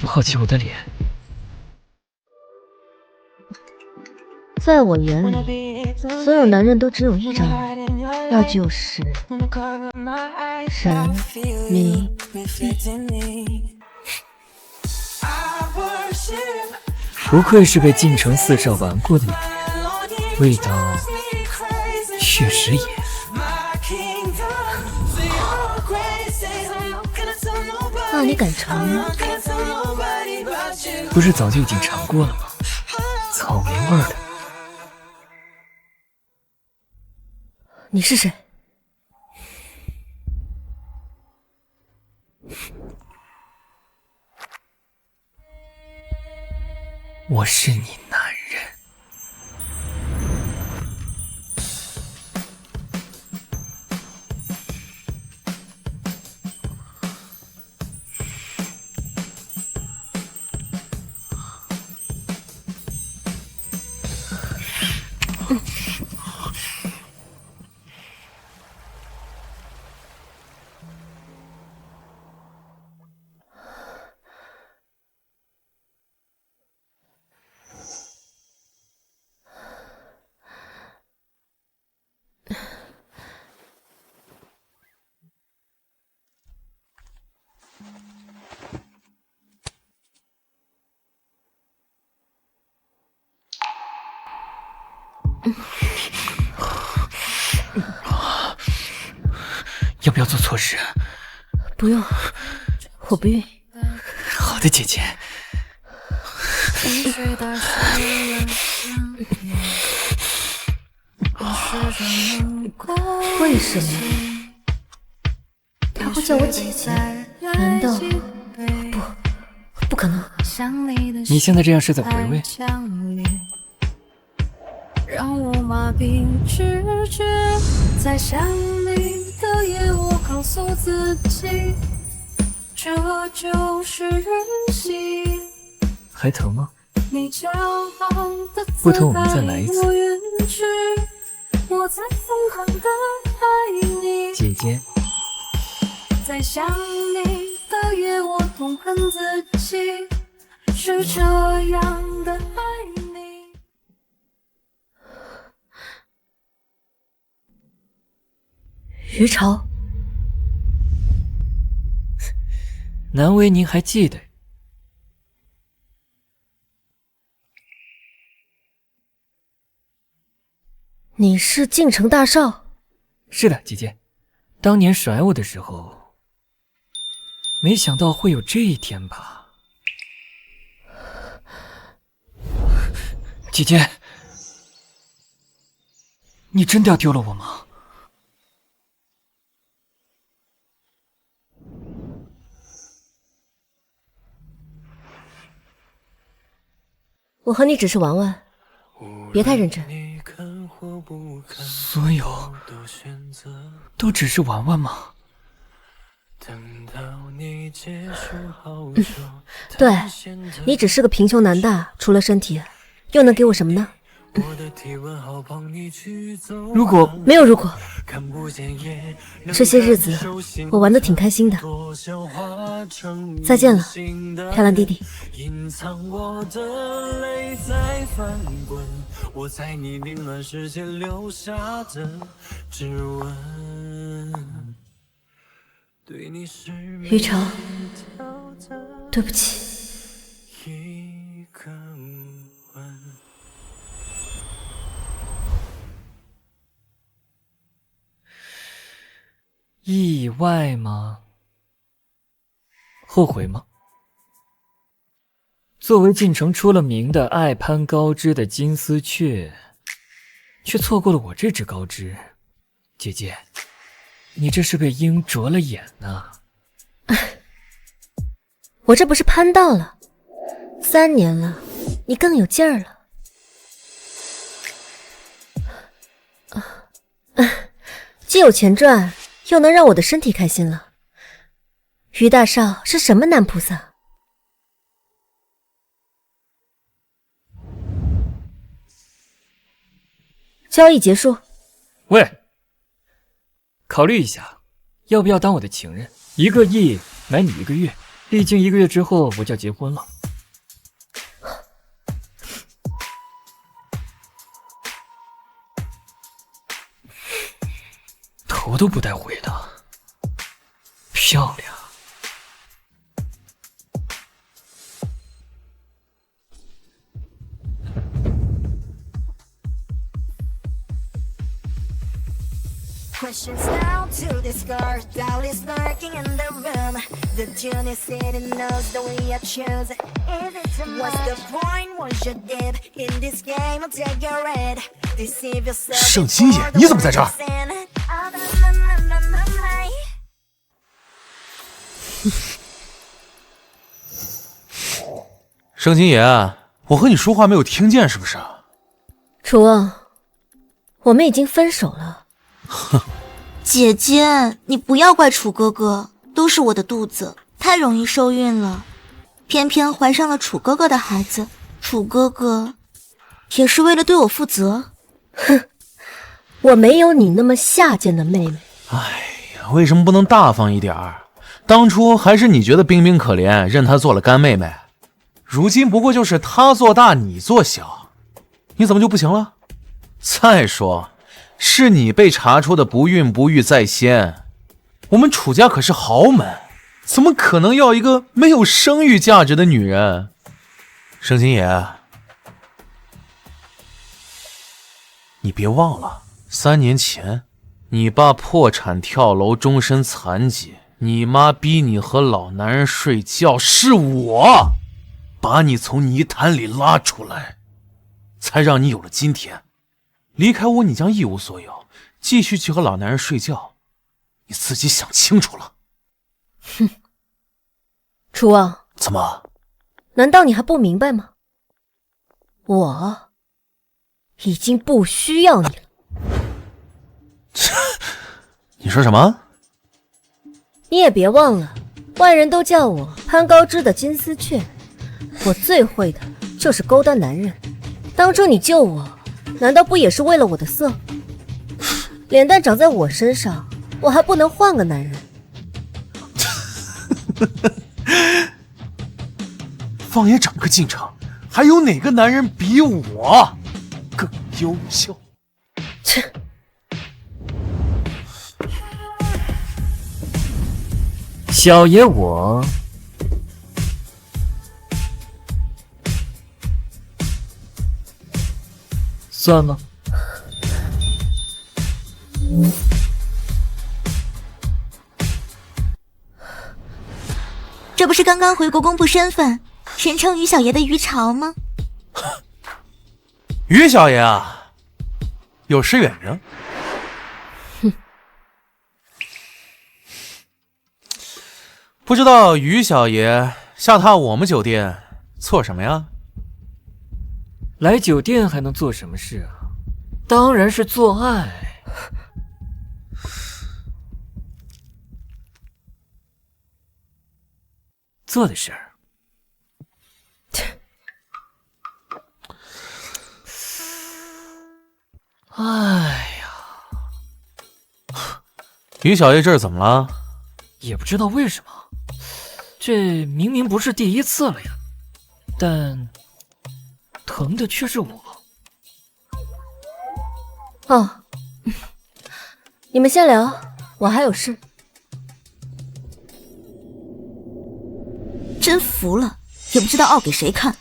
不好奇我的脸？在我眼里，所有男人都只有一张脸，那就是神秘。不愧是被晋城4少玩过的女人，味道确实野。那你敢尝吗？不是早就已经尝过了吗？草莓味的。你是谁？我是你男人。要不要做错事？不用，我不愿意。好的，姐姐。为什么他会叫我姐姐？难道不可能？你现在这样是在回味？让我麻痹直觉，在想你的夜，我告诉自己，这就是人性。还疼吗？你骄傲的不疼，我们再来一次。我在疯狂的爱你，姐姐。在想你的夜，我痛恨自己，是这样的爱你。于朝，难为您还记得。你是晋城大少？是的，姐姐。当年甩我的时候，没想到会有这一天吧。姐姐，你真的要丢了我吗？我和你只是玩玩，别太认真。所有都只是玩玩吗？对，你只是个贫穷男大，除了身体，又能给我什么呢？如果没有如果，这些日子我玩得挺开心的。再见了，漂亮弟弟。隐藏我的泪在翻滚，我在你凌乱世界留下的指纹。于朝，对不起。意外吗？后悔吗？作为晋城出了名的爱攀高枝的金丝雀，却错过了我这只高枝。姐姐，你这是被鹰啄了眼呢。我这不是攀到了，3年了，你更有劲儿了。既有钱赚，又能让我的身体开心了。于大少是什么男菩萨？交易结束。喂，考虑一下，要不要当我的情人？1个亿买你1个月毕竟1个月之后我就要结婚了。头都不带回的，漂亮。Questions down to discard, doubt is lurking in the room. The tune is sitting knows the way I choose. Is it too much? What's the point once you're deep in this game? I'll take your red. Deceive yourself. 盛清野，你怎么在这儿？盛清野，我和你说话没有听见是不是？楚望，我们已经分手了。哼。姐姐，你不要怪楚哥哥，都是我的肚子太容易受孕了，偏偏怀上了楚哥哥的孩子。楚哥哥也是为了对我负责。哼，我没有你那么下贱的妹妹。哎呀，为什么不能大方一点儿？当初还是你觉得冰冰可怜，认她做了干妹妹，如今不过就是她做大你做小，你怎么就不行了？再说是你被查出的不孕不育在先，我们楚家可是豪门，怎么可能要一个没有生育价值的女人？盛清野，你别忘了，3年前你爸破产跳楼终身残疾，你妈逼你和老男人睡觉，是我把你从泥潭里拉出来，才让你有了今天。离开我你将一无所有，继续去和老男人睡觉，你自己想清楚了。哼，楚望，怎么？难道你还不明白吗？我已经不需要你了。你说什么？你也别忘了，外人都叫我潘高枝的金丝雀，我最会的就是勾搭男人。当初你救我，难道不也是为了我的色？脸蛋长在我身上，我还不能换个男人？放眼整个京城，还有哪个男人比我更优秀？切！小爷我算了。这不是刚刚回国公布身份，人称于小爷的于朝吗？于小爷啊，有失远迎。哼，不知道于小爷下榻我们酒店做什么呀？来酒店还能做什么事啊？当然是做爱。做的事儿。哎呀，于小爷这是怎么了？也不知道为什么，这明明不是第一次了呀，但疼的却是我。哦，你们先聊，我还有事。真服了，也不知道傲给谁看。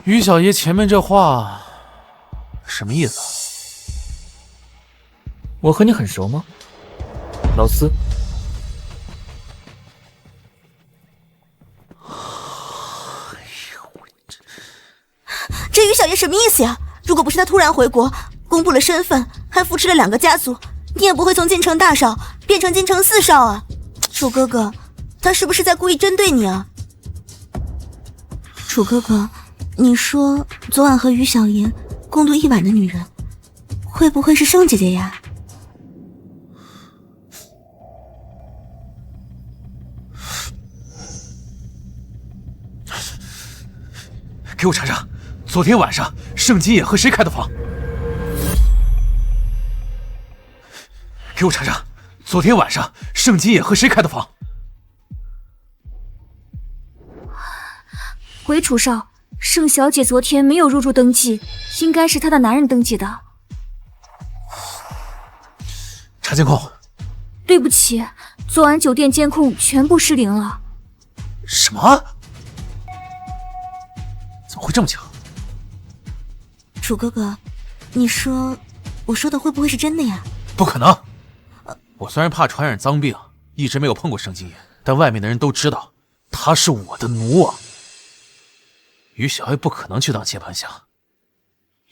于小爷前面这话什么意思啊？我和你很熟吗，老四？这于小爷什么意思呀？如果不是他突然回国，公布了身份，还扶持了2个家族，你也不会从京城大少变成京城4少啊！楚哥哥，他是不是在故意针对你啊？楚哥哥，你说昨晚和于小爷共度一晚的女人，会不会是盛姐姐呀？给我查查，昨天晚上盛金野和谁开的房？给我查查，昨天晚上盛金野和谁开的房？回楚少，盛小姐昨天没有入住登记，应该是她的男人登记的。查监控。对不起，昨晚酒店监控全部失灵了。什么？怎么会这么巧？楚哥哥，你说我说的会不会是真的呀？不可能！我虽然怕传染脏病，一直没有碰过盛金野，但外面的人都知道他是我的奴啊。于小爱不可能去当接盘侠，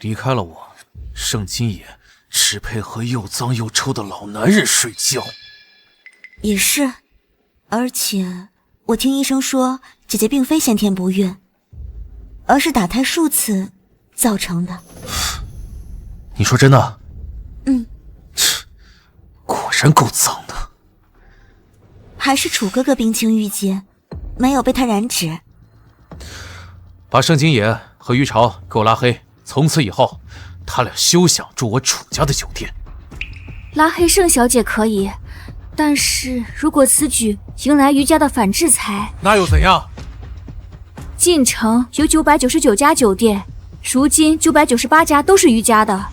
离开了我，盛金野只配和又脏又臭的老男人睡觉。也是，而且我听医生说，姐姐并非先天不孕，而是打胎数次造成的。你说真的？嗯。果然够脏的。还是楚哥哥冰清玉洁，没有被他染指。把盛金野和于朝给我拉黑，从此以后他俩休想住我楚家的酒店。拉黑盛小姐可以，但是如果此举迎来于家的反制裁，那又怎样？晋城有999家酒店，如今998家都是于家的，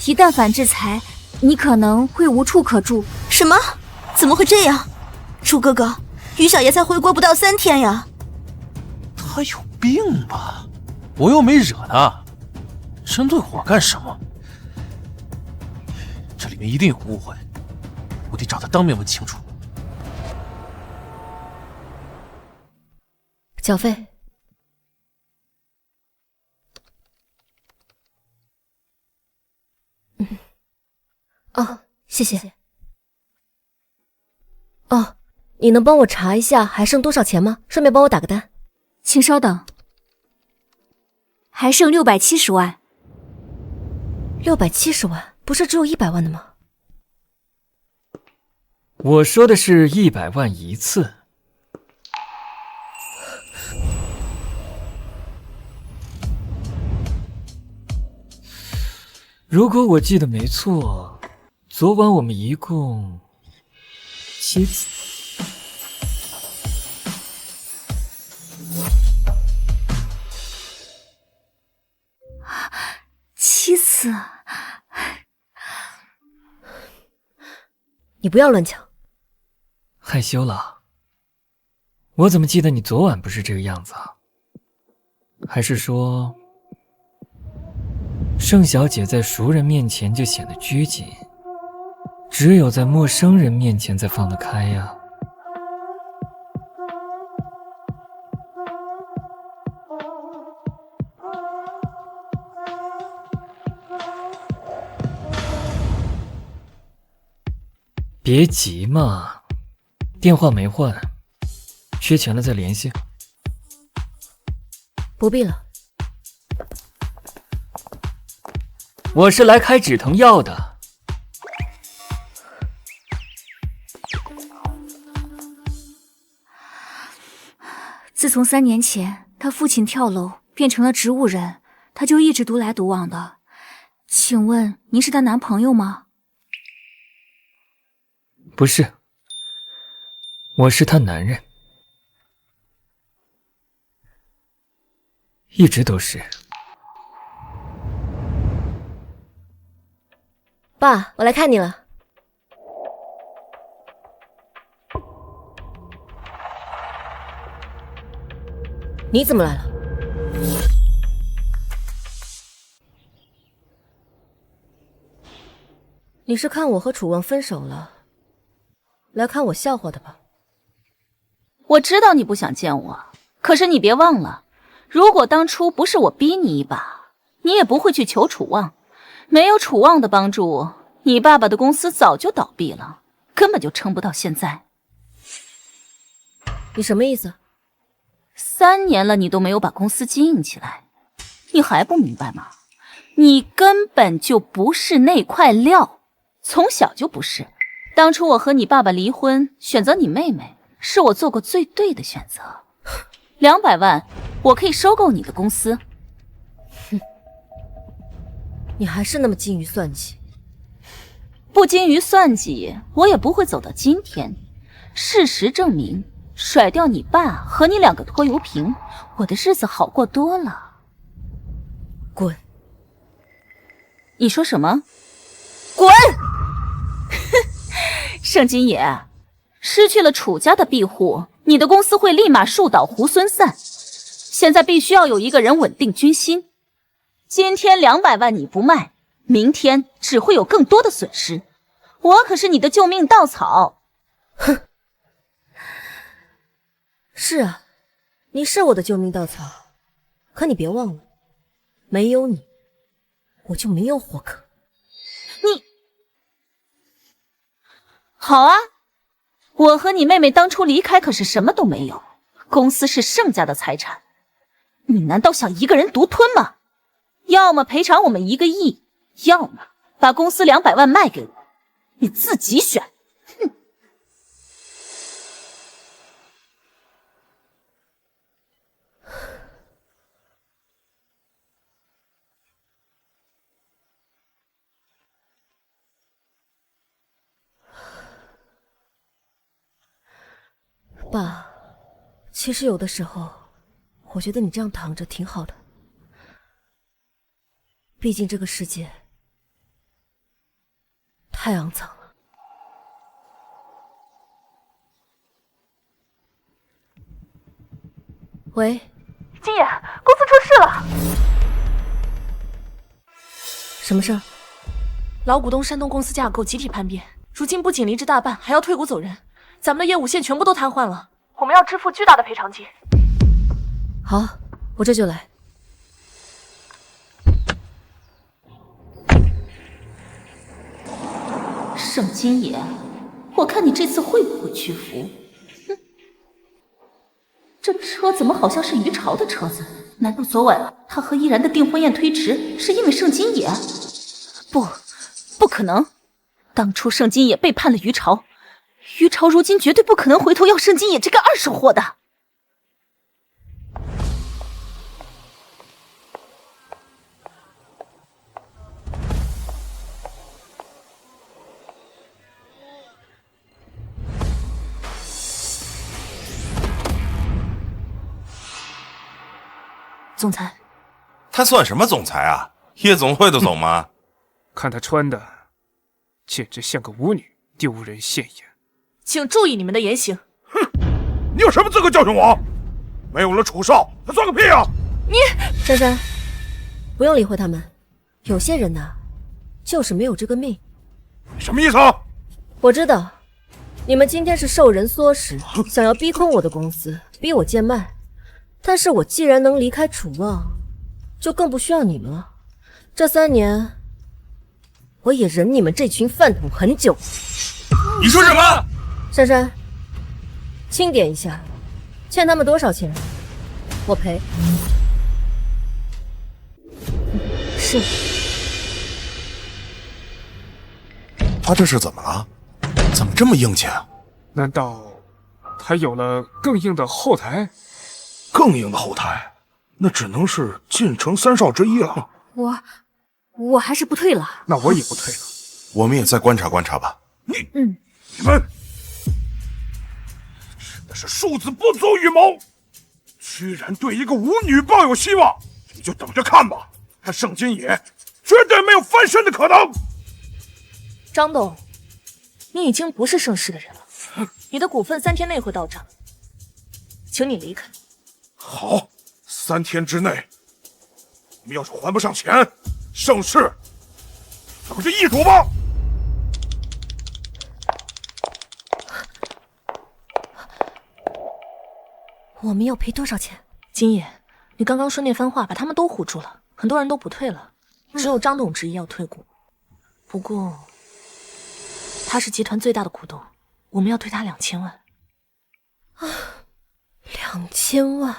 一旦反制裁，你可能会无处可住。什么？怎么会这样？楚哥哥，于小爷才回国不到3天呀。他有病吧？我又没惹他，针对我干什么？这里面一定有误会，我得找他当面问清楚。缴费。哦，谢谢。哦，你能帮我查一下还剩多少钱吗？顺便帮我打个单。请稍等。还剩670万。670万，不是只有100万的吗？我说的是100万一次。如果我记得没错，昨晚我们一共7次。7次？你不要乱讲。害羞了？我怎么记得你昨晚不是这个样子啊？还是说，盛小姐在熟人面前就显得拘谨，只有在陌生人面前才放得开呀？别急嘛，电话没换，缺钱了再联系。不必了。我是来开止疼药的。自从3年前他父亲跳楼变成了植物人，他就一直独来独往的。请问您是她男朋友吗？不是，我是她男人，一直都是。爸，我来看你了。你怎么来了？你是看我和楚王分手了，来看我笑话的吧？我知道你不想见我，可是你别忘了，如果当初不是我逼你一把，你也不会去求楚望。没有楚望的帮助，你爸爸的公司早就倒闭了，根本就撑不到现在。你什么意思？3年了，你都没有把公司经营起来，你还不明白吗？你根本就不是那块料，从小就不是。当初我和你爸爸离婚，选择你妹妹，是我做过最对的选择。200万，我可以收购你的公司。哼，你还是那么精于算计。不不精于算计，我也不会走到今天。事实证明，甩掉你爸和你2个拖油瓶，我的日子好过多了。滚！你说什么？滚！盛金野，失去了楚家的庇护，你的公司会立马树倒猢狲散。现在必须要有一个人稳定军心。今天200万你不卖，明天只会有更多的损失。我可是你的救命稻草。哼，是啊，你是我的救命稻草，可你别忘了，没有你，我就没有活可。你好啊，我和你妹妹当初离开可是什么都没有，公司是盛家的财产，你难道想一个人独吞吗？要么赔偿我们1个亿，要么把公司200万卖给我，你自己选。哼！爸，其实有的时候，我觉得你这样躺着挺好的。毕竟这个世界太肮脏了。喂，金野，公司出事了。什么事儿？老股东山东公司架构集体叛变，如今不仅离职大半，还要退股走人，咱们的业务线全部都瘫痪了，我们要支付巨大的赔偿金。好，我这就来。盛金野，我看你这次会不会屈服？哼，这车怎么好像是于朝的车子？难道昨晚他和依然的订婚宴推迟是因为盛金野？不可能！当初盛金野背叛了于朝，于朝如今绝对不可能回头要盛金野这个二手货的。总裁，他算什么总裁啊？夜总会的总吗？看他穿的，简直像个舞女，丢人现眼。请注意你们的言行。哼，你有什么资格教训我？没有了楚少，他算个屁啊！你，珊珊，不用理会他们。有些人呐，就是没有这个命。你什么意思啊？我知道，你们今天是受人唆使，想要逼空我的公司，逼我贱卖。但是我既然能离开楚望，就更不需要你们了。这3年，我也忍你们这群饭桶很久。你说什么？珊珊，清点一下，欠他们多少钱？我赔。是。他这是怎么了？怎么这么硬气啊？难道他有了更硬的后台？更硬的后台，那只能是晋城3少之一了。我还是不退了。那我也不退了。我们也再观察观察吧。你们真的是庶子不足与谋，居然对一个舞女抱有希望，你就等着看吧。他盛金野绝对没有翻身的可能。张董，你已经不是盛世的人了，你的股份3天内会到账，请你离开。好，3天之内，我们要是还不上钱，盛世咱们就易主吧。我们要赔多少钱？金野，你刚刚说那番话把他们都唬住了，很多人都不退了，只有张董执意要退股。不过他是集团最大的股东，我们要退他2000万。啊，2000万！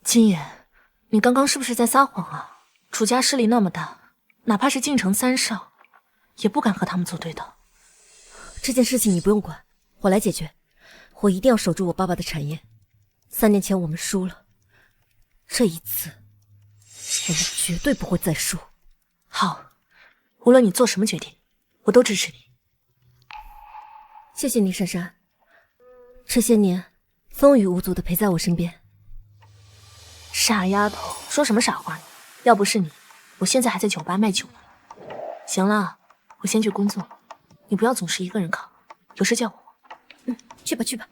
金野，你刚刚是不是在撒谎啊？楚家势力那么大，哪怕是晋城3少，也不敢和他们作对的。这件事情你不用管，我来解决。我一定要守住我爸爸的产业。3年前我们输了，这一次我们绝对不会再输。好，无论你做什么决定，我都支持你。谢谢你，珊珊。这些年风雨无阻的陪在我身边。傻丫头，说什么傻话呢？要不是你，我现在还在酒吧卖酒呢。行了，我先去工作，你不要总是一个人扛，有事叫我。去吧去吧。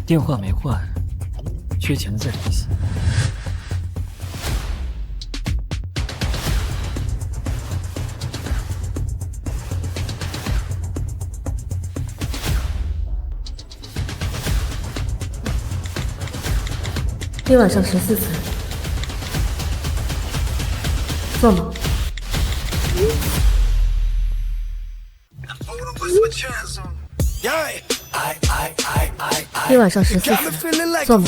电话没换，缺钱再联系。今晚上14层，做吗？今晚上14层，做吗？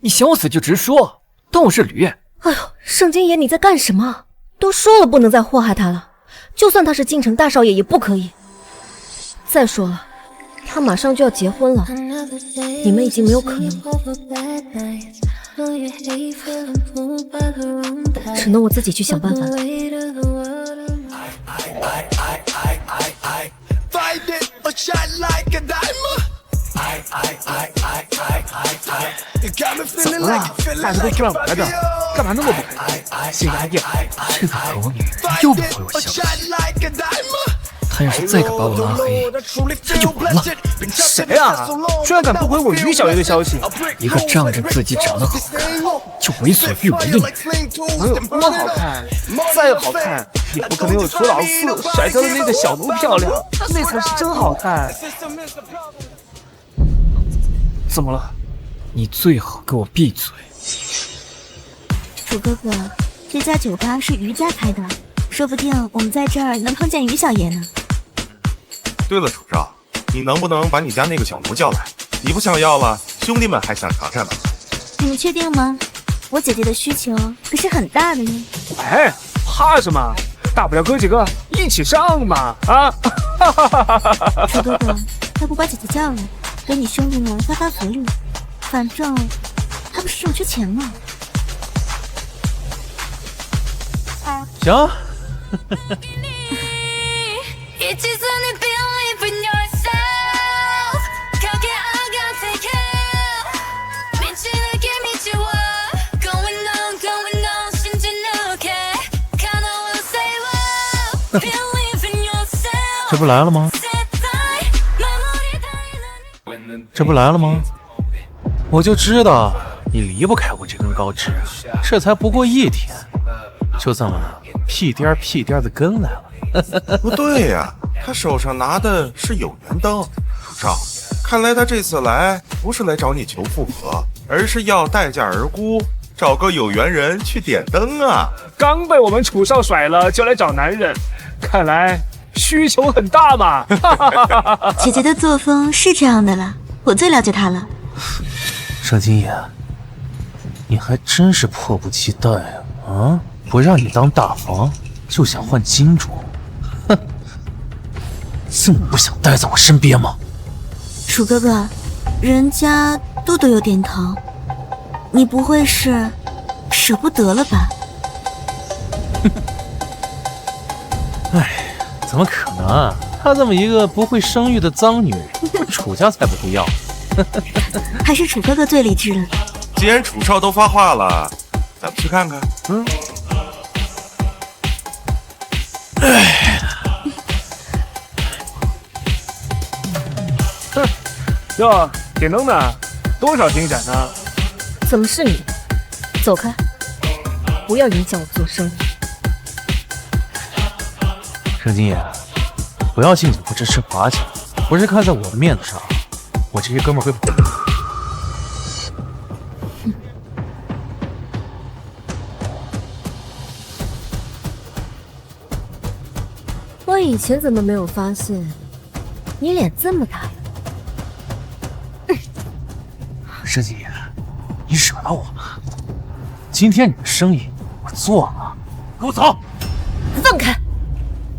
你想我死就直说，当我是驴。哎呦，圣经爷你在干什么？都说了不能再祸害他了，就算他是京城大少爷也不可以。再说了，他马上就要结婚了，你们已经没有可能了，只能我自己去想办法了。怎么了？大家都赚来的，干嘛那么不开心？心安点。这个狗女人又不回我消息，她要是再敢把我拉黑，这就完了。谁啊？居然敢不回我于小爷的消息？一个仗着自己长得好看就为所欲为的女人，能有多好看？再好看也不可能有楚老四甩掉的那个小奴漂亮，那才是真好看。怎么了？你最好给我闭嘴！楚哥哥，这家酒吧是于家开的，说不定我们在这儿能碰见于小爷呢。对了，楚少，你能不能把你家那个小奴叫来？你不想要了，兄弟们还想尝尝呢。你们确定吗？我姐姐的需求可是很大的呢。哎，怕什么？大不了哥几个一起上嘛！啊！楚哥哥，要不把姐姐叫来，给你兄弟们发发福利，反正还不是我缺钱吗？行。这不来了吗？这不来了吗？我就知道你离不开我这根高枝，这才不过1天，就这么屁颠屁颠的跟来了。不对呀，他手上拿的是有缘灯。楚少，看来他这次来不是来找你求复合，而是要待价而沽，找个有缘人去点灯啊。刚被我们楚少甩了，就来找男人，看来需求很大嘛。姐姐的作风是这样的了，我最了解她了。盛金爷，你还真是迫不及待啊！不让你当大房，就想换金主，哼！这么不想待在我身边吗？楚哥哥，人家肚肚有点疼，你不会是舍不得了吧？哎，怎么可能啊！她这么一个不会生育的脏女人，楚家才不会要。还是楚哥哥最理智了。既然楚少都发话了，咱们去看看。哟，点灯呢？多少进展呢？怎么是你？走开！不要影响我做生意。盛金爷，不要敬酒不吃吃罚酒，不是看在我的面子上，我这些哥们会。我以前怎么没有发现你脸这么大呀？盛金爷，你惹到我了。今天你的生意我做了，给我走！放开！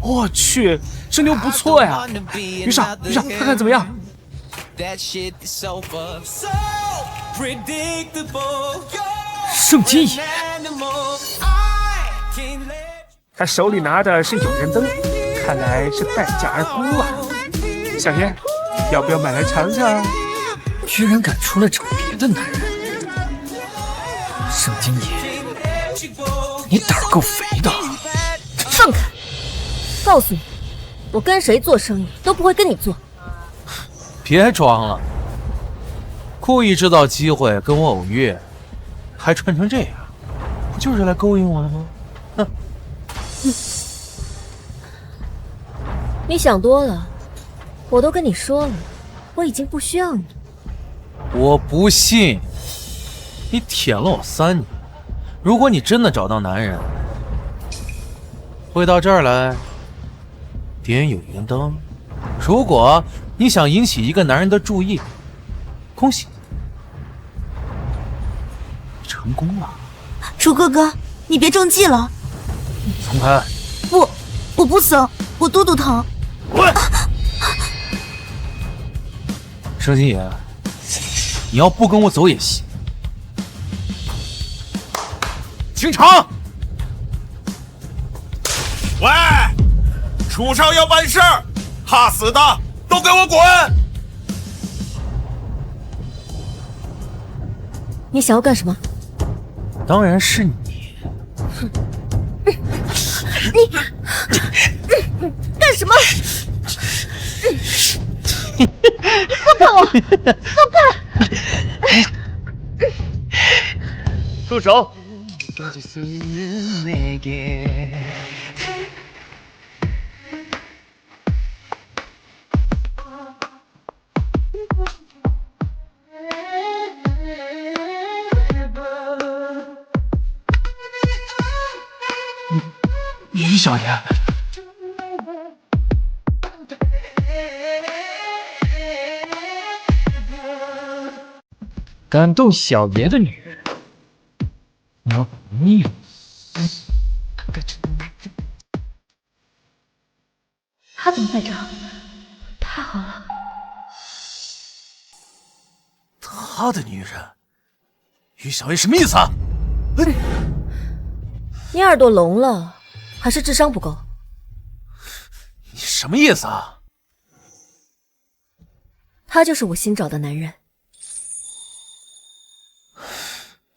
我去，这妞不错呀！于少，看看怎么样？圣金爷，他手里拿的是有人灯，看来是待价而沽啊。小爷，要不要买来尝尝？居然敢出来找别的男人！圣金爷，你胆儿够肥的！放开！告诉你，我跟谁做生意都不会跟你做。别装了，故意制造机会跟我偶遇，还穿成这样，不就是来勾引我的吗？哼！你想多了，我都跟你说了，我已经不需要你。我不信，你舔了我3年，如果你真的找到男人，会到这儿来点有缘灯。如果你想引起一个男人的注意，恭喜你成功了。楚哥哥，你别中计了。松开！不，我不死，我肚肚疼。滚！圣金爷，你要不跟我走也行。清场！喂，楚少要办事儿，怕死的都给我滚！你想要干什么？当然是你。你干什么？放开我！放开！住手！于小爷，感动小爷的女人，你要腻了。他怎么在这儿？太好了！他的女人，于小爷什么意思啊？你耳朵聋了，还是智商不够？你什么意思啊？他就是我新找的男人。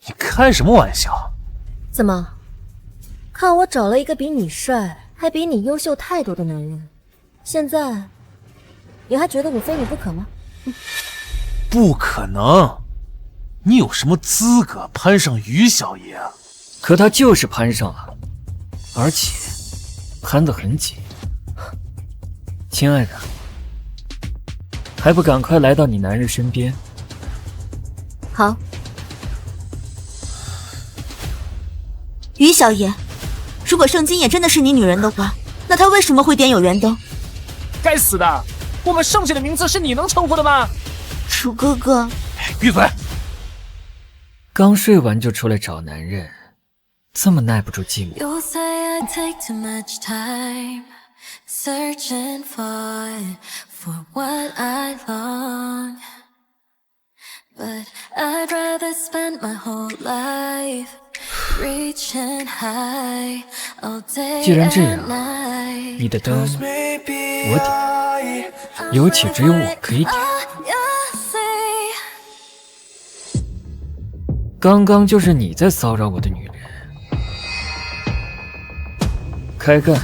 你开什么玩笑？怎么，看我找了一个比你帅，还比你优秀太多的男人，现在你还觉得我非你不可吗？不可能！你有什么资格攀上于小爷啊？可他就是攀上了，而且攀得很紧。亲爱的，还不赶快来到你男人身边？好。于小爷，如果圣金也真的是你女人的话，那他为什么会点有缘灯？该死的！我们剩下的名字是你能称呼的吗？楚哥哥，闭嘴！刚睡完就出来找男人，这么耐不住寂寞。 You say I take too much time searching for what I long, but I'd rather spend my whole life reaching high all day 既然这样， and night. 你的灯我点，尤其只有我可以点。刚刚就是你在骚扰我的女人，开干！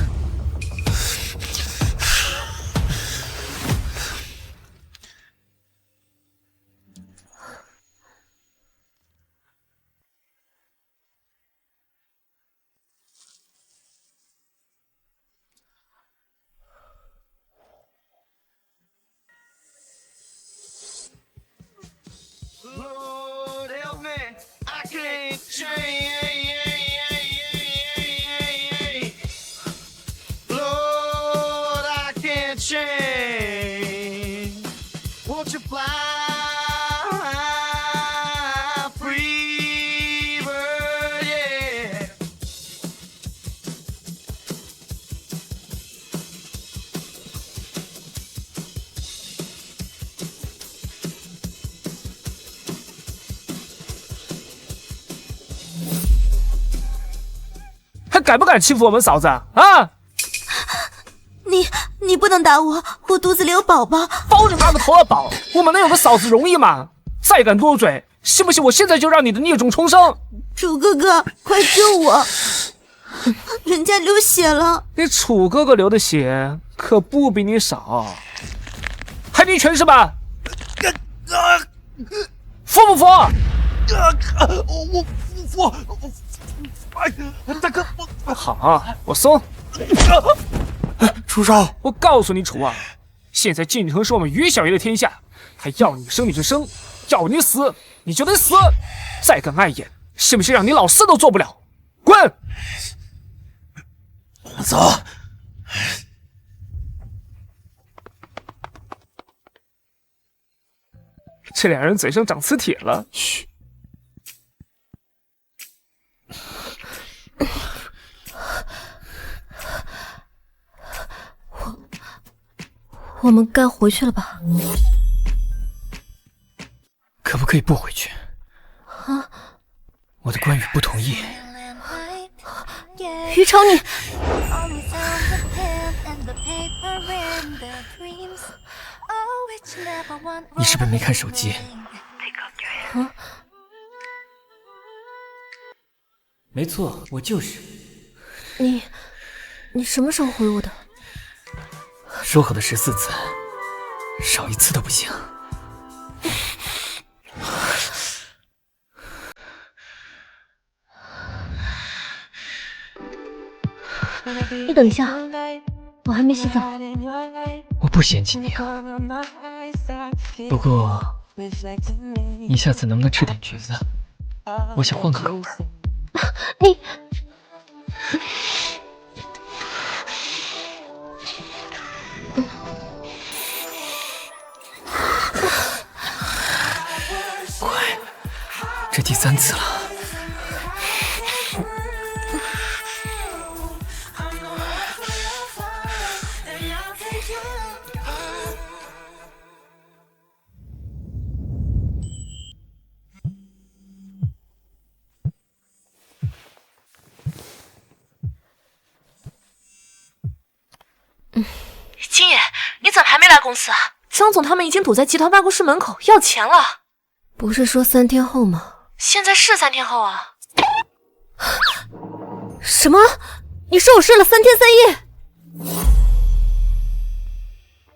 敢不敢欺负我们嫂子啊？你不能打我，我肚子里有宝宝。包着那个头啊宝，我们能有个嫂子容易吗？再敢多嘴，信不信我现在就让你的孽种重生？楚哥哥，快救我！人家流血了。你楚哥哥流的血可不比你少，还没全是吧？服不服？我不服！哎，大哥，好，我松。楚少，我告诉你楚啊，现在晋城是我们于小爷的天下，他要你生你就生，要你死你就得死，再敢碍眼，信不信让你老四都做不了？滚！走。这俩人嘴上长磁铁了。嘘。我们该回去了吧？可不可以不回去？啊！我的关羽不同意。于超，你你是不是没看手机？啊？没错，我就是。你什么时候回我的？说好的14次，少一次都不行。你等一下，我还没洗澡。我不嫌弃你啊，不过你下次能不能吃点橘子？我想换个口味。你。快，这第3次了。金野，你怎么还没来公司啊？张总他们已经堵在集团办公室门口要钱了。不是说3天后吗？现在是3天后啊。什么？你说我睡了3天3夜？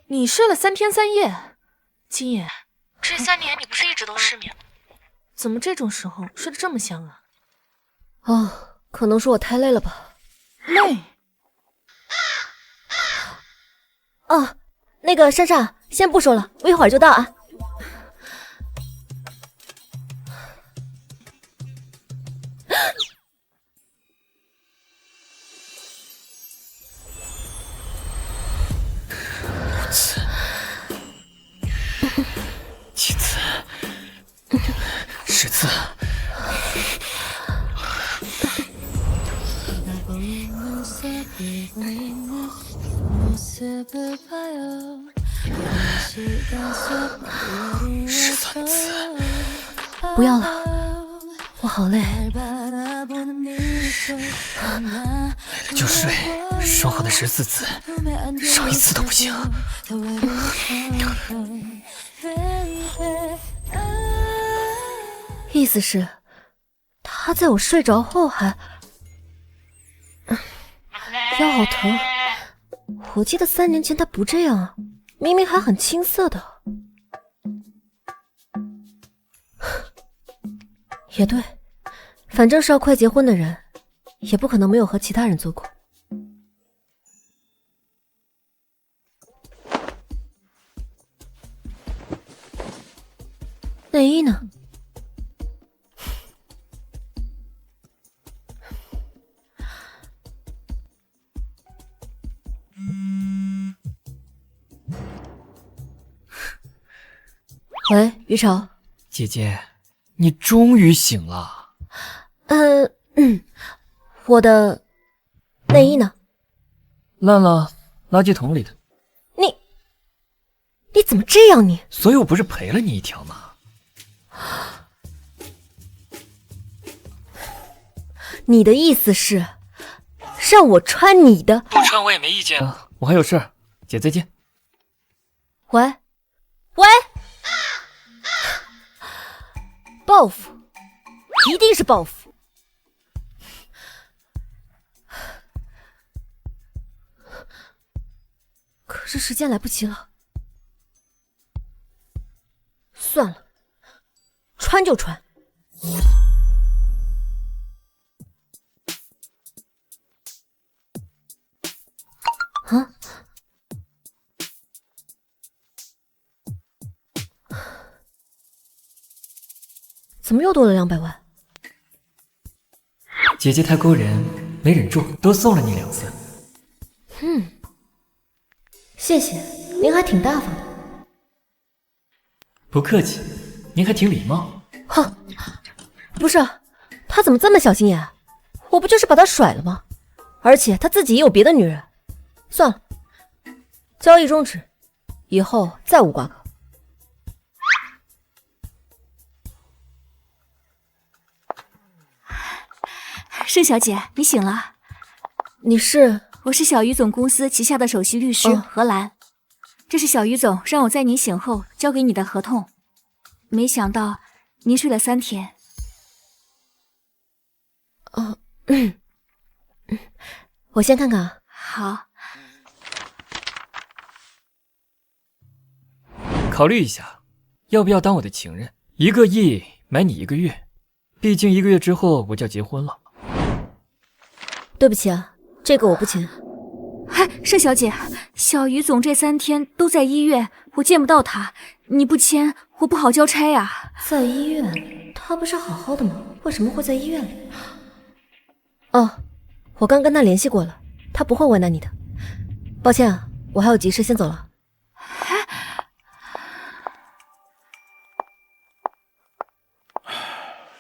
你睡了3天3夜？金野，这3年你不是一直都失眠吗？怎么这种时候睡得这么香啊？哦，可能是我太累了吧。累？哦，那个珊珊，先不说了，我一会儿就到啊。5次、7次、10次。13次，不要了，我好累。累了就睡，说好的14次，少1次都不行。意思是，他在我睡着后还……腰好疼。我记得3年前他不这样啊，明明还很青涩的。也对，反正是要快结婚的人，也不可能没有和其他人做过。内衣呢？喂，于潮。姐姐，你终于醒了。我的内衣呢？烂了，垃圾桶里的。你怎么这样你？所以我不是赔了你一条吗？你的意思是，让我穿你的？不穿我也没意见啊。我还有事儿，姐再见。喂，报复，一定是报复。可是时间来不及了，算了，穿就穿。啊？怎么又多了200万？姐姐太勾人，没忍住，多送了你2次。谢谢，您还挺大方的。不客气，您还挺礼貌。哼，不是，他怎么这么小心眼？我不就是把他甩了吗？而且他自己也有别的女人。算了，交易终止，以后再无瓜葛。盛小姐，你醒了。你是？我是小于总公司旗下的首席律师何兰。这是小于总让我在您醒后交给你的合同。没想到您睡了3天。我先看看啊。好。考虑一下，要不要当我的情人？1个亿买你1个月，毕竟1个月之后我就要结婚了。对不起啊，这个我不签。哎，盛小姐，小于总这3天都在医院，我见不到他，你不签我不好交差呀。在医院？他不是好好的吗？为什么会在医院里？哦，我刚跟他联系过了，他不会为难你的。抱歉啊，我还有急事，先走了。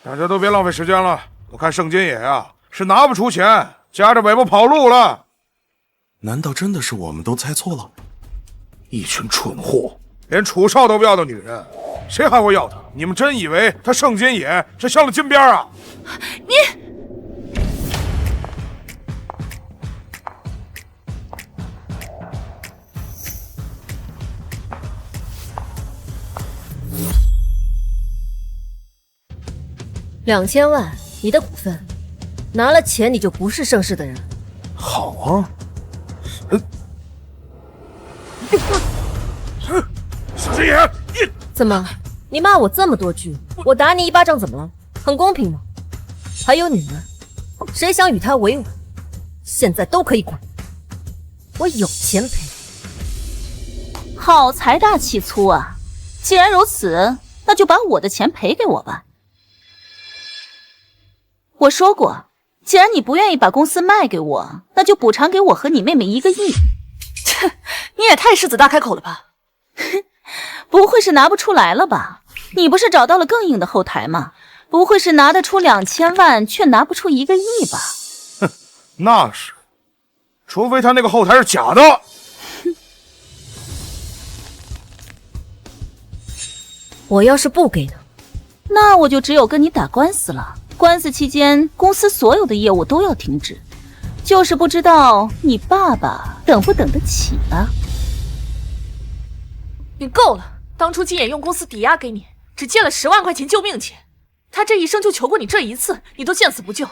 大家都别浪费时间了，我看盛金野啊是拿不出钱，夹着尾巴跑路了。难道真的是我们都猜错了？一群蠢货，连楚少都不要的女人，谁还会要她？你们真以为她盛金野是镶了金边啊？你2000万，你的股份，拿了钱你就不是盛世的人。好啊，小金野，你怎么？你骂我这么多句，我打你1巴掌怎么了？很公平吗？还有你们，谁想与他为伍，现在都可以滚，我有钱赔。好财大气粗啊！既然如此，那就把我的钱赔给我吧。我说过，既然你不愿意把公司卖给我，那就补偿给我和你妹妹1个亿。切，你也太狮子大开口了吧？不会是拿不出来了吧？你不是找到了更硬的后台吗？不会是拿得出2000万，却拿不出1个亿吧？哼，那是，除非他那个后台是假的。我要是不给呢？那我就只有跟你打官司了。官司期间，公司所有的业务都要停止，就是不知道你爸爸等不等得起了。你够了！当初金野用公司抵押给你，只借了10万块钱救命钱，他这一生就求过你这一次，你都见死不救。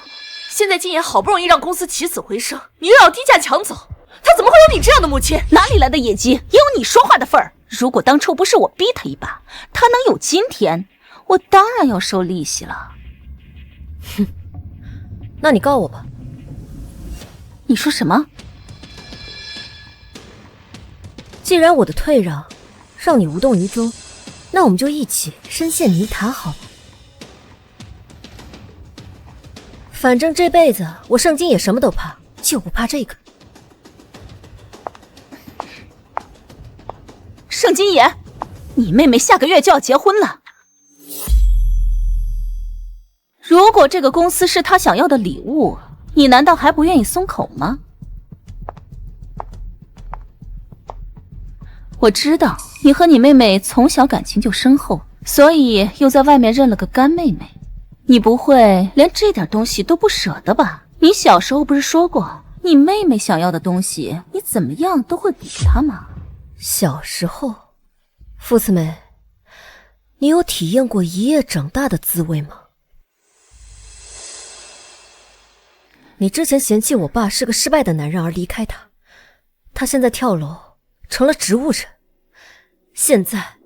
现在金野好不容易让公司起死回生，你又要低价抢走，他怎么会有你这样的母亲？哪里来的野鸡？也有你说话的份儿。如果当初不是我逼他一把，他能有今天，我当然要收利息了。哼，那你告我吧。你说什么？既然我的退让让你无动于衷，那我们就一起深陷泥潭好了。反正这辈子我盛金也什么都怕，就不怕这个。盛金野，你妹妹下个月就要结婚了。如果这个公司是她想要的礼物，你难道还不愿意松口吗？我知道你和你妹妹从小感情就深厚，所以又在外面认了个干妹妹。你不会连这点东西都不舍得吧？你小时候不是说过，你妹妹想要的东西，你怎么样都会给她吗？小时候，傅慈美，你有体验过一夜长大的滋味吗？你之前嫌弃我爸是个失败的男人而离开他，他现在跳楼成了植物人，现在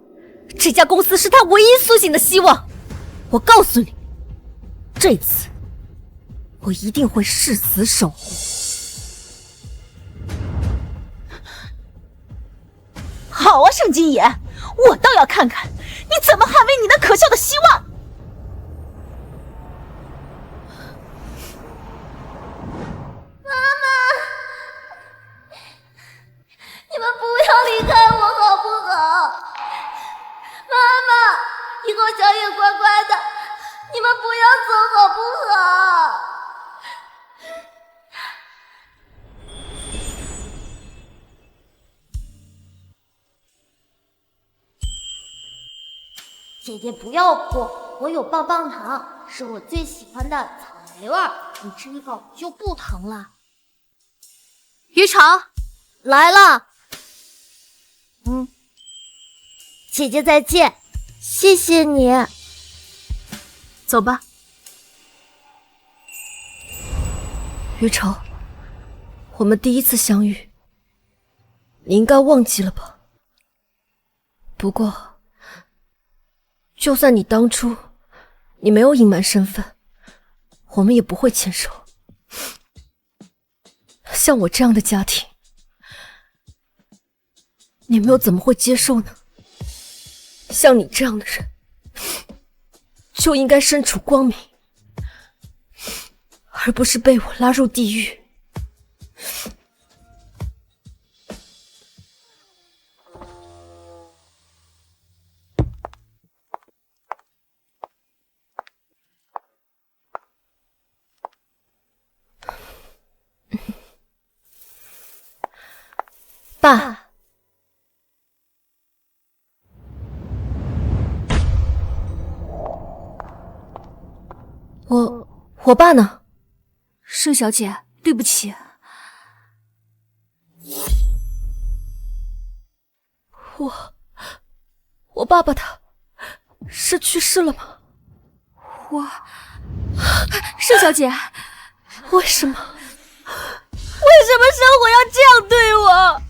这家公司是他唯一苏醒的希望。我告诉你，这次我一定会誓死守护。好啊，盛金野，我倒要看看你怎么捍卫你那可笑的希望。妈妈，你们不要离开我好不好？妈妈，以后小野乖乖的，你们不要走好不好？姐姐不要哭，我有棒棒糖，是我最喜欢的草莓味儿，你吃一口就不疼了。于常，来了。姐姐再见，谢谢你。走吧。于愁，我们第一次相遇，你应该忘记了吧？不过，就算你当初你没有隐瞒身份，我们也不会牵手。像我这样的家庭，你们又怎么会接受呢？像你这样的人，就应该身处光明，而不是被我拉入地狱。爸，我爸呢？盛小姐，对不起。我爸爸他是去世了吗？盛小姐，为什么生活要这样对我？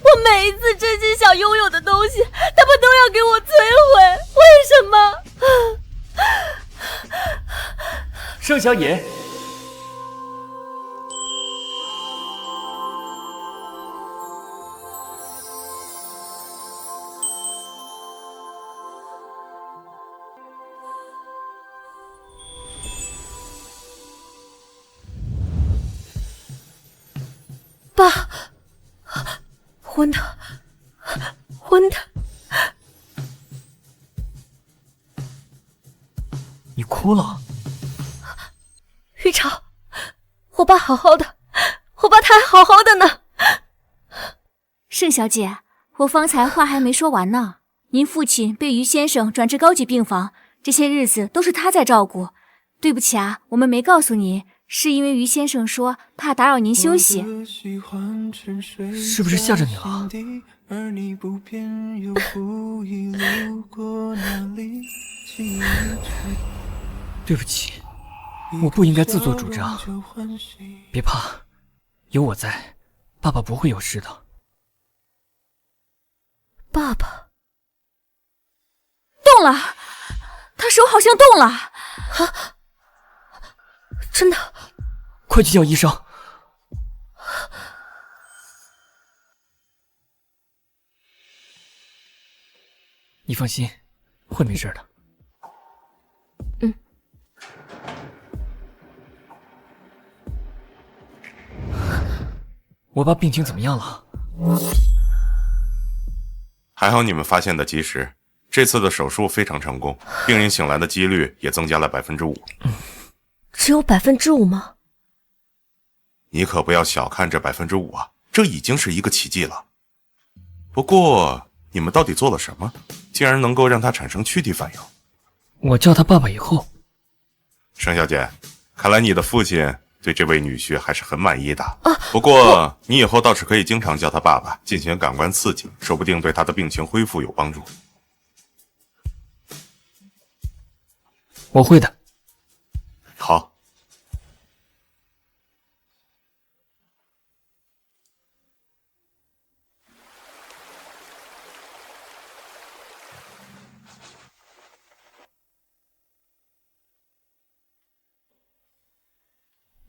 我每一次真心想拥有的东西，他们都要给我摧毁，为什么？盛小野，爸，昏的。你哭了？玉朝，我爸好好的，我爸他还好好的呢。盛小姐，我方才话还没说完呢。您父亲被于先生转至高级病房，这些日子都是他在照顾。对不起啊，我们没告诉你，是因为于先生说怕打扰您休息。是不是吓着你了？对不起，我不应该自作主张。别怕，有我在，爸爸不会有事的。爸爸动了，他手好像动了。啊，真的？快去叫医生。你放心，会没事的。我爸病情怎么样了？还好你们发现的及时，这次的手术非常成功，病人醒来的几率也增加了5%。只有5%吗？你可不要小看这5%啊，这已经是一个奇迹了。不过你们到底做了什么，竟然能够让他产生躯体反应？我叫他爸爸以后，盛小姐，看来你的父亲对这位女婿还是很满意的。不过你以后倒是可以经常叫他爸爸，进行感官刺激，说不定对他的病情恢复有帮助。我会的。好。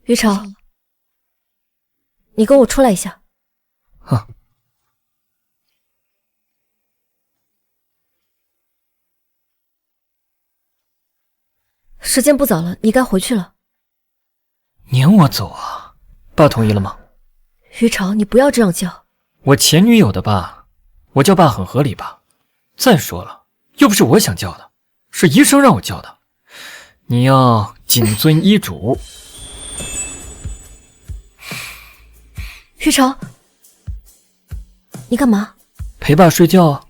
于朝，你跟我出来一下。哼。时间不早了，你该回去了。撵我走啊？爸同意了吗？于朝，你不要这样叫。我前女友的爸，我叫爸很合理吧？再说了，又不是我想叫的，是医生让我叫的。你要谨遵医嘱。于朝，你干嘛？陪爸睡觉啊。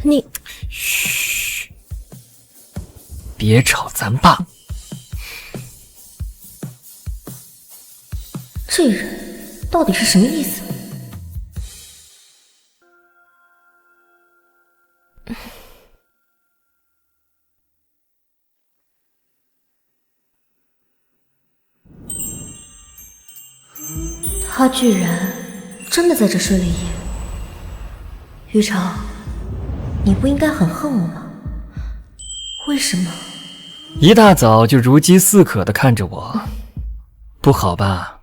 你……嘘，别吵咱爸。这人到底是什么意思？他居然真的在这睡了一夜。于朝，你不应该很恨我吗？为什么？一大早就如饥似渴地看着我，不好吧？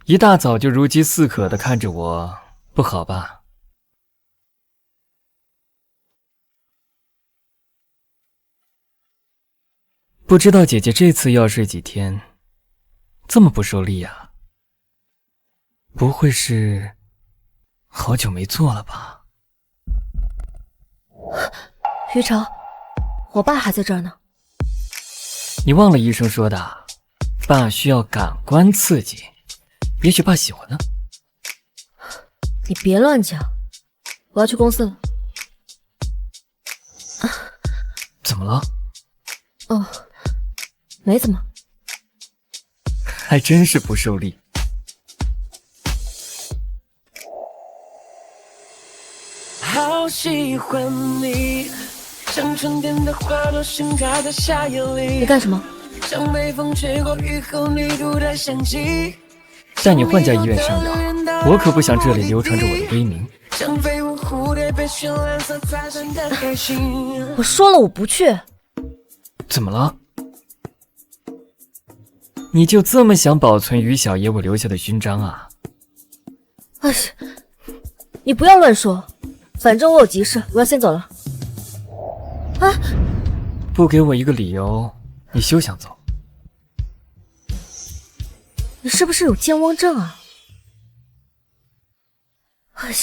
一大早就如饥似渴地看着我，不好吧？不知道姐姐这次要睡几天，这么不受力啊？不会是好久没做了吧？于朝，我爸还在这儿呢。你忘了医生说的，爸需要感官刺激，也许爸喜欢呢。你别乱讲，我要去公司了。怎么了？哦，没怎么。还真是不受力。好喜欢你，像春天的花朵盛开在夏夜里。你干什么？像北风吹过雨后泥土的香气。带你换家医院上药，我可不想这里流传着我的威名。像飞舞蝴蝶被绚烂色彩染得开心。我说了我不去。怎么了？你就这么想保存于小爷我留下的勋章啊？哎呀，你不要乱说，反正我有急事，我要先走了。啊！不给我一个理由，你休想走。你是不是有健忘症啊？哎呀，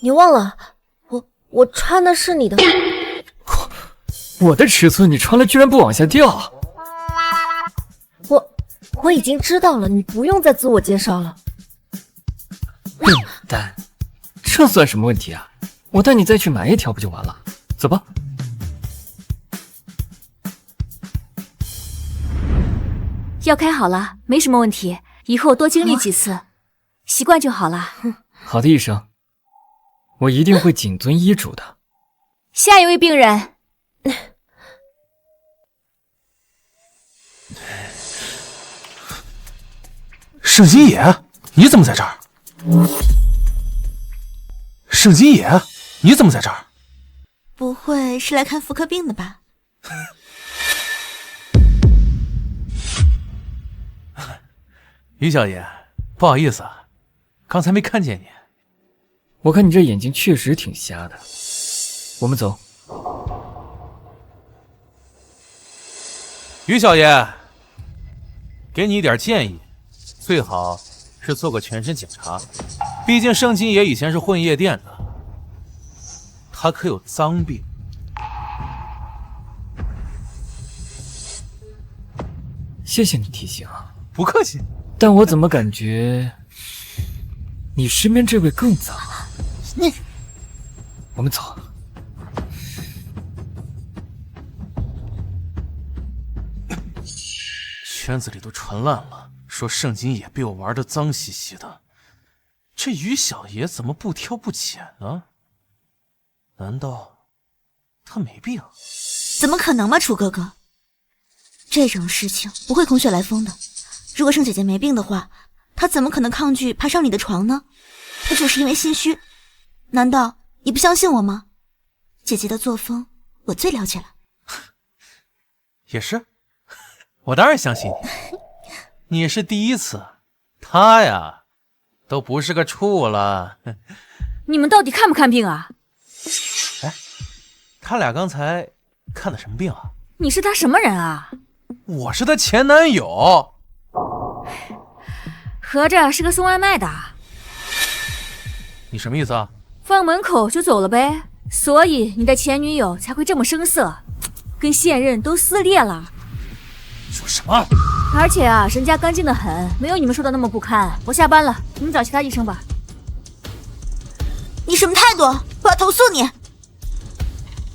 你忘了，我穿的是你的。我的尺寸你穿了居然不往下掉。我已经知道了，你不用再自我介绍了。笨蛋，这算什么问题啊？我带你再去买一条不就完了？走吧。药开好了，没什么问题，以后多经历几次，习惯就好了。好的，医生，我一定会谨遵医嘱的。下一位病人。盛金野，你怎么在这儿？盛金野，你怎么在这儿？不会是来看妇科病的吧？于小爷，不好意思啊，刚才没看见你。我看你这眼睛确实挺瞎的。我们走。于小爷，给你一点建议，最好是做个全身检查。毕竟盛金爷以前是混夜店的，他可有脏病。谢谢你提醒啊。不客气。但我怎么感觉你身边这位更脏啊？你，我们走。圈子里都传烂了，说盛金野被我玩得脏兮兮的。这于小爷怎么不挑不拣啊？难道他没病？怎么可能嘛，楚哥哥，这种事情不会空穴来风的。如果盛姐姐没病的话，她怎么可能抗拒爬上你的床呢？她就是因为心虚。难道你不相信我吗？姐姐的作风我最了解了。也是，我当然相信你。你是第一次，他呀都不是个处了。你们到底看不看病啊？哎，他俩刚才看的什么病啊？你是他什么人啊？我是他前男友。合着是个送外卖的。你什么意思啊？放门口就走了呗，所以你的前女友才会这么生涩，跟现任都撕裂了。说什么？而且啊，人家干净的很，没有你们说的那么不堪。我下班了，你们找其他医生吧。你什么态度？我要投诉你！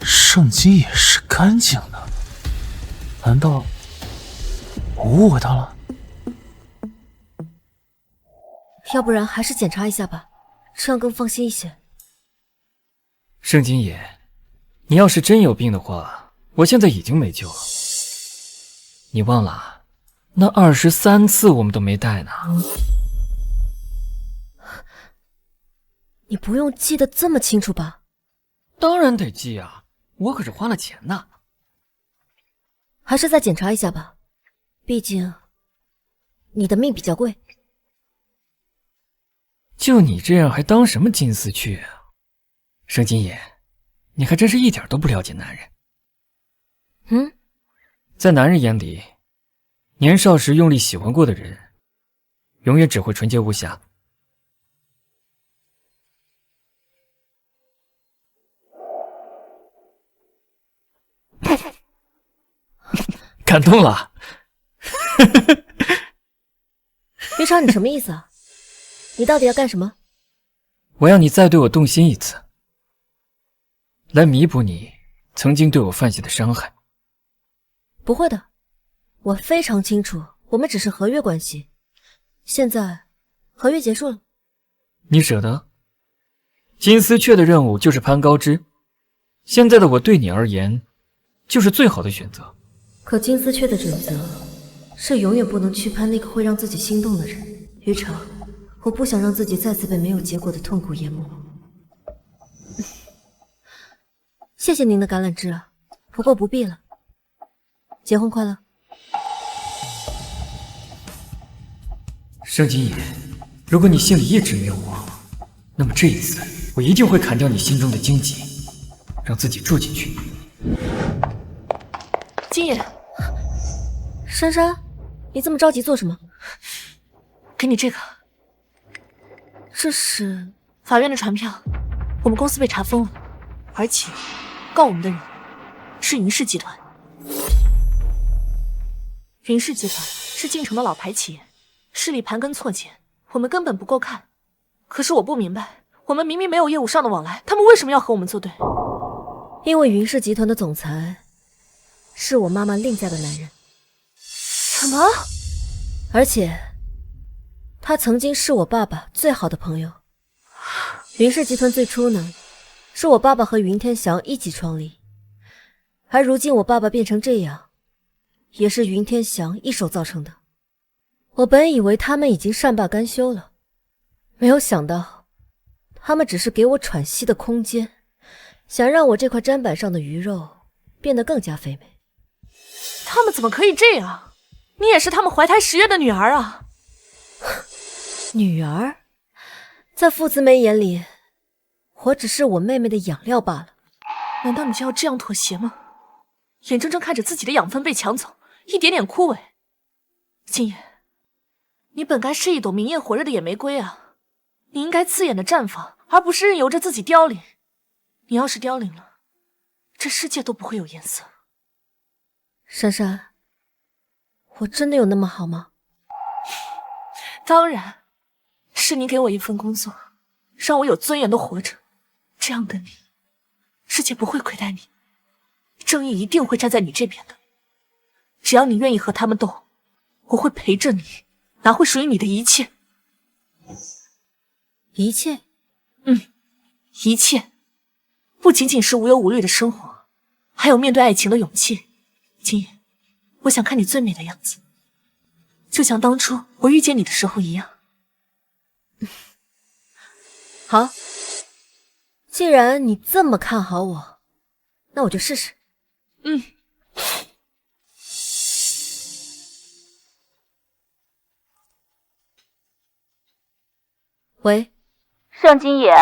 盛金也是干净的，难道我误会他了？要不然还是检查一下吧，这样更放心一些。盛金野，你要是真有病的话，我现在已经没救了。你忘了，那23次我们都没带呢。你不用记得这么清楚吧？当然得记啊，我可是花了钱呢。还是再检查一下吧，毕竟你的命比较贵。就你这样还当什么金丝雀啊？盛金野，你还真是一点都不了解男人。嗯，在男人眼里，年少时用力喜欢过的人，永远只会纯洁无瑕。感动了？于超，你什么意思啊？你到底要干什么？我要你再对我动心一次，来弥补你曾经对我犯下的伤害。不会的，我非常清楚，我们只是合约关系。现在合约结束了。你舍得？金丝雀的任务就是攀高枝，现在的我对你而言，就是最好的选择。可金丝雀的准则是永远不能去攀那个会让自己心动的人。于超，我不想让自己再次被没有结果的痛苦淹没。谢谢您的橄榄枝啊，不过不必了。结婚快乐。盛金野，如果你心里一直没有我，那么这一次我一定会砍掉你心中的荆棘，让自己住进去。金野，珊珊，你这么着急做什么？给你这个，这是法院的传票，我们公司被查封了，而且告我们的人是云氏集团。云氏集团是晋城的老牌企业，势力盘根错节，我们根本不够看。可是我不明白，我们明明没有业务上的往来，他们为什么要和我们作对？因为云氏集团的总裁是我妈妈另嫁的男人。什么？而且他曾经是我爸爸最好的朋友。云氏集团最初呢，是我爸爸和云天祥一起创立，而如今我爸爸变成这样，也是云天祥一手造成的。我本以为他们已经善罢甘休了，没有想到他们只是给我喘息的空间，想让我这块砧板上的鱼肉变得更加肥美。他们怎么可以这样？你也是他们怀胎10月的女儿啊！女儿？在父子妹眼里，我只是我妹妹的养料罢了。难道你就要这样妥协吗？眼睁睁看着自己的养分被抢走，一点点枯萎。金野，你本该是一朵明艳火热的野玫瑰啊，你应该刺眼的绽放，而不是任由着自己凋零。你要是凋零了，这世界都不会有颜色。珊珊，我真的有那么好吗？当然，是你给我一份工作，让我有尊严的活着。这样的你，世界不会亏待你，正义一定会站在你这边的。只要你愿意和他们斗，我会陪着你，拿回属于你的一切。一切？一切，不仅仅是无忧无虑的生活，还有面对爱情的勇气。今夜，我想看你最美的样子，就像当初我遇见你的时候一样。好，既然你这么看好我，那我就试试。喂，盛金野，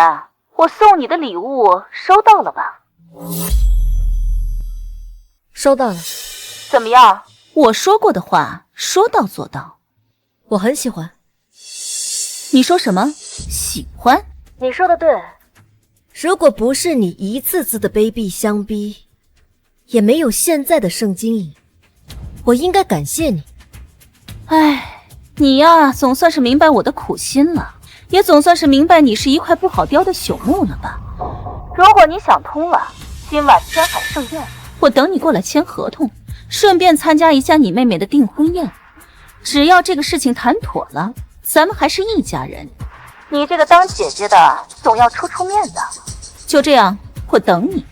我送你的礼物收到了吧？收到了。怎么样？我说过的话，说到做到。我很喜欢。你说什么？喜欢？你说的对。如果不是你一次次的卑鄙相逼，也没有现在的盛金野，我应该感谢你。唉，你呀，总算是明白我的苦心了。也总算是明白你是一块不好雕的朽木了吧？如果你想通了，今晚天海盛宴，我等你过来签合同，顺便参加一下你妹妹的订婚宴。只要这个事情谈妥了，咱们还是一家人。你这个当姐姐的总要出面的。就这样，我等你。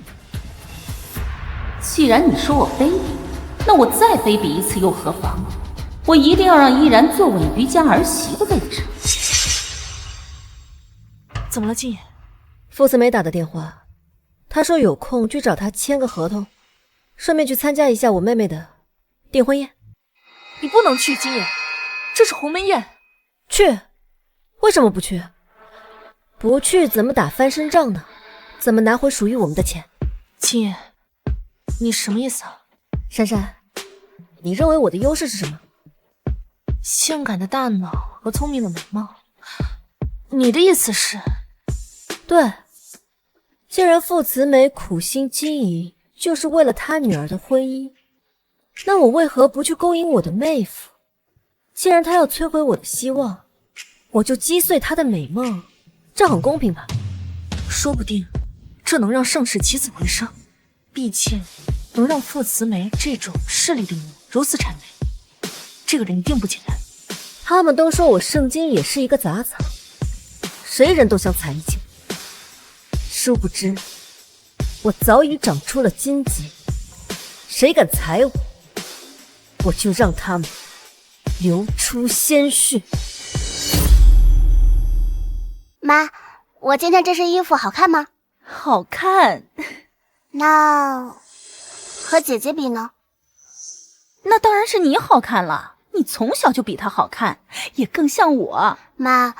既然你说我卑鄙，那我再卑鄙一次又何妨？我一定要让依然坐稳于家儿媳的位置。怎么了，静野？傅慈梅打的电话，他说有空去找他签个合同，顺便去参加一下我妹妹的订婚宴。你不能去，静野，这是鸿门宴。去？为什么不去？不去怎么打翻身仗呢？怎么拿回属于我们的钱？静野，你什么意思啊？珊珊，你认为我的优势是什么？性感的大脑和聪明的眉毛。你的意思是？对，既然傅慈梅苦心经营，就是为了她女儿的婚姻，那我为何不去勾引我的妹夫？既然她要摧毁我的希望，我就击碎她的美梦，这很公平吧？说不定这能让盛世起死回生，毕竟能让傅慈梅这种势力的女人如此谄媚，这个人一定不简单。他们都说我盛京也是一个杂草，谁人都想踩一脚，殊不知我早已长出了荆棘，谁敢踩我，我就让他们流出鲜血。妈，我今天这身衣服好看吗？好看。那和姐姐比呢？那当然是你好看了，你从小就比她好看，也更像我。妈，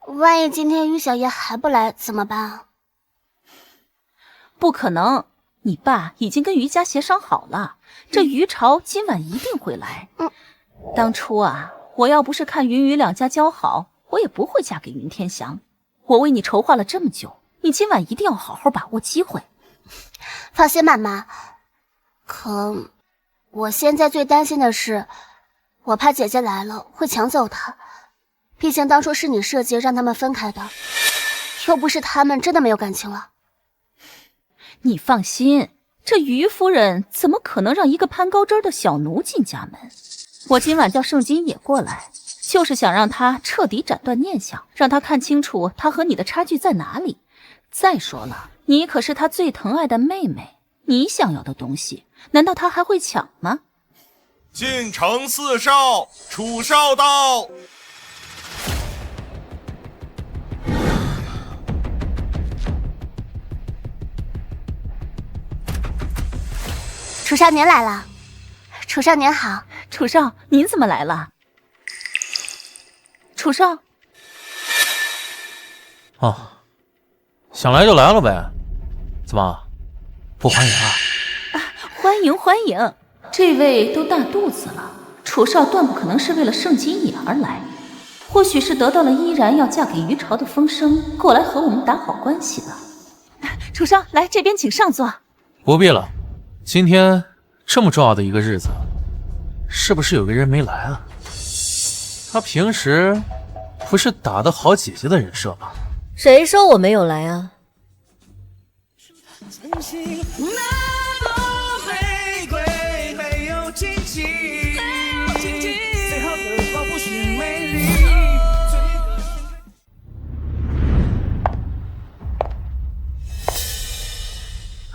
万一今天于小叶还不来怎么办啊？不可能，你爸已经跟于家协商好了，这于朝今晚一定会来。当初啊，我要不是看云雨两家交好，我也不会嫁给云天祥。我为你筹划了这么久，你今晚一定要好好把握机会。放心吧，妈。可我现在最担心的是，我怕姐姐来了会抢走她。毕竟当初是你设计让他们分开的，又不是他们真的没有感情了。你放心，这于夫人怎么可能让一个攀高枝的小奴进家门？我今晚叫盛金野过来，就是想让他彻底斩断念想，让他看清楚他和你的差距在哪里。再说了，你可是他最疼爱的妹妹，你想要的东西，难道他还会抢吗？进城4少，楚少到。楚少您来了。楚少您好。楚少，您怎么来了？楚少。哦，想来就来了呗，怎么不欢迎啊？欢迎欢迎，这位都大肚子了，楚少断不可能是为了盛金野而来，或许是得到了依然要嫁给于朝的风声，过来和我们打好关系的。楚少，来这边请上座。不必了，今天这么重要的一个日子，是不是有个人没来啊？他平时不是打得好姐姐的人设吗？谁说我没有来啊？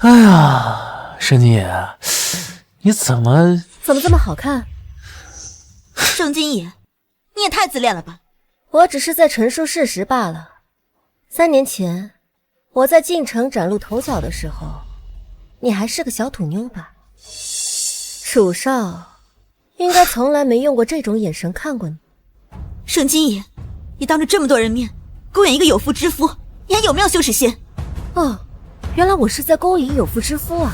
哎呀，申金野，你怎么这么好看？盛金野，你也太自恋了吧！我只是在陈述事实罢了。3年前，我在晋城崭露头角的时候，你还是个小土妞吧？楚少应该从来没用过这种眼神看过你。盛金野，你当着这么多人面勾引一个有妇之夫，你还有没有羞耻心？哦，原来我是在勾引有妇之夫啊！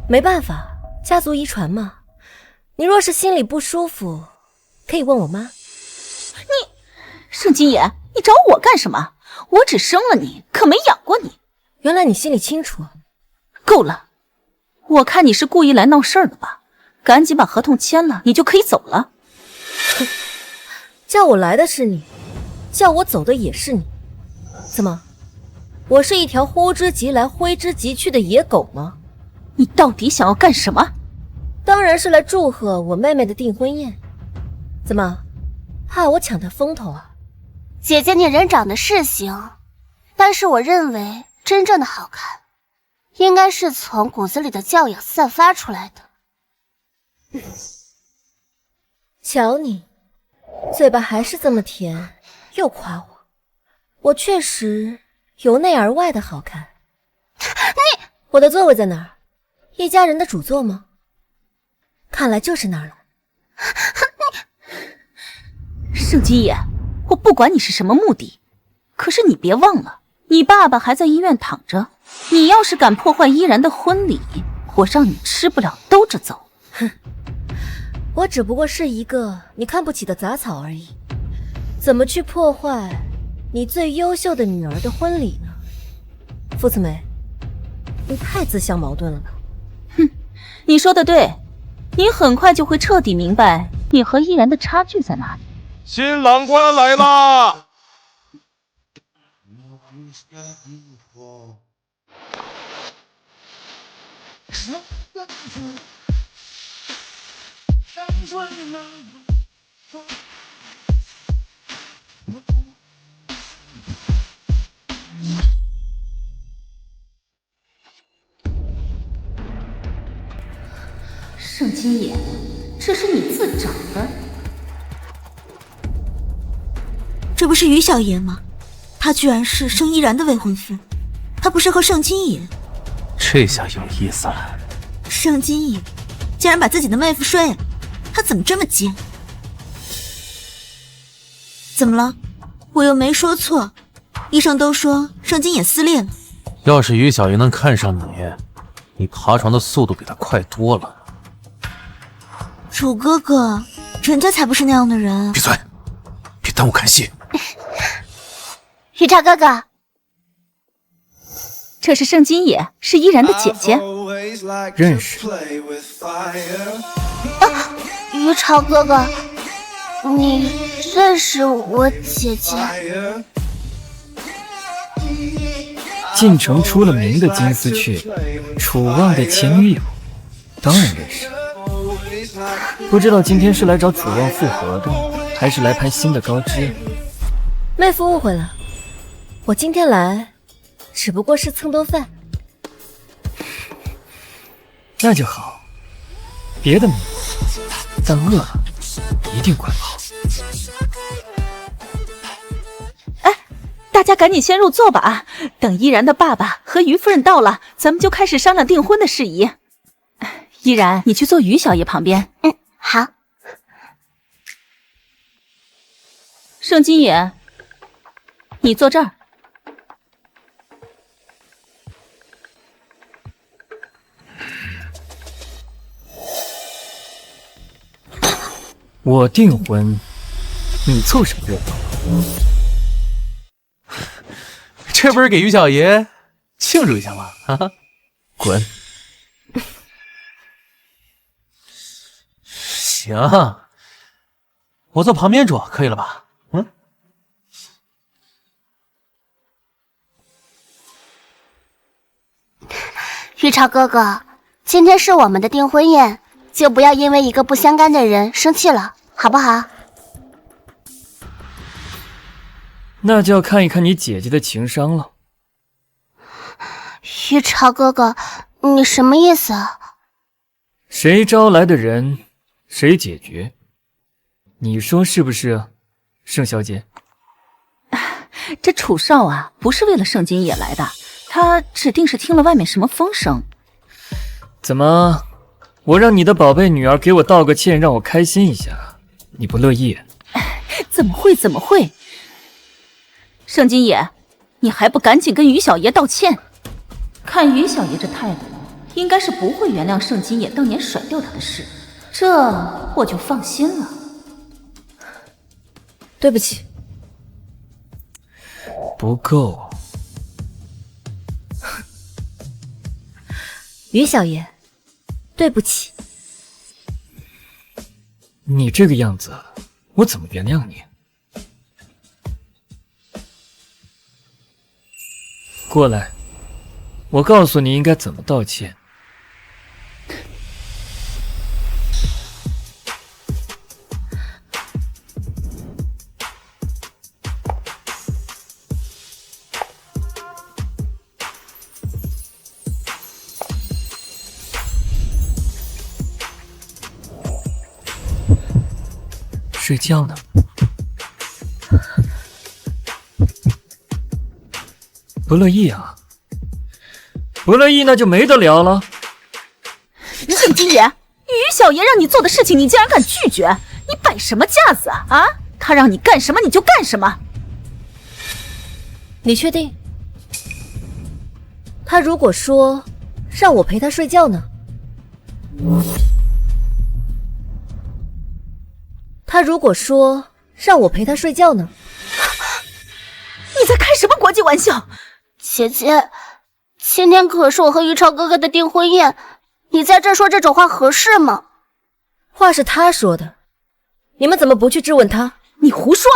没办法，家族遗传嘛。你若是心里不舒服，可以问我妈。盛金野，你找我干什么？我只生了你，可没养过你。原来你心里清楚。够了，我看你是故意来闹事儿的吧？赶紧把合同签了，你就可以走了。叫我来的是你，叫我走的也是你。怎么，我是一条呼之即来挥之即去的野狗吗？你到底想要干什么？当然是来祝贺我妹妹的订婚宴。怎么，怕我抢她风头啊？姐姐，你人长得是行，但是我认为真正的好看，应该是从骨子里的教养散发出来的。瞧你，嘴巴还是这么甜，又夸我，我确实由内而外的好看。你，我的座位在哪儿？一家人的主座吗？看来就是那儿了。盛金野，我不管你是什么目的，可是你别忘了，你爸爸还在医院躺着。你要是敢破坏依然的婚礼，我让你吃不了兜着走。哼，我只不过是一个你看不起的杂草而已，怎么去破坏你最优秀的女儿的婚礼呢？傅慈梅，你太自相矛盾了吧？哼，你说的对，你很快就会彻底明白你和依然的差距在哪里。新郎官来啦！盛金野，这是你自找的。这不是于小爷吗？他居然是盛依然的未婚夫，他不是和盛金野？这下有意思了。盛金野竟然把自己的妹夫睡了，他怎么这么贱？怎么了？我又没说错，医生都说盛金野撕裂了。要是于小爷能看上你，你爬床的速度比他快多了。楚哥哥，人家才不是那样的人。闭嘴，别耽误看戏。雨茶哥哥，这是盛金野，是依然的姐姐。认识。于朝哥哥，你认识我姐姐？晋城出了名的金丝雀，楚望的前女友，当然认识。不知道今天是来找楚望复合的，还是来攀新的高枝？妹夫误会了，我今天来只不过是蹭顿饭。那就好，别的没有，但饿了一定快跑。哎，大家赶紧先入座吧，等依然的爸爸和于夫人到了，咱们就开始商量订婚的事宜。依然，你去坐于小爷旁边。嗯，好。盛金野，你坐这儿。我订婚，你凑什么热闹？这不是给于小爷庆祝一下吗？哈哈，滚！行，我坐旁边桌可以了吧？嗯。玉朝哥哥，今天是我们的订婚宴，就不要因为一个不相干的人生气了，好不好？那就要看一看你姐姐的情商了。于朝哥哥，你什么意思啊？谁招来的人，谁解决。你说是不是啊，盛小姐？这楚少啊，不是为了盛金野来的，他指定是听了外面什么风声。怎么，我让你的宝贝女儿给我道个歉，让我开心一下，你不乐意？怎么会？怎么会？盛金野，你还不赶紧跟于小爷道歉？看于小爷这态度，应该是不会原谅盛金野当年甩掉他的事，这我就放心了。对不起。不够。于小爷，对不起。你这个样子，我怎么原谅你？过来，我告诉你应该怎么道歉。睡觉呢？不乐意啊？不乐意那就没得聊了。盛金野，于小爷让你做的事情，你竟然敢拒绝，你摆什么架子啊？啊，他让你干什么你就干什么。你确定？他如果说让我陪他睡觉呢？他如果说让我陪他睡觉呢？你在开什么国际玩笑？姐姐，今天可是我和于超哥哥的订婚宴，你在这说这种话合适吗？话是他说的，你们怎么不去质问他？你胡说！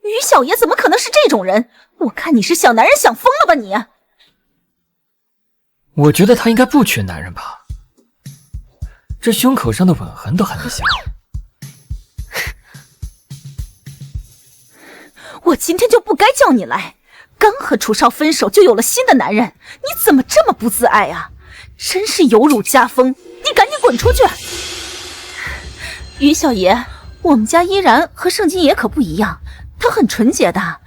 于小爷怎么可能是这种人？我看你是小男人想疯了吧你！我觉得他应该不缺男人吧，这胸口上的吻痕都还没下。我今天就不该叫你来，刚和楚少分手就有了新的男人，你怎么这么不自爱啊？真是有辱家风，你赶紧滚出去！于小爷，我们家依然和盛金爷可不一样，他很纯洁的。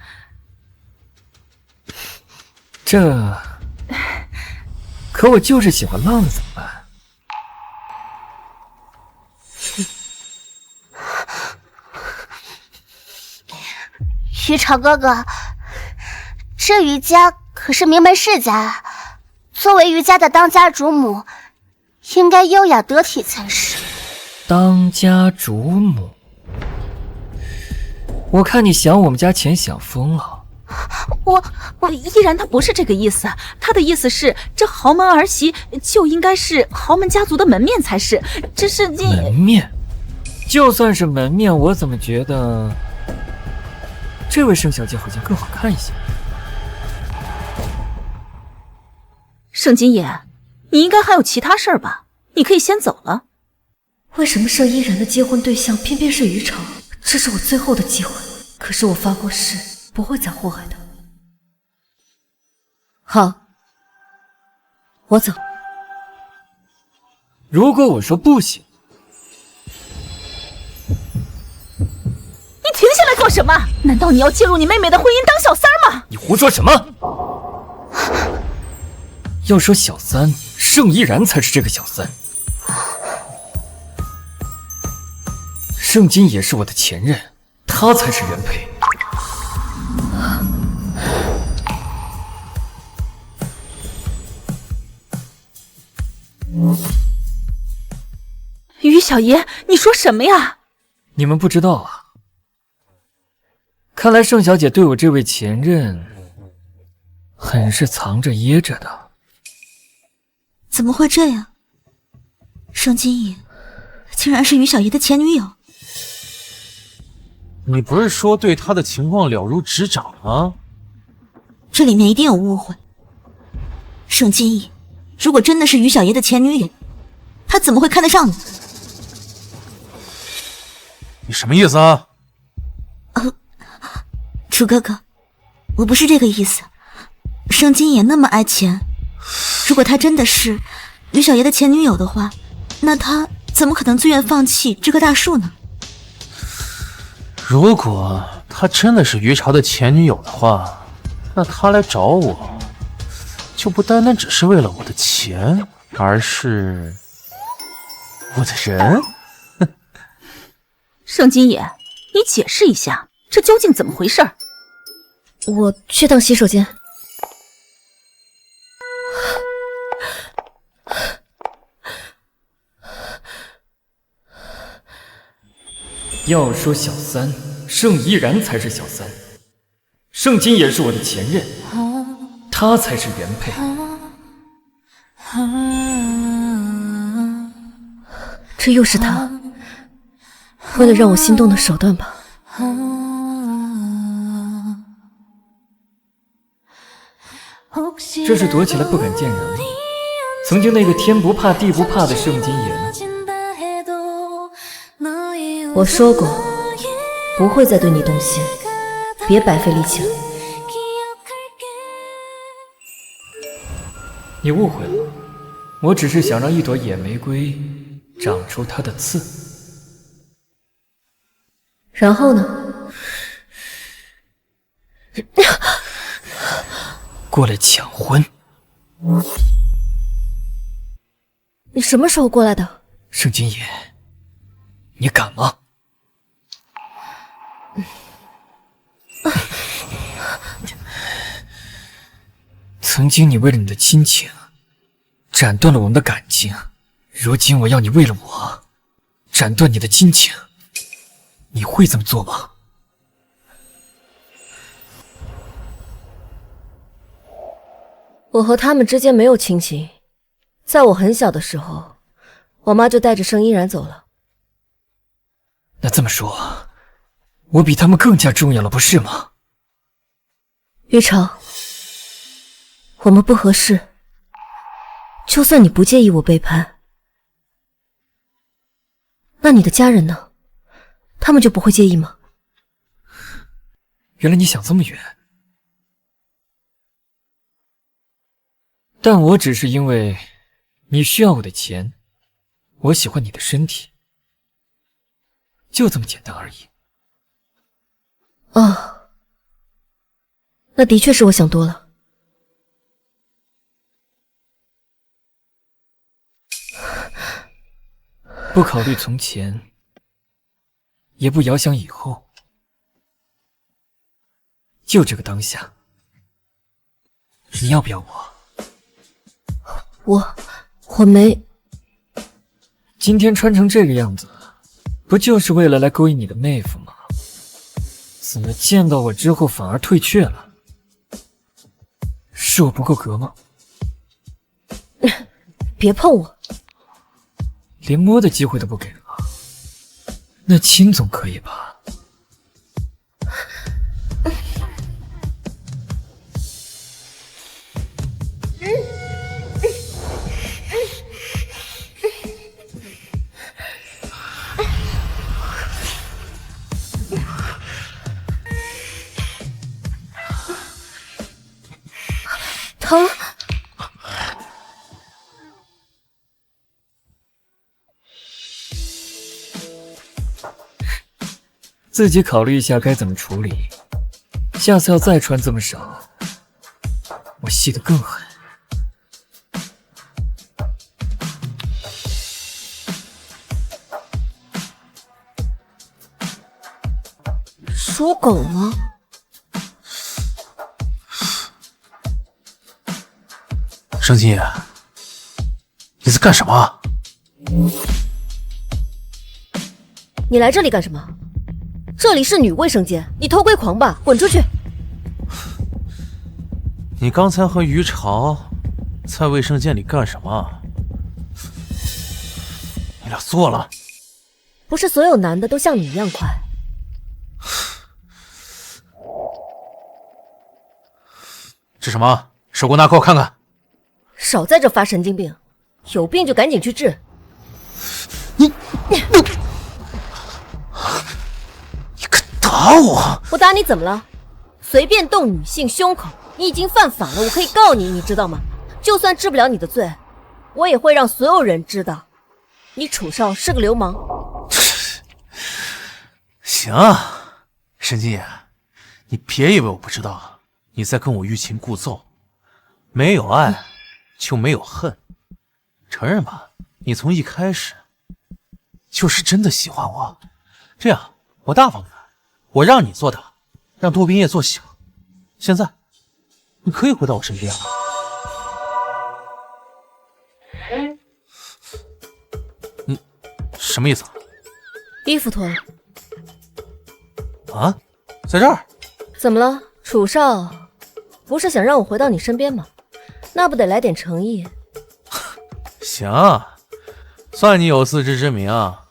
可我就是喜欢浪子怎么办？于朝哥哥，这于家可是名门世家，作为于家的当家主母，应该优雅得体才是。当家主母，我看你想我们家钱想疯了。我依然他不是这个意思，他的意思是这豪门儿媳就应该是豪门家族的门面才是，这是门面。就算是门面，我怎么觉得这位盛小姐好像更好看一些？盛金野，你应该还有其他事儿吧？你可以先走了。为什么盛依然的结婚对象偏偏是于朝？这是我最后的机会，可是我发过誓，不会再祸害他。好，我走。如果我说不行，你停下来做什么？难道你要介入你妹妹的婚姻当小三吗？你胡说什么？要说小三，盛依然才是这个小三。盛金也是我的前任，他才是原配。于小爷，你说什么呀？你们不知道啊？看来盛小姐对我这位前任很是藏着掖着的。怎么会这样？盛金野竟然是于小爷的前女友。你不是说对他的情况了如指掌吗？这里面一定有误会。盛金野如果真的是于小爷的前女友，他怎么会看得上你？你什么意思啊？楚哥哥，我不是这个意思。盛金野那么爱钱，如果他真的是于小爷的前女友的话，那他怎么可能自愿放弃这棵大树呢？如果他真的是于朝的前女友的话，那他来找我，就不单单只是为了我的钱，而是我的人。盛金野，你解释一下，这究竟怎么回事？我去趟洗手间。要说小三，盛依然才是小三，盛金也是我的前任，他才是原配。这又是他，为了让我心动的手段吧。这是躲起来不敢见人了。曾经那个天不怕地不怕的盛金野呢？我说过，不会再对你动心，别白费力气了。你误会了，我只是想让一朵野玫瑰长出它的刺。然后呢？过来抢婚。你什么时候过来的？盛金野，你敢吗？曾经你为了你的亲情斩断了我们的感情，如今我要你为了我斩断你的亲情，你会这么做吗？我和他们之间没有亲情，在我很小的时候，我妈就带着盛依然走了。那这么说，我比他们更加重要了，不是吗？于朝，我们不合适，就算你不介意我背叛，那你的家人呢？他们就不会介意吗？原来你想这么远。但我只是因为你需要我的钱，我喜欢你的身体，就这么简单而已。哦，那的确是我想多了。不考虑从前，也不遥想以后，就这个当下，你要不要我？我没。今天穿成这个样子，不就是为了来勾引你的妹夫吗？怎么见到我之后反而退却了？是我不够格吗？别碰我！连摸的机会都不给了，那亲总可以吧？疼！自己考虑一下该怎么处理，下次要再穿这么少，我戏得更狠。属狗吗？盛金野，你在干什么？你来这里干什么？这里是女卫生间，你偷窥狂吧？滚出去！你刚才和于朝在卫生间里干什么？你俩做了？不是所有男的都像你一样快。这什么？手给我拿给我看看！少在这发神经病，有病就赶紧去治。你敢打我？我打你怎么了？随便动女性胸口，你已经犯法了，我可以告你，你知道吗？就算治不了你的罪，我也会让所有人知道，你楚少是个流氓。行，沈金野，你别以为我不知道你在跟我欲擒故纵。没有爱就没有恨，承认吧，你从一开始就是真的喜欢我。这样，我大方点，我让你做大，让多冰叶做小。现在，你可以回到我身边了。什么意思？衣服脱了。啊，在这儿？怎么了，楚少？不是想让我回到你身边吗？那不得来点诚意？行，算你有自知之明啊！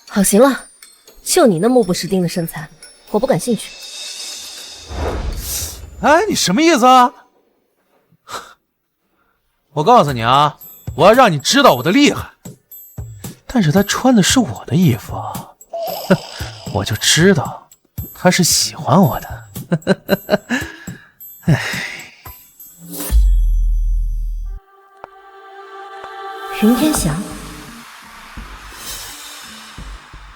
好，行了，就你那目不识丁的身材，我不感兴趣。哎，你什么意思啊？我告诉你啊，我要让你知道我的厉害。但是他穿的是我的衣服，我就知道他是喜欢我的。哎，云天翔，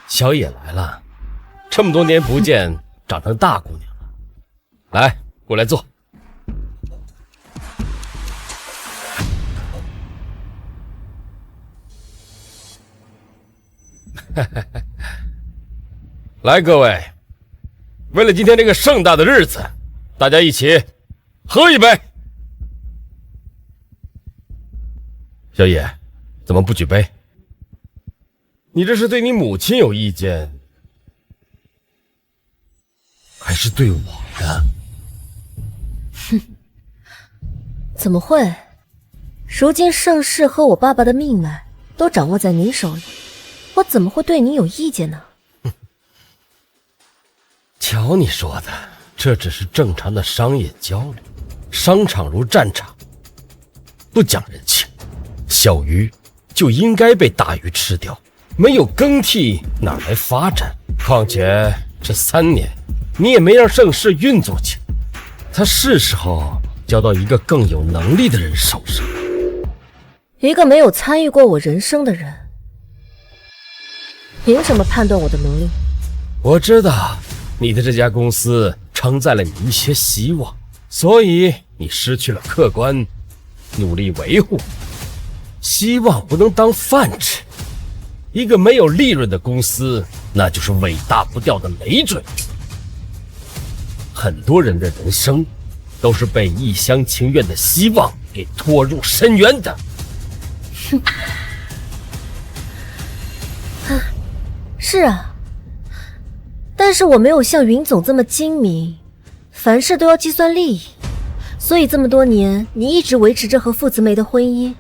小野来了，这么多年不见，长成大姑娘了。来，过来坐。来，各位，为了今天这个盛大的日子，大家一起喝一杯。小野，怎么不举杯？你这是对你母亲有意见，还是对我呢？哼，怎么会？如今盛世和我爸爸的命脉都掌握在你手里，我怎么会对你有意见呢？瞧你说的，这只是正常的商业交流，商场如战场，不讲人情，小鱼就应该被大鱼吃掉，没有更替哪来发展？况且这3年你也没让盛世运作起来，他是时候交到一个更有能力的人手上。一个没有参与过我人生的人，凭什么判断我的能力？我知道你的这家公司承载了你一些希望，所以你失去了客观，努力维护。希望不能当饭吃，一个没有利润的公司，那就是伟大不掉的累赘。很多人的人生都是被一厢情愿的希望给拖入深渊的。是啊，但是我没有像云总这么精明，凡事都要计算利益，所以这么多年你一直维持着和傅子梅的婚姻，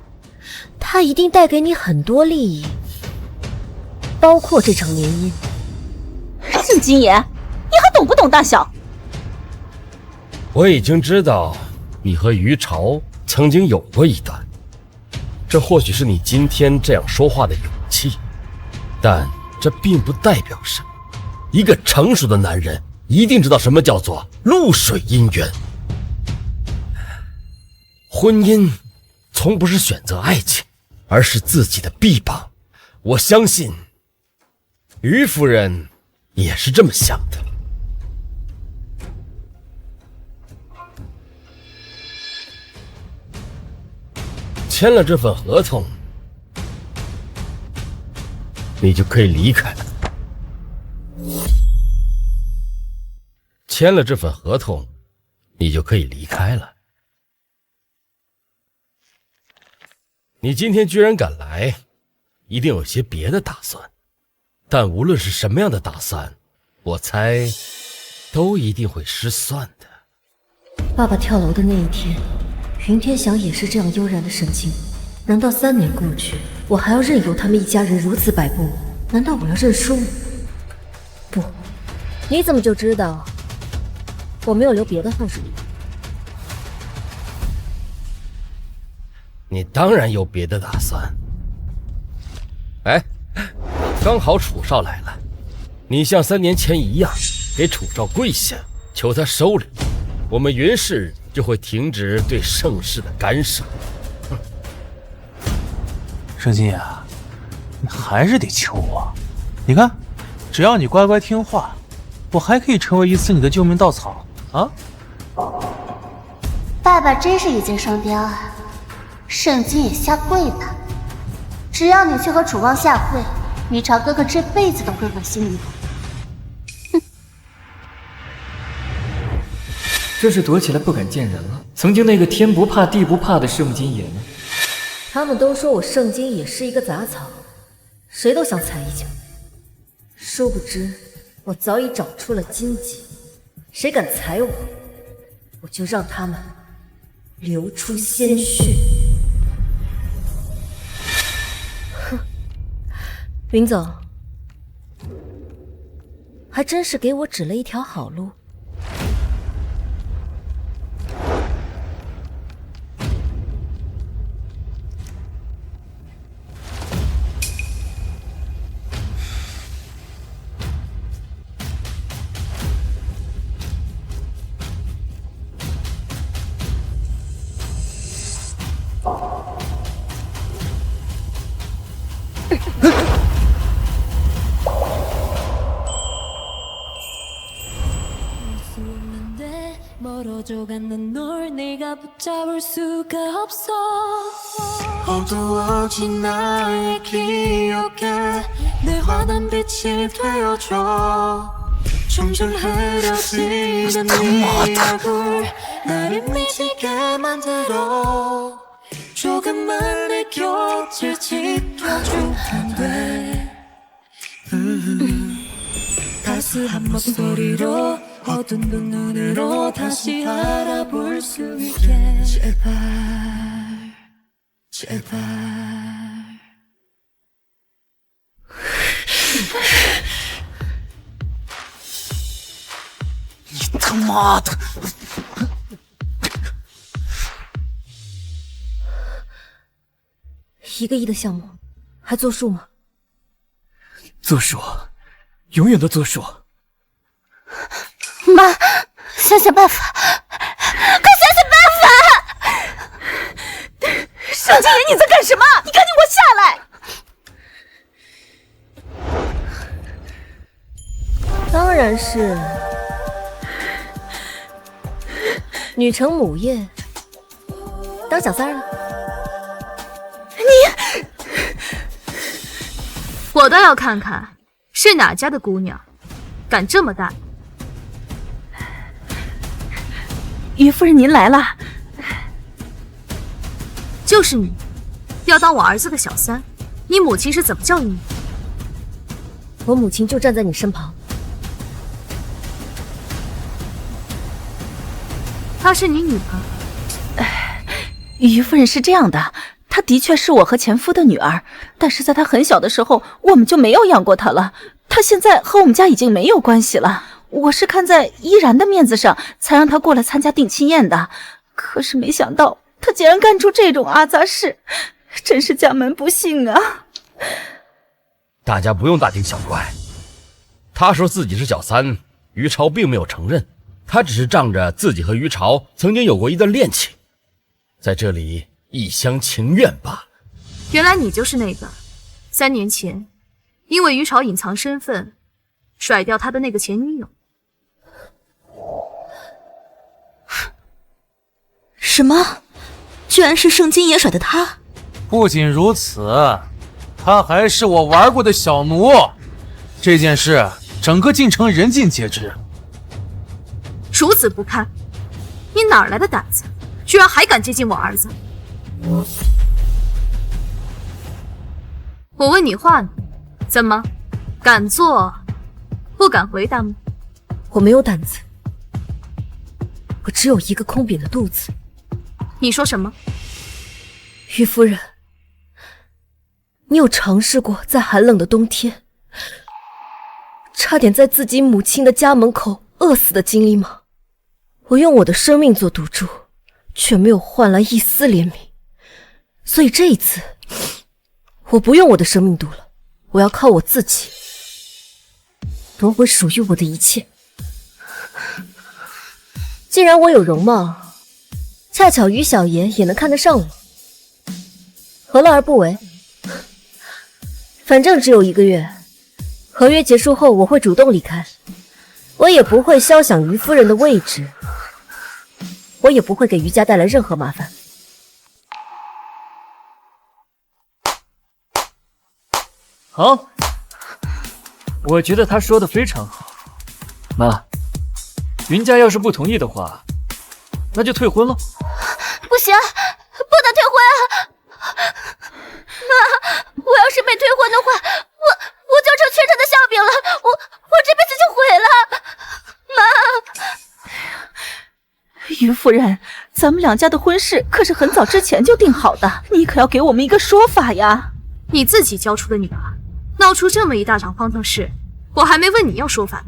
他一定带给你很多利益，包括这场联姻。盛金野，你还懂不懂大小？我已经知道你和于朝曾经有过一段，这或许是你今天这样说话的勇气，但这并不代表什么。一个成熟的男人一定知道什么叫做露水姻缘。婚姻从不是选择爱情，而是自己的臂膀。我相信于夫人也是这么想的。签了这份合同，你就可以离开了。签了这份合同，你就可以离开了。你今天居然敢来，一定有些别的打算。但无论是什么样的打算，我猜都一定会失算的。爸爸跳楼的那一天，云天翔也是这样悠然的神情。难道3年过去，我还要任由他们一家人如此摆布？难道我要认输吗？不，你怎么就知道我没有留别的后手？你当然有别的打算。哎，刚好楚少来了，你像3年前一样，给楚昭跪下，求他收敛，我们云氏就会停止对盛世的干涉。盛金爷，你还是得求我。你看，只要你乖乖听话，我还可以成为一次你的救命稻草啊！爸爸真是一箭双雕啊！盛金也下跪吧，只要你去和楚望下跪，于朝哥哥这辈子都会恶心你的。这是躲起来不敢见人了。曾经那个天不怕地不怕的盛金野呢？他们都说我盛金野是一个杂草，谁都想踩一脚。殊不知，我早已长出了荆棘，谁敢踩我，我就让他们流出鲜血。哼，云总，还真是给我指了一条好路。점점 흐려지는 네 얼굴 나를 미치게 만들어 조금만 내 곁을 지켜주면 돼 따스한 목소리로 어두운 눈으로 다시 알아볼 수 있게 제발 제발 你他妈的！1个亿的项目，还作数吗？作数，永远都作数。妈，想想办法，快想想办法！盛金野，你在干什么？你赶紧给我下来！当然是女承母业，当小三了。你，我倒要看看是哪家的姑娘敢这么大。于夫人，您来了。就是你，要当我儿子的小三，你母亲是怎么教育你？我母亲就站在你身旁。她是你女儿？于夫人是这样的，她的确是我和前夫的女儿，但是在她很小的时候，我们就没有养过她了。她现在和我们家已经没有关系了。我是看在依然的面子上，才让她过来参加定亲宴的。可是没想到，她竟然干出这种阿杂事，真是家门不幸啊！大家不用大惊小怪。他说自己是小三，于朝并没有承认。他只是仗着自己和于朝曾经有过一段恋情，在这里一厢情愿罢了。原来你就是那个3年前因为于朝隐藏身份甩掉他的那个前女友。什么？居然是盛金野甩的他？不仅如此，他还是我玩过的小奴。这件事整个晋城人尽皆知。如此不堪，你哪来的胆子，居然还敢接近我儿子？我问你话呢，怎么敢做不敢回答吗？我没有胆子，我只有一个空瘪的肚子。你说什么？于夫人，你有尝试过在寒冷的冬天，差点在自己母亲的家门口饿死的经历吗？我用我的生命做赌注，却没有换来一丝怜悯。所以这一次，我不用我的生命赌了，我要靠我自己夺回属于我的一切。既然我有容貌，恰巧于小爷也能看得上我，何乐而不为？反正只有1个月，合约结束后我会主动离开，我也不会肖想于夫人的位置，我也不会给于家带来任何麻烦。好，我觉得他说的非常好。妈，云家要是不同意的话，那就退婚了。不行，不能退婚啊！妈，我要是被退婚的话，我就成全城的笑柄了，我这辈子就毁了。妈，于夫人，咱们2家的婚事可是很早之前就定好的，你可要给我们一个说法呀！你自己教出的女儿，闹出这么一大场荒唐事，我还没问你要说法。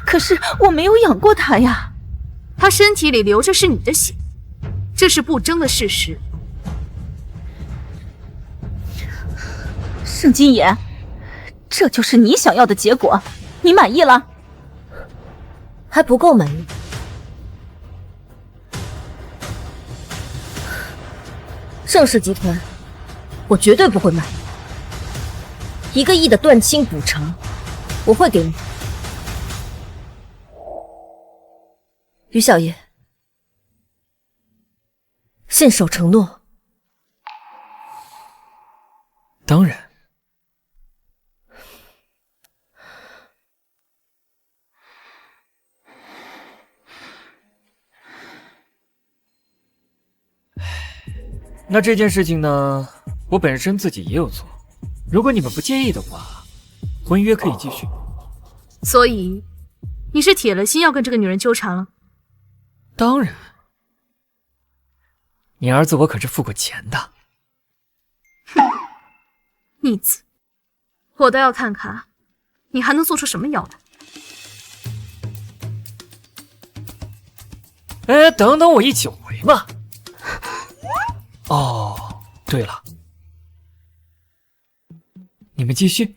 可是我没有养过她呀，她身体里流着是你的血，这是不争的事实。盛金野，这就是你想要的结果，你满意了？还不够满意。盛氏集团，我绝对不会卖。1个亿的断亲补偿，我会给你。于小爷，信守承诺。当然。那这件事情呢，我本身自己也有做。如果你们不介意的话，婚约可以继续。所以，你是铁了心要跟这个女人纠缠了？当然，你儿子我可是付过钱的。逆子，我倒要看看你还能做出什么妖来。哎，等等我一起回嘛。哦，对了，你们继续。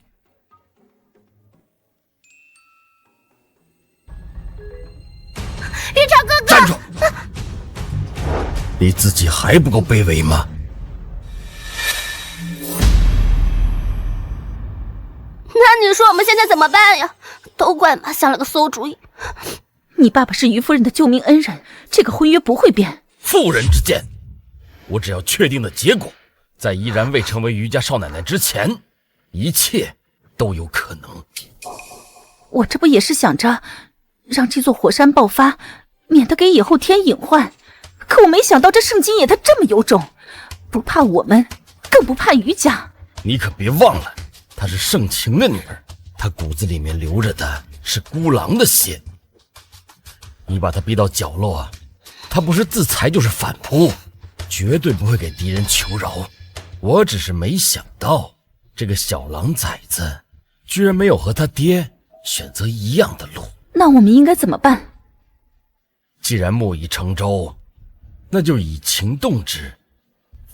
云长哥哥，站住！你自己还不够卑微吗？那你说我们现在怎么办呀？都怪妈想了个馊主意。你爸爸是于夫人的救命恩人，这个婚约不会变。妇人之见，我只要确定的结果，在依然未成为于家少奶奶之前，一切都有可能。我这不也是想着让这座火山爆发，免得给以后添隐患。可我没想到这盛金野他这么有种，不怕我们，更不怕于家。你可别忘了，她是盛情的女儿，她骨子里面流着的是孤狼的血。你把她逼到角落，她不是自裁就是反扑，绝对不会给敌人求饶。我只是没想到，这个小狼崽子居然没有和他爹选择一样的路。那我们应该怎么办？既然木已成舟，那就以情动之，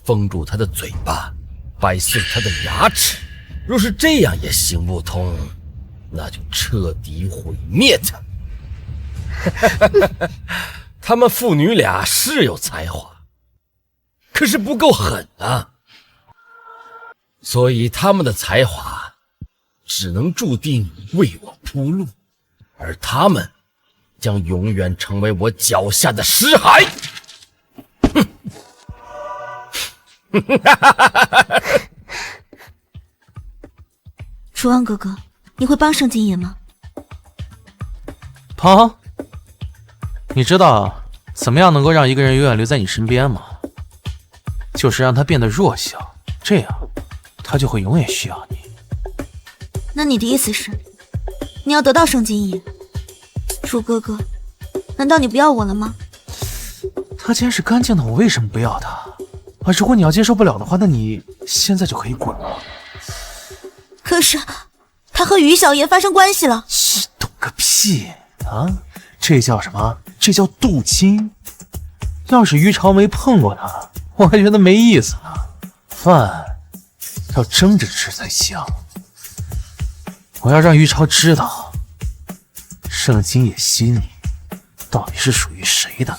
封住他的嘴巴，掰碎他的牙齿。若是这样也行不通，那就彻底毁灭他。他们父女俩是有才华，可是不够狠啊。所以他们的才华只能注定为我铺路，而他们将永远成为我脚下的尸骸。楚王哥哥，你会帮盛金野吗？帮？你知道怎么样能够让一个人永远留在你身边吗？就是让他变得弱小，这样他就会永远需要你。那你的意思是，你要得到盛金野？楚哥哥，难道你不要我了吗？他既然是干净的，我为什么不要他？啊，如果你要接受不了的话，那你现在就可以滚了。可是，他和于小爷发生关系了。懂个屁啊！这叫什么？这叫镀金。要是于朝没碰过他，我还觉得没意思呢。饭要蒸着吃才香。我要让于朝知道，盛金野心里到底是属于谁的。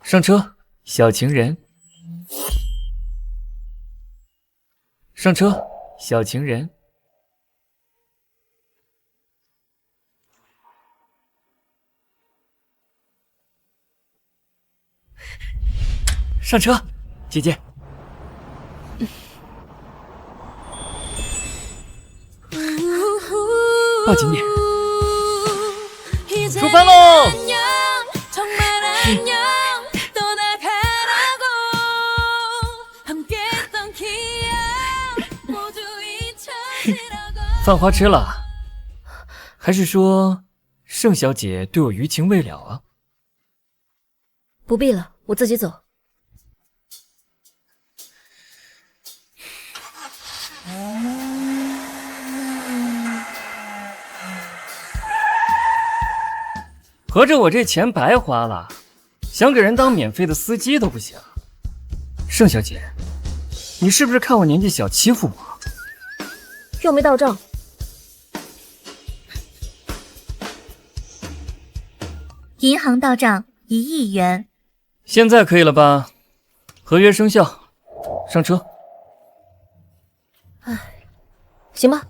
上车，小情人。上车，小情人。上车，姐姐。抱紧点。出发喽！饭花吃了，还是说盛小姐对我余情未了啊？不必了，我自己走。合着我这钱白花了，想给人当免费的司机都不行。盛小姐，你是不是看我年纪小欺负我？又没到账。银行到账1亿元。现在可以了吧？合约生效，上车。唉，行吧。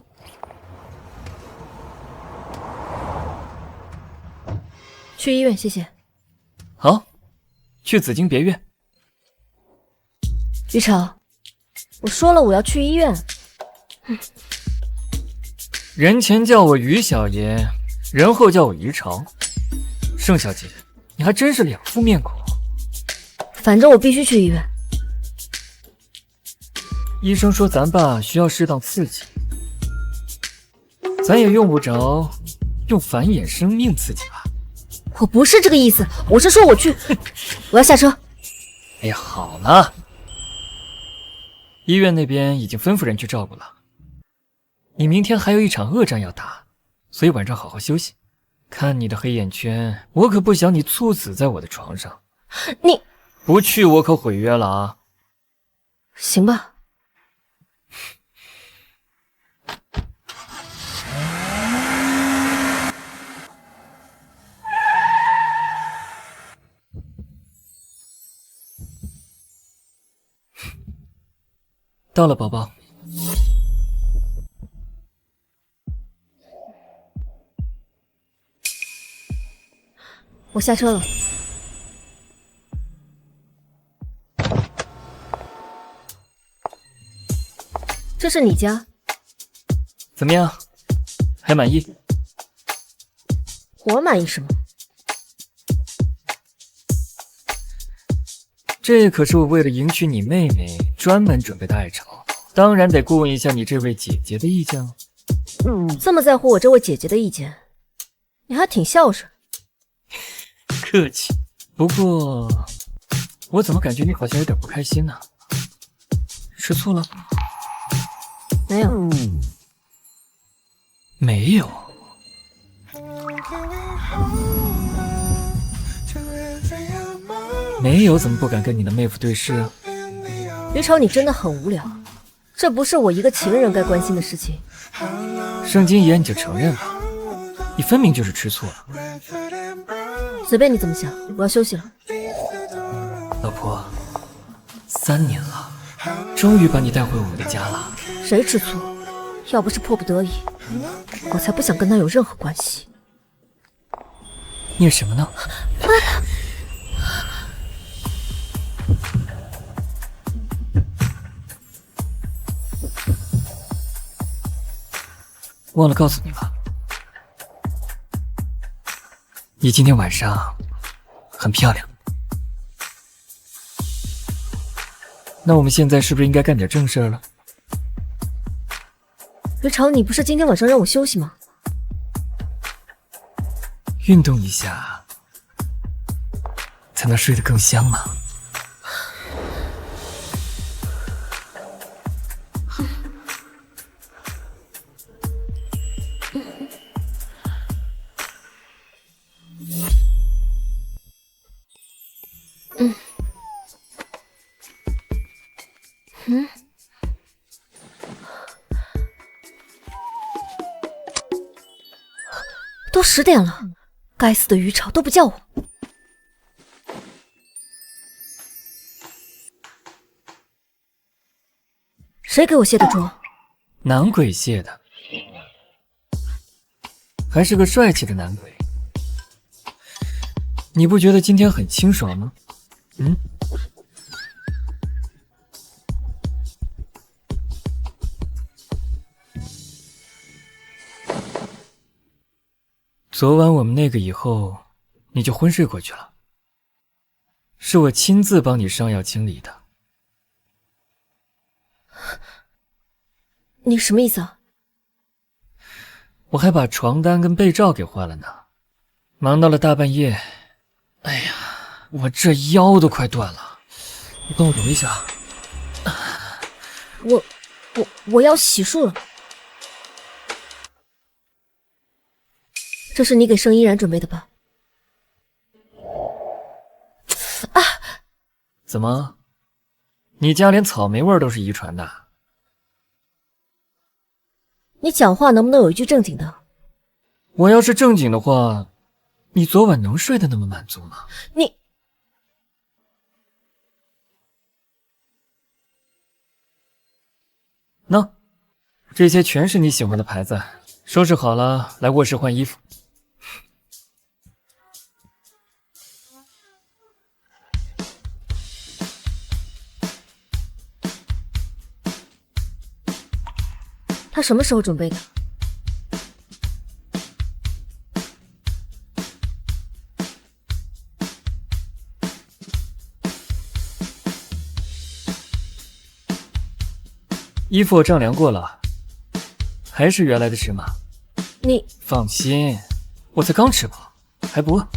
去医院，谢谢。好，去紫荆别院。于朝，我说了我要去医院。人前叫我于小爷，人后叫我于朝。盛小姐，你还真是两副面孔。反正我必须去医院。医生说咱爸需要适当刺激，咱也用不着用繁衍生命刺激吧。我不是这个意思，我是说我去，我要下车。哎呀，好了，医院那边已经吩咐人去照顾了。你明天还有一场恶战要打，所以晚上好好休息。看你的黑眼圈，我可不想你猝死在我的床上。你不去，我可毁约了啊！行吧。到了，宝宝。我下车了。这是你家？怎么样？还满意？我满意什么？这可是我为了迎娶你妹妹专门准备的爱巢，当然得顾问一下你这位姐姐的意见了。这么在乎我这位姐姐的意见，你还挺孝顺。客气。不过，我怎么感觉你好像有点不开心呢？吃醋了？没有。没有。没有怎么不敢跟你的妹夫对视啊？于朝，你真的很无聊，这不是我一个情人该关心的事情。圣经爷你就承认吧，你分明就是吃醋了。随便你怎么想，我要休息了。老婆，3年了，终于把你带回我们的家了。谁吃醋？要不是迫不得已，我才不想跟他有任何关系。念什么呢？忘了告诉你了，你今天晚上很漂亮。那我们现在是不是应该干点正事了？于朝，你不是今天晚上让我休息吗？运动一下，才能睡得更香嘛。10点了，该死的于朝都不叫我。谁给我卸的妆？男鬼卸的，还是个帅气的男鬼。你不觉得今天很清爽吗？昨晚我们那个以后，你就昏睡过去了。是我亲自帮你上药清理的。你什么意思啊？我还把床单跟被罩给换了呢。忙到了大半夜，哎呀，我这腰都快断了。你帮我揉一下。我要洗漱了。这是你给盛依然准备的吧？啊！怎么？你家连草莓味都是遗传的？你讲话能不能有一句正经的？我要是正经的话，你昨晚能睡得那么满足吗？你喏，这些全是你喜欢的牌子，收拾好了来卧室换衣服。他什么时候准备的？衣服我丈量过了，还是原来的尺码。你放心，我才刚吃饱，还不饿。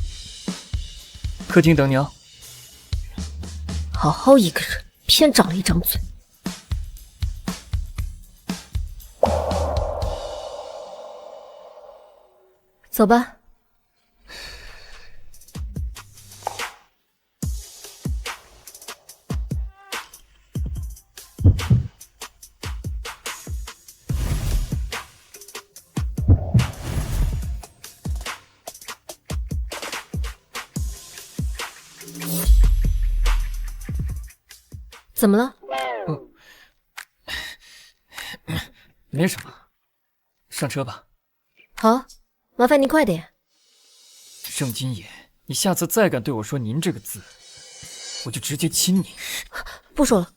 客厅等你哦。好好一个人，偏长了一张嘴。走吧。怎么了？没什么，上车吧。好，麻烦你快点。盛金野，你下次再敢对我说“您”这个字，我就直接亲你。不说了。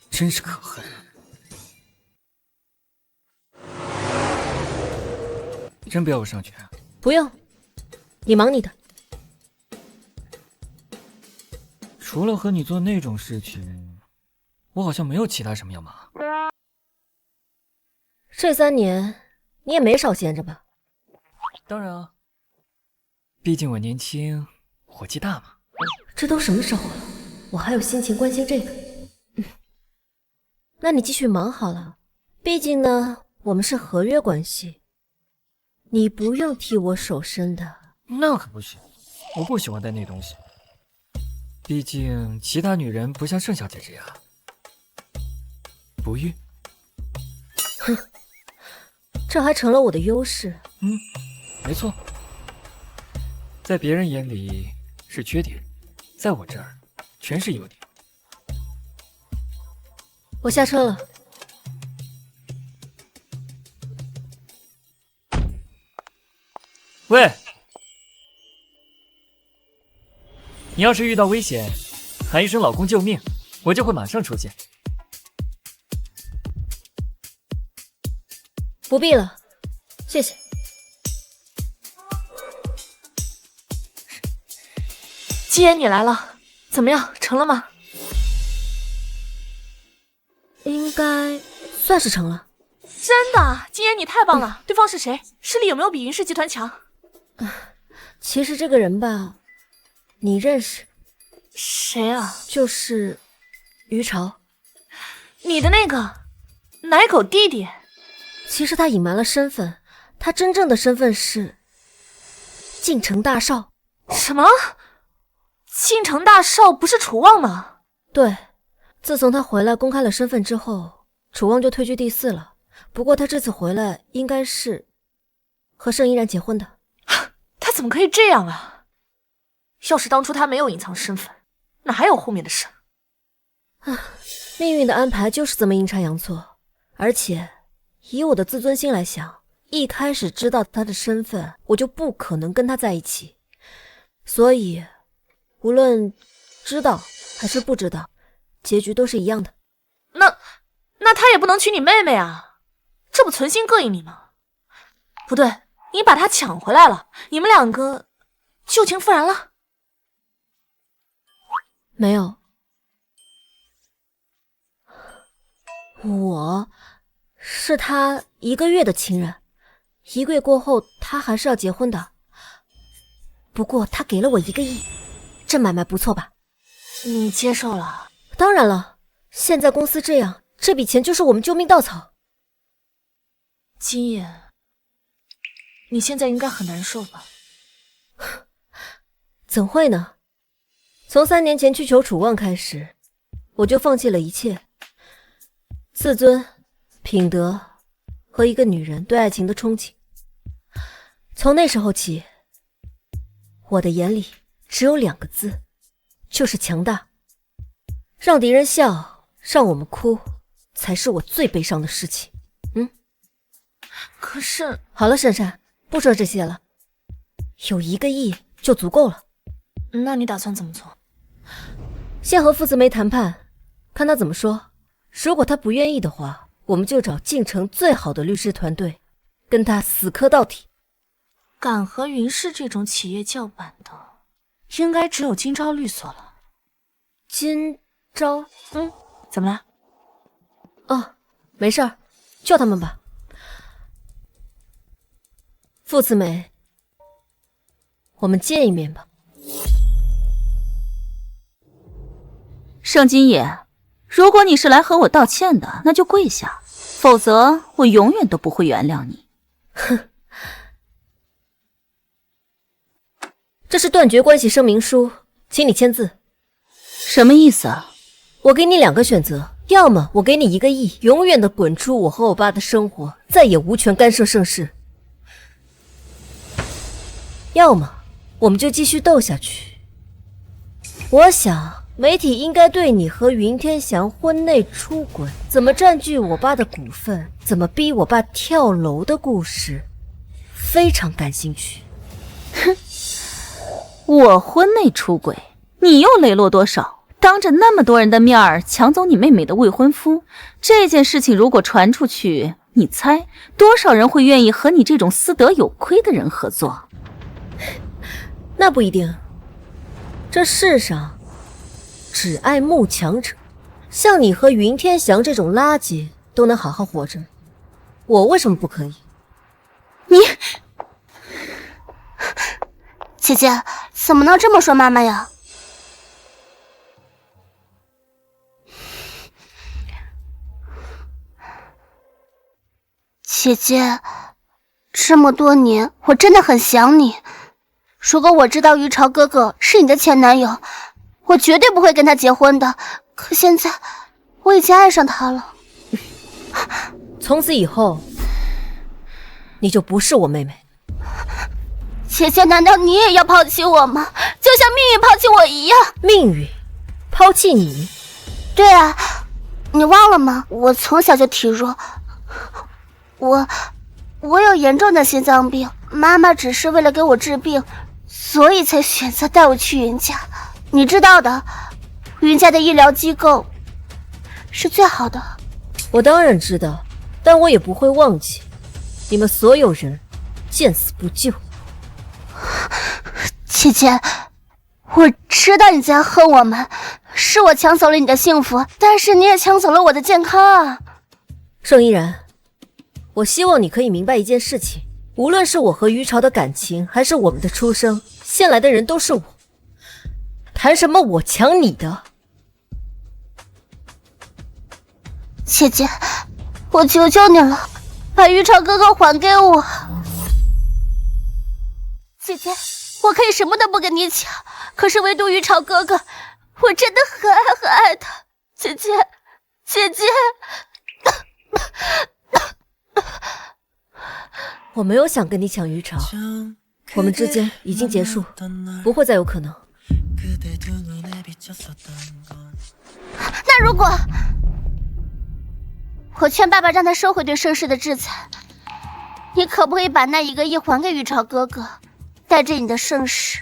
真是可恨。真不要我上去？不用，你忙你的。除了和你做那种事情，我好像没有其他什么要忙。这3年你也没少闲着吧？当然啊，毕竟我年轻，火气大嘛。这都什么时候了，我还有心情关心这个？那你继续忙好了，毕竟呢，我们是合约关系，你不用替我守身的。那可不行，我不喜欢带那东西。毕竟其他女人不像盛小姐这样不育。哼，这还成了我的优势。没错，在别人眼里是缺点，在我这儿全是优点。我下车了。喂，你要是遇到危险，喊一声“老公救命”，我就会马上出现。不必了，谢谢。既然你来了，怎么样，成了吗？应该算是成了。真的，既然你太棒了。对方是谁？实力有没有比云氏集团强？其实这个人吧，你认识。谁啊？就是于朝，你的那个奶狗弟弟。其实他隐瞒了身份，他真正的身份是晋城大少。什么？晋城大少不是楚望吗？对，自从他回来公开了身份之后，楚望就退居第4了。不过他这次回来应该是和盛依然结婚的。他怎么可以这样啊？要是当初他没有隐藏身份，哪还有后面的事？命运的安排就是这么阴差阳错。而且以我的自尊心来想，一开始知道他的身份，我就不可能跟他在一起。所以无论知道还是不知道，结局都是一样的。那他也不能娶你妹妹啊，这不存心膈应你吗？不对，你把他抢回来了，你们两个旧情复燃了？没有，我是他1个月的情人，1个月过后他还是要结婚的。不过他给了我1个亿，这买卖不错吧？你接受了？当然了，现在公司这样，这笔钱就是我们救命稻草。金叶，你现在应该很难受吧？怎会呢？从3年前去求楚望开始，我就放弃了一切，自尊、品德和一个女人对爱情的憧憬。从那时候起，我的眼里只有2个字，就是强大。让敌人笑，让我们哭，才是我最悲伤的事情。可是……好了，珊珊，不说这些了，有1个亿就足够了。那你打算怎么做？先和傅自梅谈判，看他怎么说。如果他不愿意的话，我们就找晋城最好的律师团队，跟他死磕到底。敢和云氏这种企业叫板的，应该只有金朝律所了。金朝？怎么了？哦，没事儿，叫他们吧。傅自梅，我们见一面吧。盛金野，如果你是来和我道歉的，那就跪下，否则我永远都不会原谅你。哼，这是断绝关系声明书，请你签字。什么意思啊？我给你2个选择，要么我给你1个亿，永远的滚出我和我爸的生活，再也无权干涉盛世；要么我们就继续斗下去。我想媒体应该对你和云天祥婚内出轨，怎么占据我爸的股份，怎么逼我爸跳楼的故事非常感兴趣。哼，我婚内出轨，你又磊落多少？当着那么多人的面儿抢走你妹妹的未婚夫，这件事情如果传出去，你猜多少人会愿意和你这种私德有亏的人合作？那不一定，这世上只爱慕强者，像你和云天祥这种垃圾都能好好活着，我为什么不可以？你姐姐怎么能这么说妈妈呀？姐姐，这么多年我真的很想你。如果我知道于朝哥哥是你的前男友，我绝对不会跟他结婚的。可现在我已经爱上他了。从此以后你就不是我妹妹。姐姐，难道你也要抛弃我吗？就像命运抛弃我一样。命运抛弃你？对啊，你忘了吗？我从小就体弱，我有严重的心脏病，妈妈只是为了给我治病，所以才选择带我去云家。你知道的，云家的医疗机构是最好的。我当然知道，但我也不会忘记，你们所有人见死不救。姐姐，我知道你在恨我们，是我抢走了你的幸福，但是你也抢走了我的健康啊。盛依然，我希望你可以明白一件事情，无论是我和于朝的感情，还是我们的出生，先来的人都是我。谈什么我抢你的？姐姐，我求求你了，把于朝哥哥还给我。姐姐，我可以什么都不跟你抢，可是唯独于朝哥哥，我真的很爱他。姐姐，姐姐。我没有想跟你抢鱼巢，我们之间已经结束，不会再有可能。那如果我劝爸爸让他收回对盛世的制裁，你可不可以把那1个亿还给鱼巢哥哥，带着你的盛世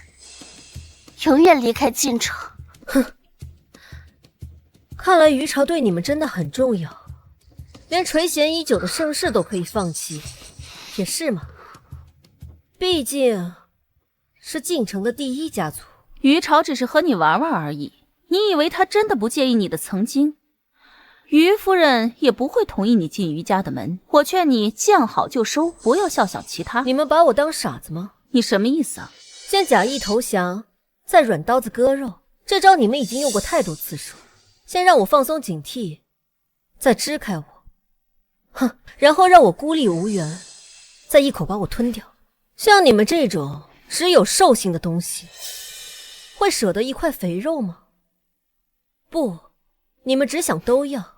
永远离开晋城？哼，看来鱼巢对你们真的很重要，连垂涎已久的盛世都可以放弃。也是嘛，毕竟是晋城的第1家族。于朝只是和你玩玩而已，你以为他真的不介意你的曾经？于夫人也不会同意你进于家的门。我劝你见好就收，不要笑想其他。你们把我当傻子吗？你什么意思啊？先假意投降，再软刀子割肉，这招你们已经用过太多次数。先让我放松警惕，再支开我，哼，然后让我孤立无援，再一口把我吞掉。像你们这种只有兽性的东西，会舍得一块肥肉吗？不，你们只想都要。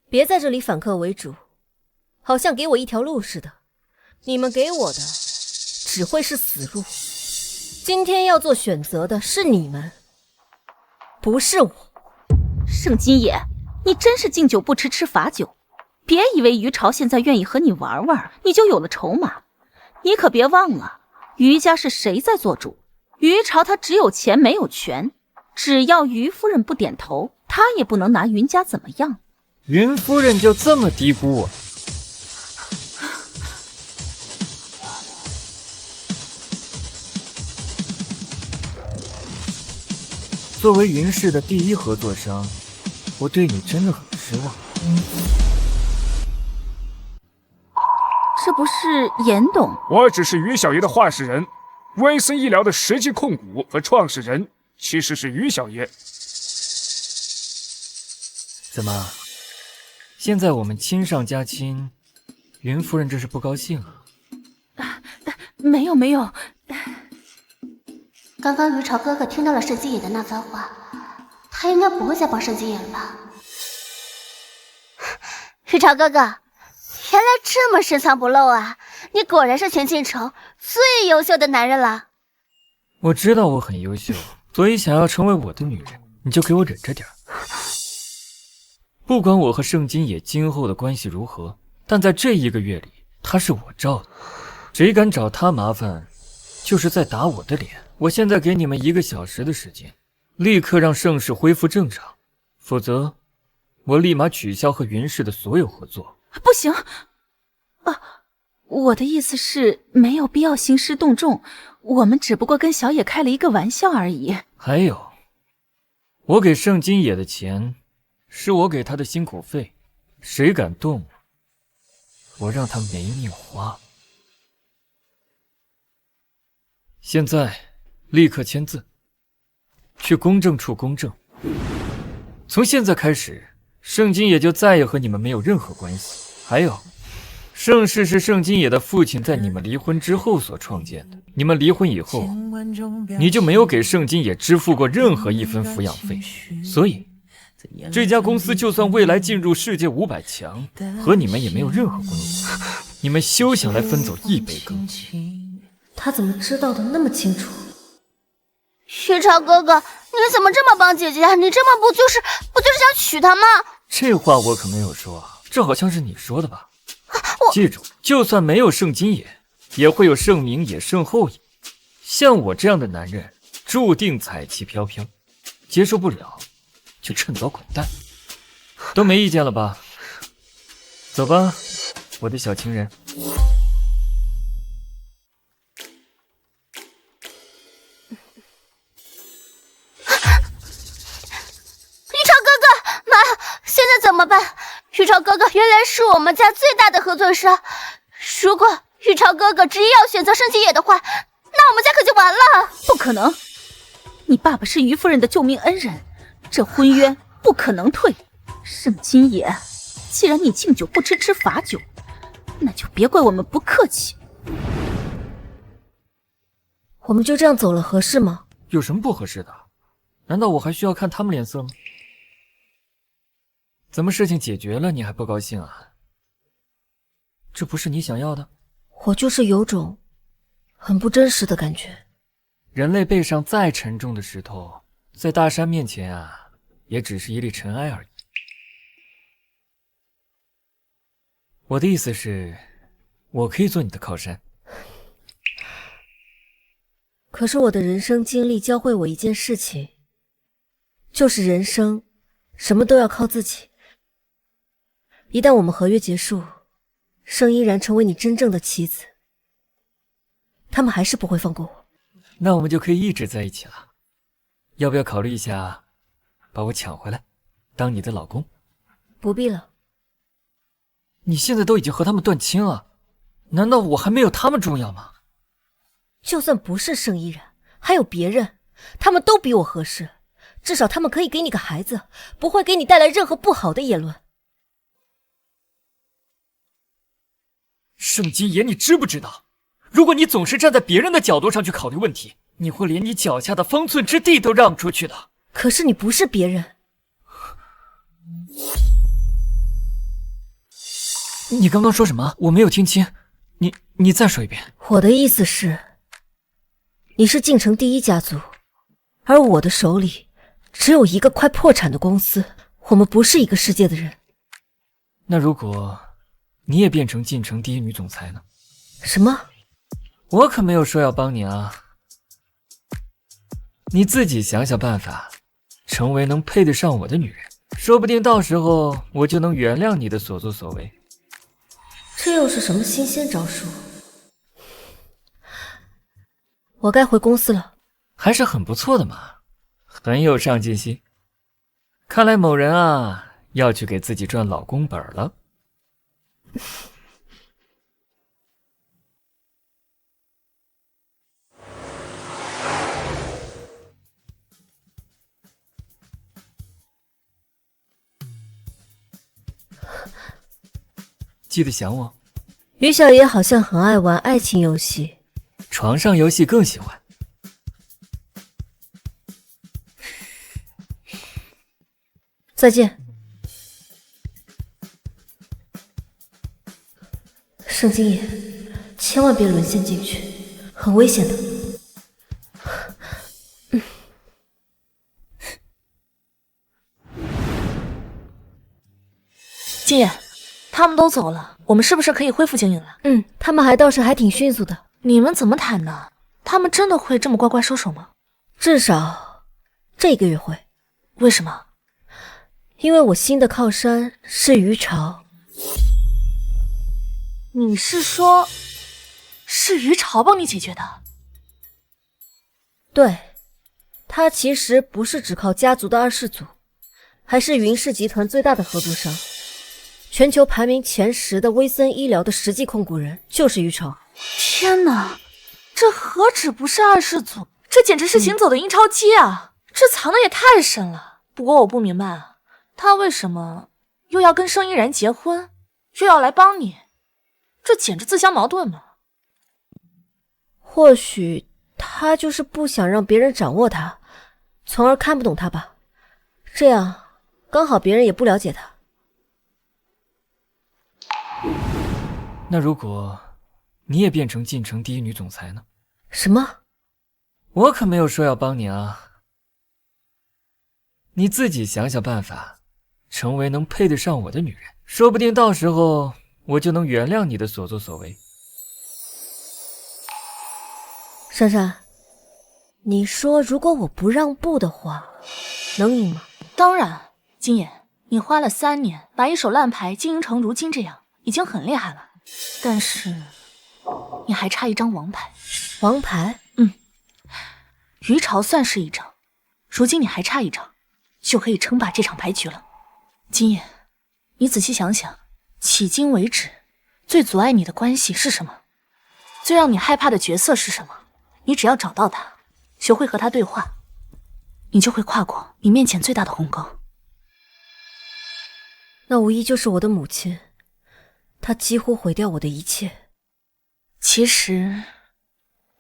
别在这里反客为主，好像给我一条路似的。你们给我的只会是死路。今天要做选择的是你们，不是我。盛金野，你真是敬酒不吃吃罚酒。别以为于朝现在愿意和你玩玩，你就有了筹码。你可别忘了，于家是谁在做主？于朝他只有钱没有权，只要于夫人不点头，他也不能拿云家怎么样。云夫人就这么低估我？作为云氏的第1合作商，我对你真的很失望。这不是严董？我只是于小爷的话事人，威森医疗的实际控股和创始人其实是于小爷。怎么，现在我们亲上加亲，云夫人这是不高兴啊？没有没有。刚刚于朝哥哥听到了盛金野的那番话，他应该不会再帮盛金野了吧？于朝哥哥，原来这么深藏不露啊！你果然是全晋城最优秀的男人了。我知道我很优秀，所以想要成为我的女人，你就给我忍着点。不管我和盛金野今后的关系如何，但在这1个月里，他是我罩的，谁敢找他麻烦，就是在打我的脸。我现在给你们1个小时的时间，立刻让盛世恢复正常，否则我立马取消和云氏的所有合作。不行啊，我的意思是没有必要兴师动众，我们只不过跟小野开了一个玩笑而已。还有，我给盛金野的钱是我给他的辛苦费，谁敢动我让他没命花。现在立刻签字，去公证处公证。从现在开始，盛金野就再也和你们没有任何关系。还有，盛世是盛金野的父亲在你们离婚之后所创建的，你们离婚以后，你就没有给盛金野支付过任何1分抚养费，所以这家公司就算未来进入世界500强，和你们也没有任何关系。你们休想来分走1杯羹。他怎么知道的那么清楚？于朝哥哥，你怎么这么帮姐姐啊？你这么不就是想娶她吗？这话我可没有说，这好像是你说的吧？记住，就算没有盛金野，也会有盛明野、盛后野。像我这样的男人，注定彩旗飘飘。接受不了，就趁早滚蛋。都没意见了吧？走吧，我的小情人。现在怎么办？玉朝哥哥原来是我们家最大的合作商，如果玉朝哥哥执意要选择盛金野的话，那我们家可就完了。不可能，你爸爸是于夫人的救命恩人，这婚约不可能退。盛金野，既然你敬酒不吃吃罚酒，那就别怪我们不客气。我们就这样走了合适吗？有什么不合适的？难道我还需要看他们脸色吗？怎么事情解决了你还不高兴啊？这不是你想要的？我就是有种很不真实的感觉。人类背上再沉重的石头，在大山面前啊，也只是一粒尘埃而已。我的意思是，我可以做你的靠山。可是我的人生经历教会我一件事情，就是人生什么都要靠自己。一旦我们合约结束，盛依然成为你真正的妻子，他们还是不会放过我。那我们就可以一直在一起了。要不要考虑一下，把我抢回来，当你的老公？不必了。你现在都已经和他们断亲了，难道我还没有他们重要吗？就算不是盛依然，还有别人，他们都比我合适，至少他们可以给你个孩子，不会给你带来任何不好的言论。盛金言，你知不知道，如果你总是站在别人的角度上去考虑问题，你会连你脚下的方寸之地都让不出去的。可是你不是别人。你刚刚说什么？我没有听清，你再说一遍。我的意思是，你是晋城第一家族，而我的手里只有一个快破产的公司，我们不是一个世界的人。那如果你也变成晋城第一女总裁呢？什么？我可没有说要帮你啊，你自己想想办法，成为能配得上我的女人，说不定到时候我就能原谅你的所作所为。这又是什么新鲜招数？我该回公司了。还是很不错的嘛，很有上进心。看来某人啊，要去给自己赚老公本了。记得想我。于小爷好像很爱玩爱情游戏，床上游戏更喜欢。再见。盛金野，千万别沦陷进去，很危险的。金野，他们都走了，我们是不是可以恢复经营了？他们倒是还挺迅速的。你们怎么谈的？他们真的会这么乖乖收手吗？至少这个月会。为什么？因为我新的靠山是于朝。你是说，是于朝帮你解决的？对，他其实不是只靠家族的二世祖，还是云氏集团最大的合作商。全球排名前10的威森医疗的实际控股人就是于朝。天哪，这何止不是二世祖，这简直是行走的印钞机啊！这藏的也太深了。不过我不明白啊，他为什么又要跟盛依然结婚，又要来帮你？这简直自相矛盾嘛。或许他就是不想让别人掌握他，从而看不懂他吧。这样刚好别人也不了解他。那如果你也变成晋城第一女总裁呢？什么？我可没有说要帮你啊，你自己想想办法，成为能配得上我的女人，说不定到时候我就能原谅你的所作所为。珊珊，你说如果我不让步的话，能赢吗？当然，金野，你花了3年把一手烂牌经营成如今这样，已经很厉害了。但是你还差一张王牌。王牌？于朝算是一张，如今你还差一张，就可以称霸这场牌局了。金野，你仔细想想，迄今为止最阻碍你的关系是什么？最让你害怕的角色是什么？你只要找到他，学会和他对话，你就会跨过你面前最大的鸿沟。那无疑就是我的母亲，她几乎毁掉我的一切。其实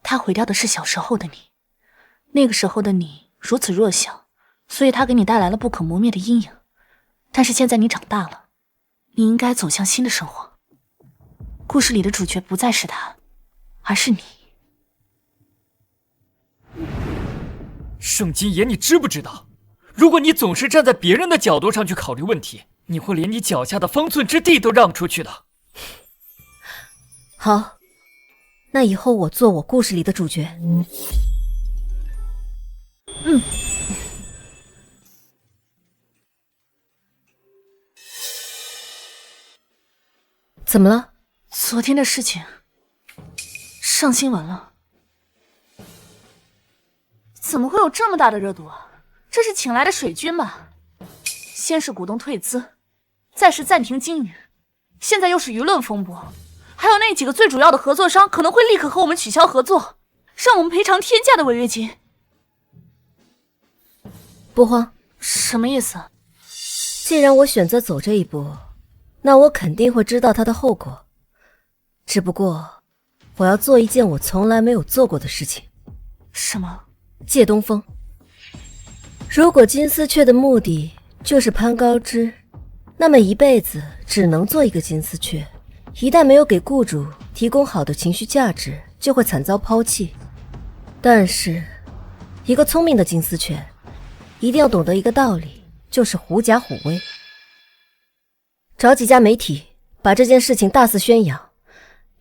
她毁掉的是小时候的你，那个时候的你如此弱小，所以她给你带来了不可磨灭的阴影。但是现在你长大了，你应该走向新的生活。故事里的主角不再是他，而是你。盛金言，你知不知道，如果你总是站在别人的角度上去考虑问题，你会连你脚下的方寸之地都让出去的。好，那以后我做我故事里的主角。怎么了？昨天的事情上新闻了。怎么会有这么大的热度啊？这是请来的水军吧？先是股东退资，再是暂停经营，现在又是舆论风波，还有那几个最主要的合作商可能会立刻和我们取消合作，让我们赔偿天价的违约金。不慌，什么意思？既然我选择走这一步，那我肯定会知道它的后果。只不过，我要做一件我从来没有做过的事情。什么？借东风。如果金丝雀的目的就是攀高枝，那么一辈子只能做一个金丝雀，一旦没有给雇主提供好的情绪价值，就会惨遭抛弃。但是，一个聪明的金丝雀一定要懂得一个道理，就是狐假虎威。找几家媒体把这件事情大肆宣扬，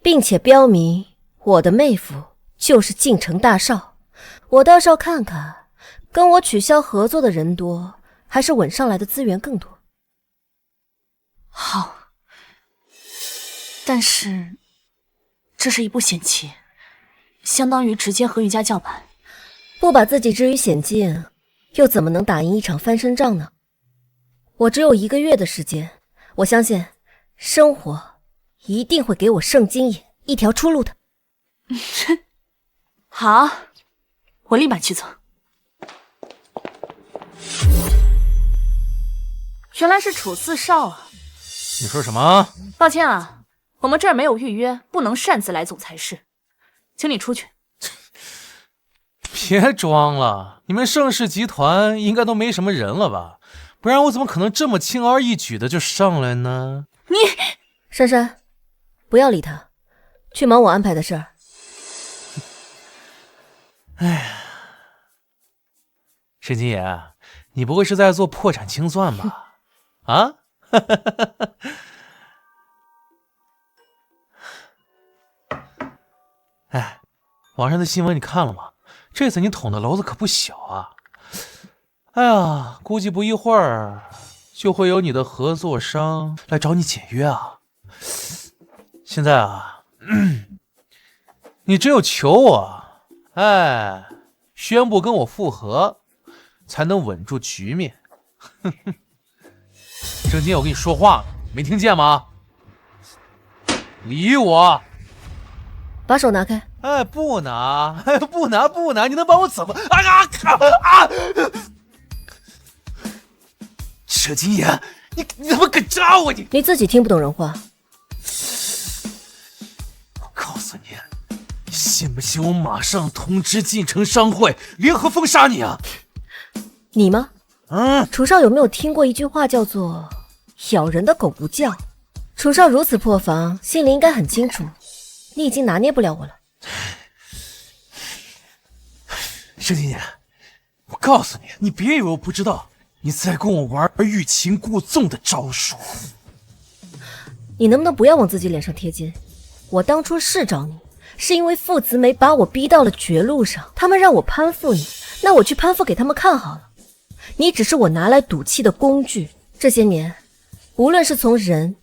并且标明我的妹夫就是晋城大少。我倒是要看看，跟我取消合作的人多，还是稳上来的资源更多。好，但是这是一步险棋，相当于直接和瑜伽叫板。不把自己置于险境，又怎么能打赢一场翻身仗呢？我只有1个月的时间，我相信生活一定会给我盛金野一条出路的。好，我立马去做。原来是楚四少啊！你说什么？抱歉啊，我们这儿没有预约，不能擅自来总裁室，请你出去。别装了，你们盛世集团应该都没什么人了吧？不然我怎么可能这么轻而易举的就上来呢？你，珊珊，不要理他，去忙我安排的事儿。哎呀，盛金野，你不会是在做破产清算吧？啊？哎，网上的新闻你看了吗？这次你捅的娄子可不小啊！哎呀，估计不一会儿就会有你的合作商来找你解约啊！现在啊，你只有求我，哎，宣布跟我复合，才能稳住局面。郑金，我跟你说话呢，没听见吗？理我！把手拿开！哎，不拿，哎，不拿，不拿！你能把我怎么？哎呀！啊！车金岩，你怎么敢扎我？你自己听不懂人话。我告诉你，信不信我马上通知晋城商会联合封杀你啊？你吗？楚少有没有听过一句话叫做“咬人的狗不叫”？楚少如此破防，心里应该很清楚，你已经拿捏不了我了。盛金岩，我告诉你，你别以为我不知道你在跟我玩欲擒故纵的招数。你能不能不要往自己脸上贴金？我当初是找你，是因为父子梅把我逼到了绝路上，他们让我攀附你，那我去攀附给他们看好了。你只是我拿来赌气的工具。这些年，无论是从人、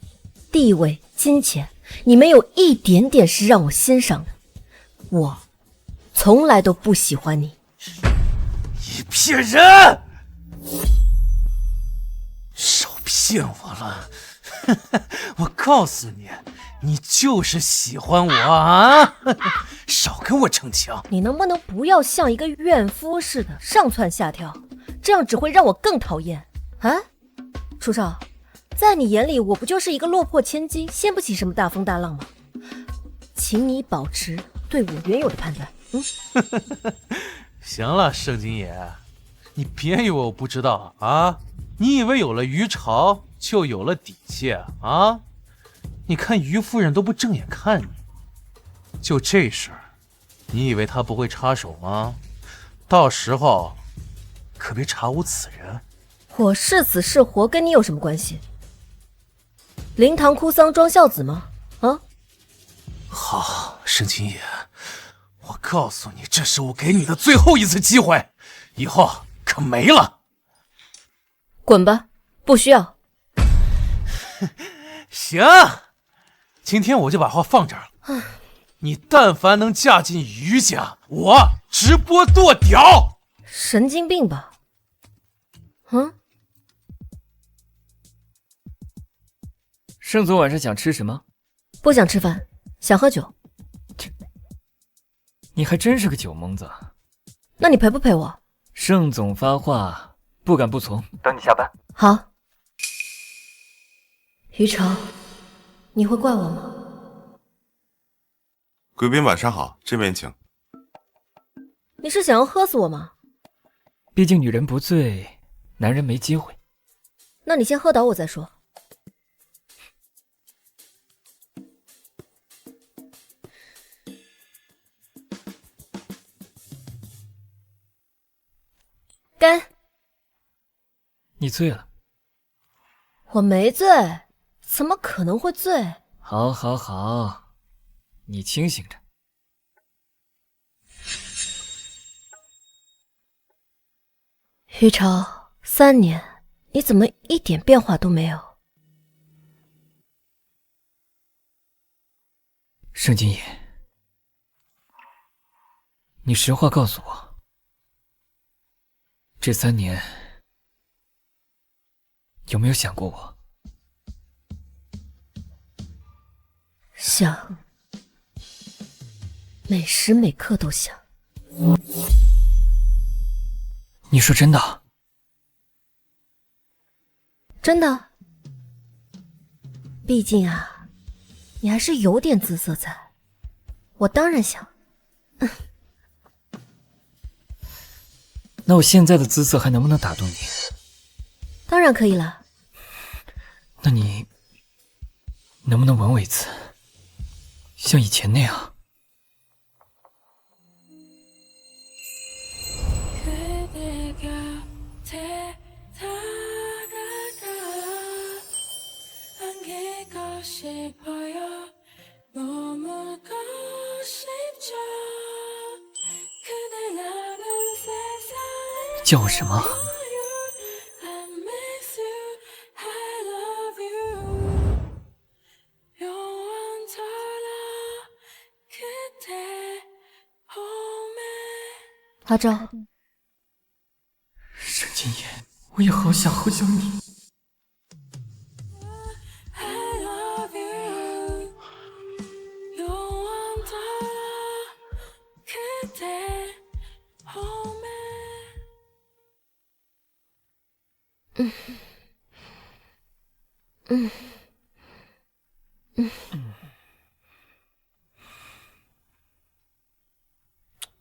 地位、金钱，你没有一点点是让我欣赏的。我从来都不喜欢你。你骗人！少骗我了！我告诉你，你就是喜欢我啊！少跟我逞强！你能不能不要像一个怨妇似的上蹿下跳？这样只会让我更讨厌啊！楚少，在你眼里我不就是一个落魄千金，掀不起什么大风大浪吗？请你保持对我原有的判断。行了，盛金野，你别以为我不知道啊！你以为有了于朝就有了底气啊？你看于夫人都不正眼看你，就这事儿，你以为她不会插手吗？到时候可别查无此人。我是死是活跟你有什么关系？灵堂哭丧装孝子吗？啊？好，沈清野，我告诉你，这是我给你的最后一次机会，以后可没了。滚吧，不需要。行，今天我就把话放这儿了。你但凡能嫁进于家，我直播剁屌。神经病吧？嗯。盛总晚上想吃什么？不想吃饭，想喝酒。你还真是个酒蒙子。那你陪不陪我？盛总发话，不敢不从。等你下班。好。于朝，你会怪我吗？贵宾晚上好，这边请。你是想要喝死我吗？毕竟女人不醉，男人没机会。那你先喝倒我再说。干！你醉了？我没醉，怎么可能会醉？好，好，好，你清醒着。于朝，3年，你怎么一点变化都没有？盛金野，你实话告诉我。这3年，有没有想过我？想，每时每刻都想。你说真的？真的。毕竟啊，你还是有点姿色在，我当然想。那我现在的姿色还能不能打动你？当然可以了。那你能不能吻我一次，像以前那样？叫我什么？阿昭，沈金言，我也好想好想你。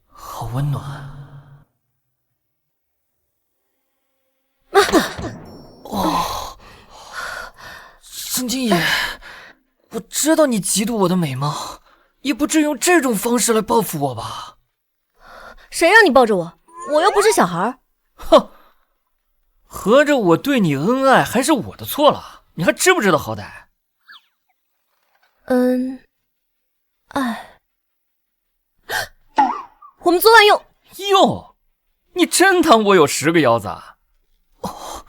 好温暖。哦，沈金野，我知道你嫉妒我的美貌，也不至于用这种方式来报复我吧？谁让你抱着我？我又不是小孩。哼，合着我对你恩爱还是我的错了？你还知不知道好歹？爱，我们昨晚用。哟，你真当我有10个腰子啊？哦，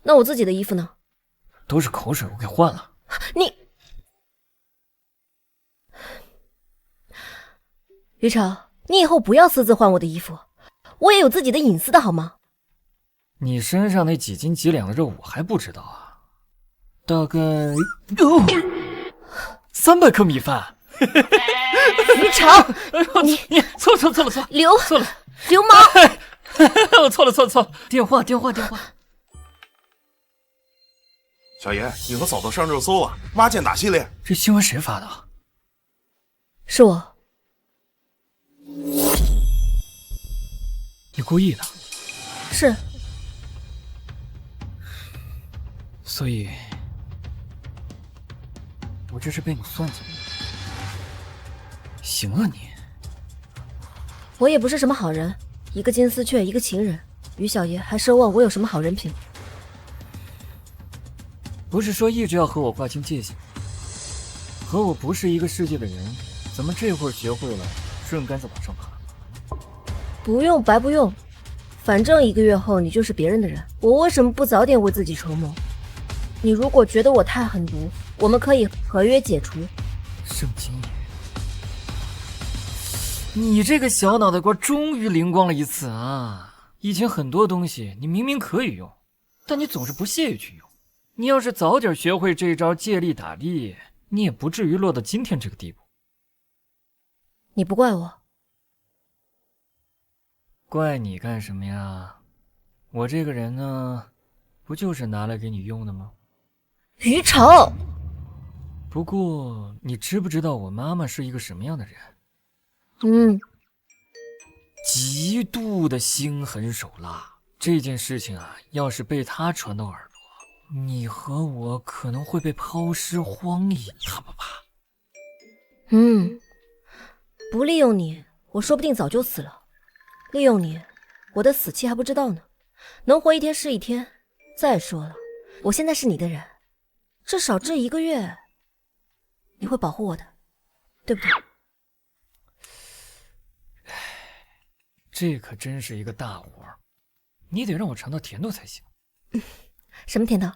那我自己的衣服呢？都是口水，我给换了。你，于朝，你以后不要私自换我的衣服，我也有自己的隐私的好吗？你身上那几斤几两的肉我还不知道啊，大概300克米饭。于朝，你错了，流氓！我错了，电话。小爷，你和嫂子上热搜了，挖剑打系列。这新闻谁发的？是我。你故意的？是。所以，我这是被你算计了。行啊你！我也不是什么好人，一个金丝雀，一个情人，于小爷还奢望我有什么好人品？不是说一直要和我划清界限？和我不是一个世界的人，怎么这会儿学会了顺杆子往上爬？不用白不用，反正1个月后你就是别人的人，我为什么不早点为自己筹谋？你如果觉得我太狠毒，我们可以合约解除。盛京野，你这个小脑袋瓜终于灵光了一次啊！以前很多东西你明明可以用，但你总是不屑于去用。你要是早点学会这招借力打力，你也不至于落到今天这个地步。你不怪我？怪你干什么呀？我这个人呢，不就是拿来给你用的吗？于朝，不过你知不知道我妈妈是一个什么样的人？极度的心狠手辣。这件事情啊，要是被她传到耳朵，你和我可能会被抛尸荒野，怕不怕？不利用你，我说不定早就死了。利用你，我的死期还不知道呢，能活1天是1天。再说了，我现在是你的人，至少这1个月，你会保护我的，对不对？这可真是一个大活，你得让我尝到甜头才行。什么甜头？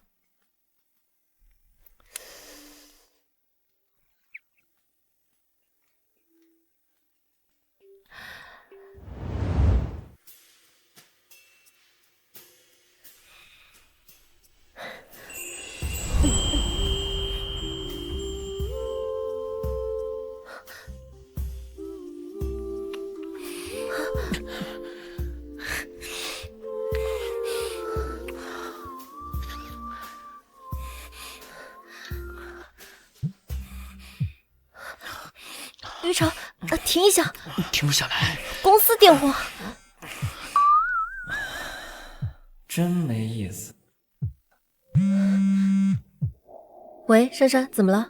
于朝，停一下！停不下来。公司电话。真没意思。喂，珊珊，怎么了？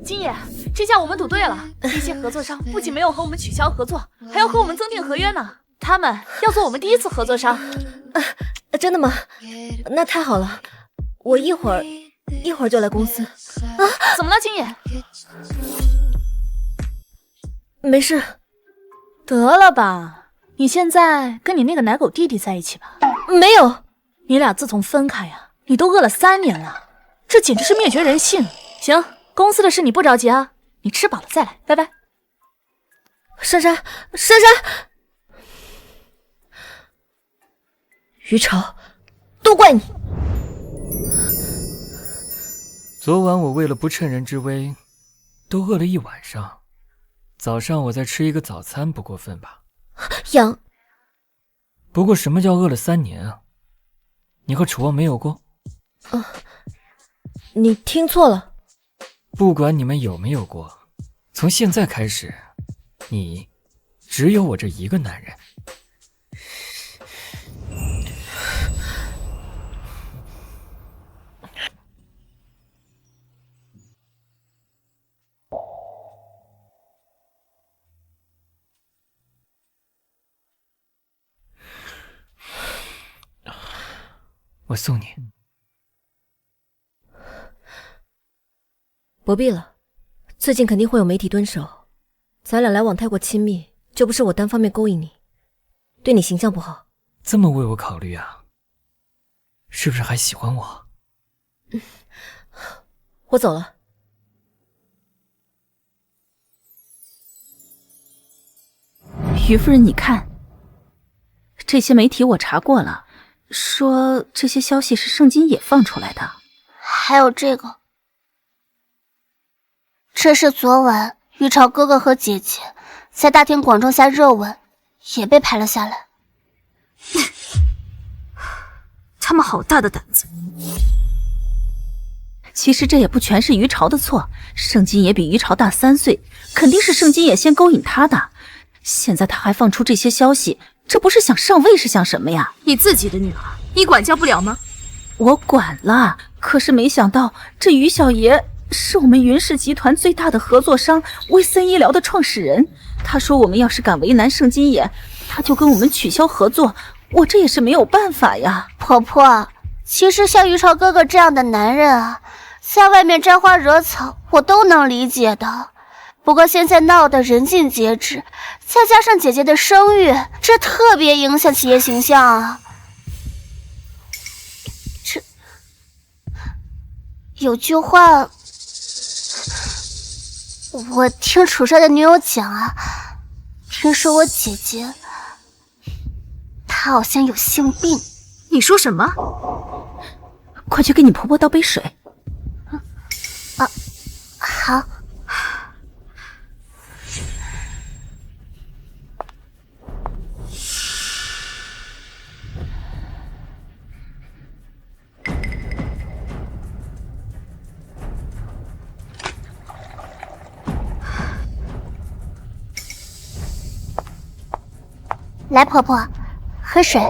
金野，这下我们赌对了，一些合作商不仅没有和我们取消合作，还要和我们增订合约呢。他们要做我们第1次合作商。真的吗？那太好了，我一会儿就来公司。怎么了，金野？没事。得了吧，你现在跟你那个奶狗弟弟在一起吧？没有，你俩自从分开呀，你都饿了3年了，这简直是灭绝人性。行，公司的事你不着急啊，你吃饱了再来，拜拜。珊珊，于朝，都怪你。昨晚我为了不趁人之危，都饿了1晚上。早上我再吃一个早餐不过分吧？杨，不过什么叫饿了3年啊？你和楚王没有过？你听错了。不管你们有没有过，从现在开始，你只有我这一个男人。我送你。不必了，最近肯定会有媒体蹲守，咱俩来往太过亲密，就不是我单方面勾引你，对你形象不好。这么为我考虑啊？是不是还喜欢我？我走了。于夫人，你看，这些媒体我查过了，说这些消息是盛金野放出来的。还有这个，这是昨晚玉朝哥哥和姐姐在大庭广众下热吻，也被拍了下来。他们好大的胆子！其实这也不全是于朝的错，盛金野比于朝大3岁，肯定是盛金野先勾引他的。现在他还放出这些消息，这不是想上位是想什么呀？你自己的女儿，你管教不了吗？我管了，可是没想到这于小爷是我们云氏集团最大的合作商威森医疗的创始人。他说我们要是敢为难盛金野，他就跟我们取消合作。我这也是没有办法呀。婆婆，其实像于朝哥哥这样的男人啊，在外面沾花惹草，我都能理解的。不过现在闹得人尽皆知，再加上姐姐的声誉，这特别影响企业形象啊。这有句话，我听楚帅的女友讲啊，听说我姐姐她好像有性病。你说什么？快去给你婆婆倒杯水。好。来，婆婆，喝水。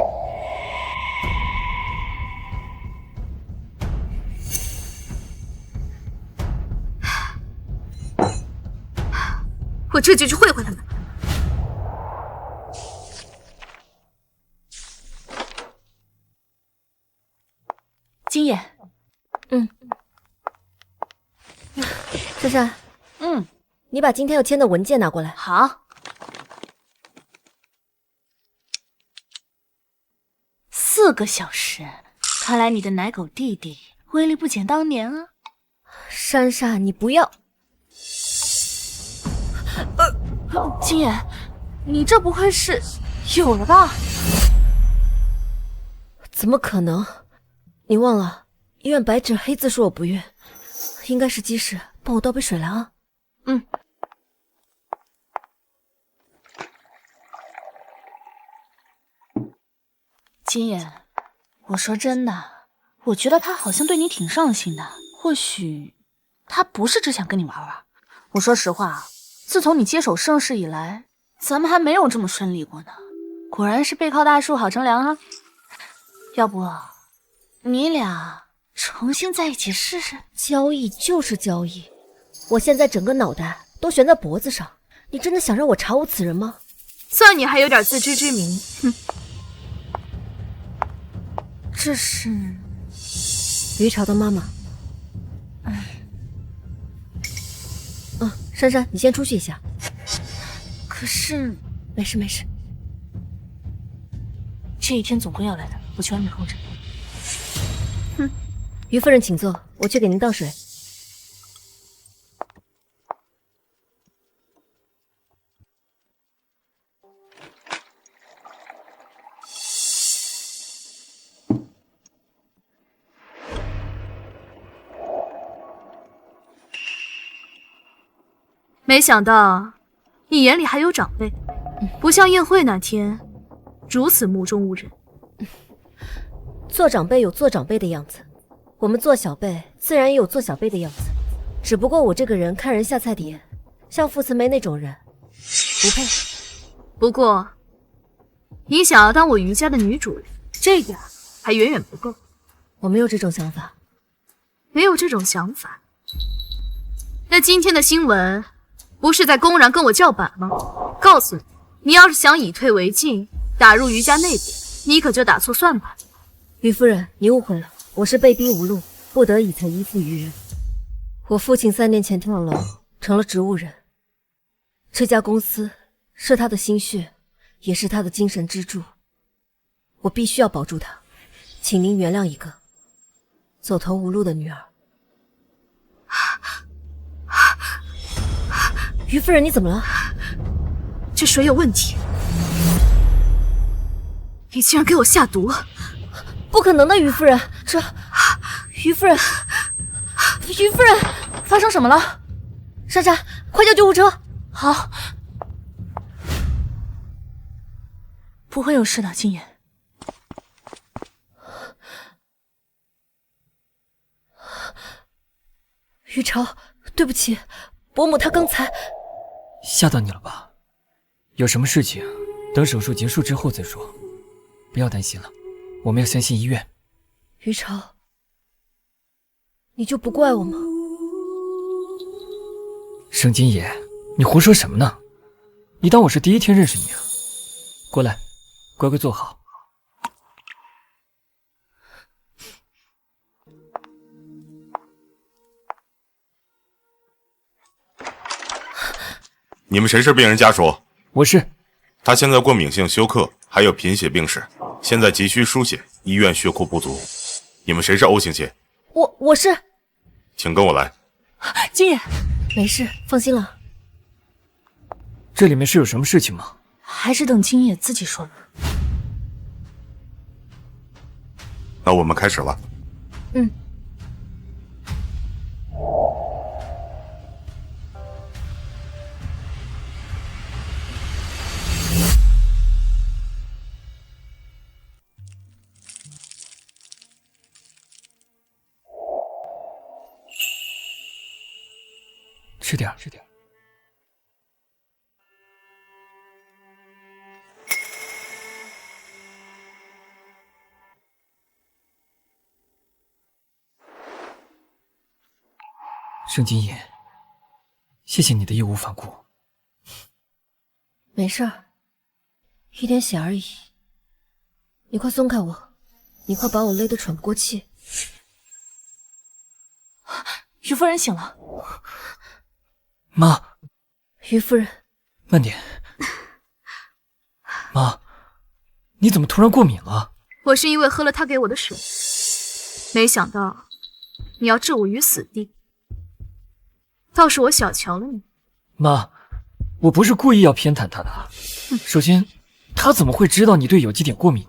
我这就去会会他们。金野，珊珊，你把今天要签的文件拿过来。好。4个小时，看来你的奶狗弟弟威力不减当年啊！珊珊，你不要。金野，你这不会是有了吧？怎么可能？你忘了，医院白纸黑字说我不孕，应该是鸡屎。帮我倒杯水来啊。金野，我说真的，我觉得他好像对你挺上心的。或许他不是只想跟你玩玩。我说实话，自从你接手盛世以来，咱们还没有这么顺利过呢。果然是背靠大树好乘凉啊！要不你俩重新在一起试试？交易就是交易，我现在整个脑袋都悬在脖子上。你真的想让我查无此人吗？算你还有点自知之明。哼。这是于朝的妈妈。珊珊，你先出去一下。可是，没事没事。这一天总归要来的，我去外面候着。于夫人请坐，我去给您倒水。没想到你眼里还有长辈，不像宴会那天如此目中无人。做长辈有做长辈的样子，我们做小辈自然也有做小辈的样子。只不过我这个人看人下菜碟，像傅慈梅那种人不配。不过你想要当我于家的女主人，这点还远远不够。我没有这种想法。没有这种想法？那今天的新闻不是在公然跟我叫板吗？告诉你，你要是想以退为进，打入于家内部，你可就打错算盘了。于夫人，你误会了，我是被逼无路，不得已才依附于人。我父亲3年前跳楼，成了植物人。这家公司是他的心血，也是他的精神支柱。我必须要保住他，请您原谅一个走投无路的女儿。于夫人，你怎么了？这水有问题！你竟然给我下毒了！不可能的，于夫人，于夫人，于夫人，发生什么了？珊珊，快叫救护车！好，不会有事的，金妍。于朝，对不起，伯母她刚才吓到你了吧？有什么事情等手术结束之后再说。不要担心了，我们要相信医院。于朝，你就不怪我吗？盛金野，你胡说什么呢？你当我是第一天认识你啊？过来，乖乖坐好。你们谁是病人家属？我是。他现在过敏性休克，还有贫血病史，现在急需输血，医院血库不足。你们谁是欧行杰？我是。请跟我来。金野，没事，放心了。这里面是有什么事情吗？还是等金野自己说吧。那我们开始了。嗯。吃点，吃点。盛金野，谢谢你的义无反顾。没事儿，一点血而已。你快松开我，你快把我勒得喘不过气。于夫人醒了。妈，于夫人，慢点。妈，你怎么突然过敏了？我是因为喝了他给我的水，没想到你要置我于死地，倒是我小瞧了你。妈，我不是故意要偏袒他的。首先，他怎么会知道你对有机碘过敏？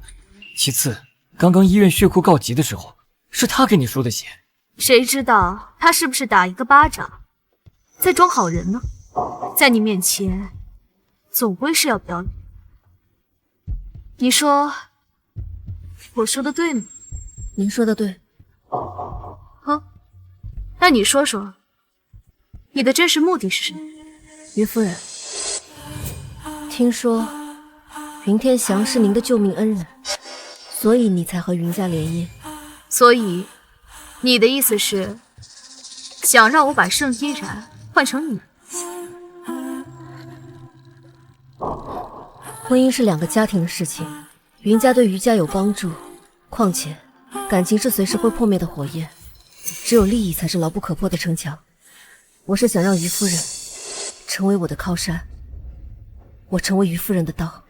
其次，刚刚医院血库告急的时候，是他给你输的血。谁知道他是不是打一个巴掌在装好人呢？在你面前总归是要表演。你说我说的对吗？您说的对。那你说说你的真实目的是什么？于夫人，听说云天祥是您的救命恩人，所以你才和云家联姻。所以你的意思是想让我把盛依然换成你？婚姻是两个家庭的事情，云家对于家有帮助，况且感情是随时会破灭的火焰，只有利益才是牢不可破的城墙。我是想让于夫人成为我的靠山，我成为于夫人的刀。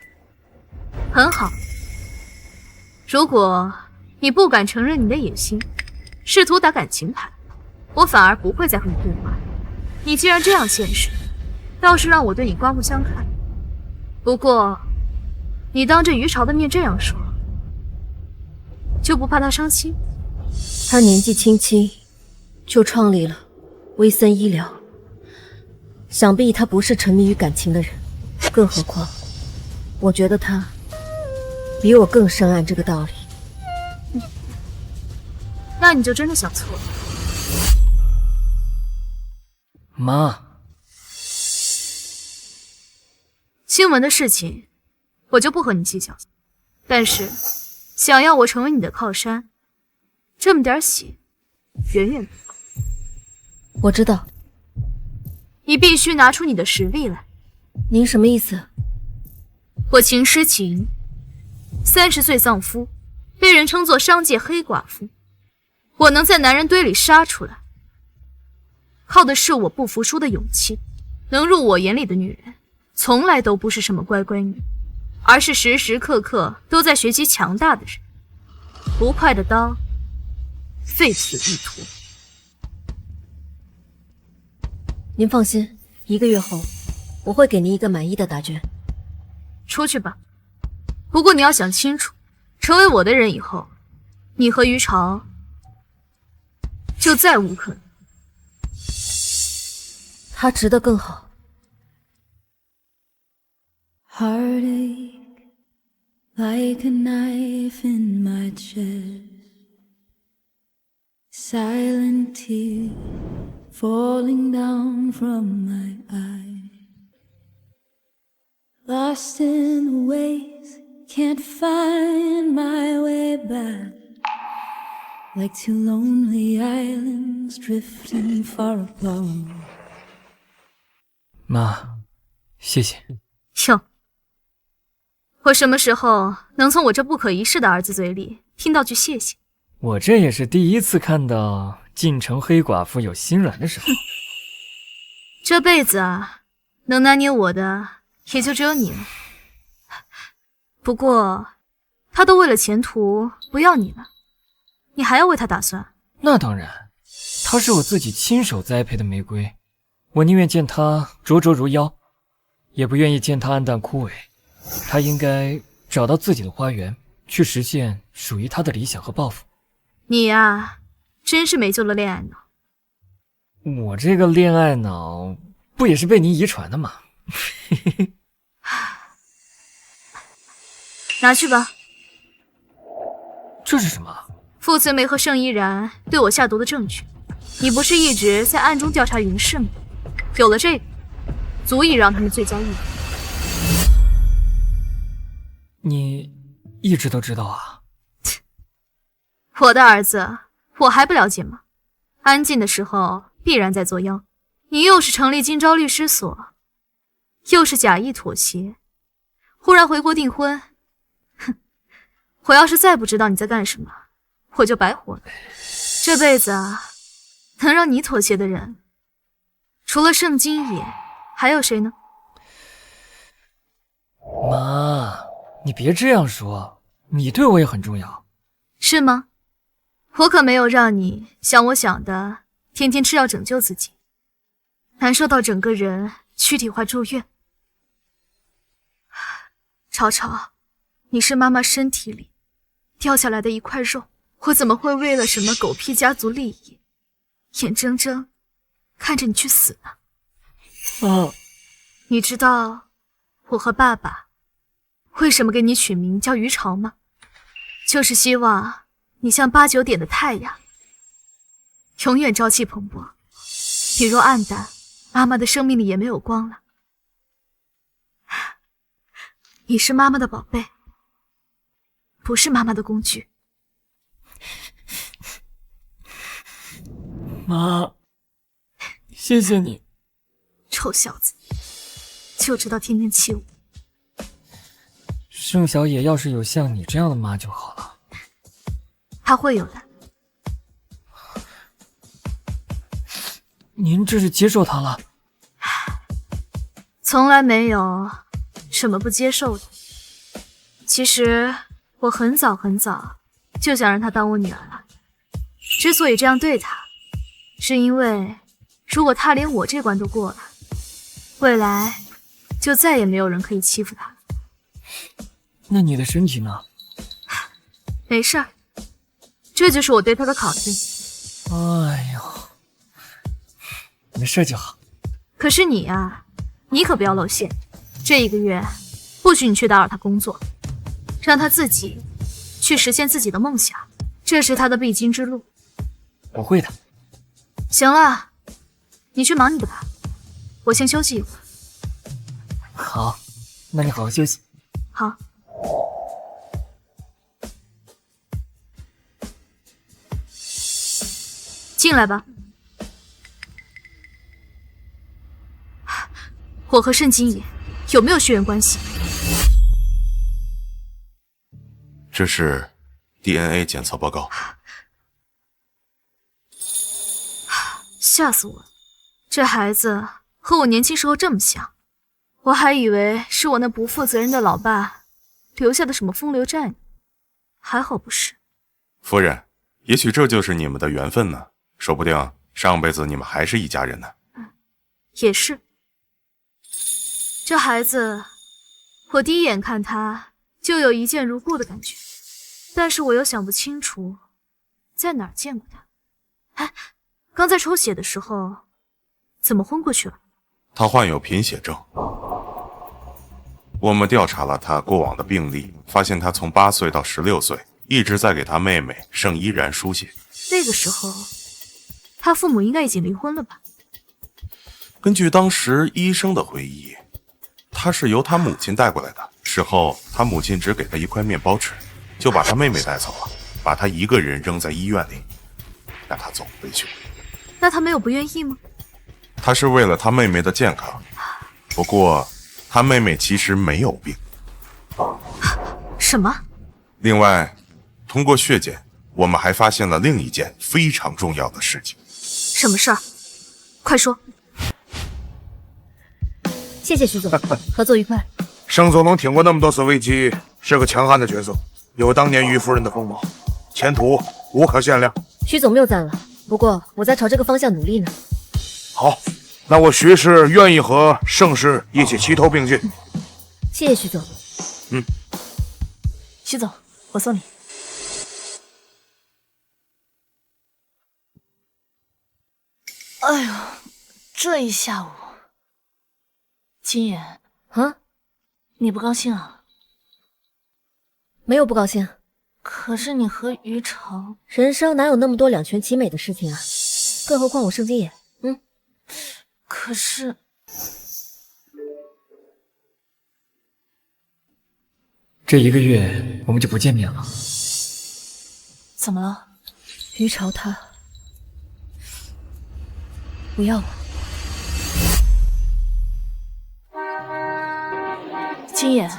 很好，如果你不敢承认你的野心，试图打感情牌，我反而不会再和你对话。你既然这样现实，倒是让我对你刮目相看。不过你当着于朝的面这样说，就不怕他伤心？他年纪轻轻就创立了威森医疗，想必他不是沉迷于感情的人，更何况我觉得他比我更深谙这个道理。那你就真的想错了。妈，新闻的事情我就不和你计较，但是想要我成为你的靠山，这么点血远远不够。我知道，你必须拿出你的实力来。您什么意思？我秦诗晴30岁丧夫，被人称作商界黑寡妇。我能在男人堆里杀出来，靠的是我不服输的勇气。能入我眼里的女人，从来都不是什么乖乖女，而是时时刻刻都在学习强大的人。不快的刀，废此一途。您放心，1个月后我会给您一个满意的答卷。出去吧。不过你要想清楚，成为我的人以后，你和于朝就再无可能。他值得更好。Heartache like a knife in my chest, silent tears falling down from my eyes. Lost in the waves, can't find my way back. Like two lonely islands drifting far apart. 妈，谢谢。哟，我什么时候能从我这不可一世的儿子嘴里听到句谢谢？我这也是第一次看到晋城黑寡妇有心软的时候。这辈子啊，能拿捏我的也就只有你了。不过，他都为了前途不要你了，你还要为他打算？那当然，她是我自己亲手栽培的玫瑰，我宁愿见她灼灼如妖，也不愿意见她黯淡枯萎。她应该找到自己的花园，去实现属于她的理想和抱负。你呀，真是没救了恋爱脑。我这个恋爱脑不也是被你遗传的吗？拿去吧。这是什么？傅翠梅和盛依然对我下毒的证据。你不是一直在暗中调查云氏吗？有了这个，足以让他们罪加一等。你一直都知道啊？我的儿子，我还不了解吗？安静的时候必然在作妖。你又是成立金朝律师所，又是假意妥协，忽然回国订婚。哼，我要是再不知道你在干什么，我就白活了。这辈子啊，能让你妥协的人，除了盛金野，还有谁呢？妈，你别这样说，你对我也很重要。是吗？我可没有让你像我想的，天天吃药拯救自己，难受到整个人躯体化住院。吵吵，你是妈妈身体里掉下来的一块肉，我怎么会为了什么狗屁家族利益，眼睁睁看着你去死呢？妈，你知道我和爸爸为什么给你取名叫于朝吗？就是希望你像8、9点的太阳，永远朝气蓬勃。你若暗淡，妈妈的生命里也没有光了。你是妈妈的宝贝，不是妈妈的工具。妈，谢谢你。臭小子，就知道天天气我。盛小野要是有像你这样的妈就好了。他会有的。您这是接受他了？从来没有什么不接受的。其实我很早很早就想让他当我女儿了。之所以这样对他，是因为如果他连我这关都过了，未来就再也没有人可以欺负他了。那你的身体呢？没事儿，这就是我对他的考虑。哎呦，没事就好。可是你啊，你可不要露馅。这1个月不许你去打扰他工作，让他自己去实现自己的梦想，这是他的必经之路。我会的。行了，你去忙你的吧，我先休息一会儿。好，那你好好休息。好。进来吧。我和盛金野有没有血缘关系？这是 DNA 检测报告。吓死我了！这孩子和我年轻时候这么像，我还以为是我那不负责任的老爸留下的什么风流债呢，还好不是。夫人，也许这就是你们的缘分呢，说不定上辈子你们还是一家人呢。也是。这孩子，我第一眼看他就有一见如故的感觉，但是我又想不清楚在哪儿见过他。哎，刚才抽血的时候怎么昏过去了？他患有贫血症，我们调查了他过往的病历，发现他从8岁到16岁一直在给他妹妹盛依然输血。那个时候他父母应该已经离婚了吧？根据当时医生的回忆，他是由他母亲带过来的。事后他母亲只给他一块面包吃，就把他妹妹带走了，把他一个人扔在医院里，让他走回去。那他没有不愿意吗？他是为了他妹妹的健康，不过他妹妹其实没有病。什么？另外，通过血检，我们还发现了另一件非常重要的事情。什么事儿？快说。谢谢徐总，合作愉快。盛总能挺过那么多次危机，是个强悍的角色，有当年于夫人的风貌，前途无可限量。徐总谬赞了，不过我在朝这个方向努力呢。好，那我徐氏愿意和盛氏一起齐头并进。谢谢徐总。徐总，我送你。哎呦，这一下午，金妍啊，你不高兴啊？没有不高兴。可是你和于朝，人生哪有那么多两全其美的事情啊？更何况我盛金野，可是这1个月我们就不见面了。怎么了？于朝他不要我。金妍，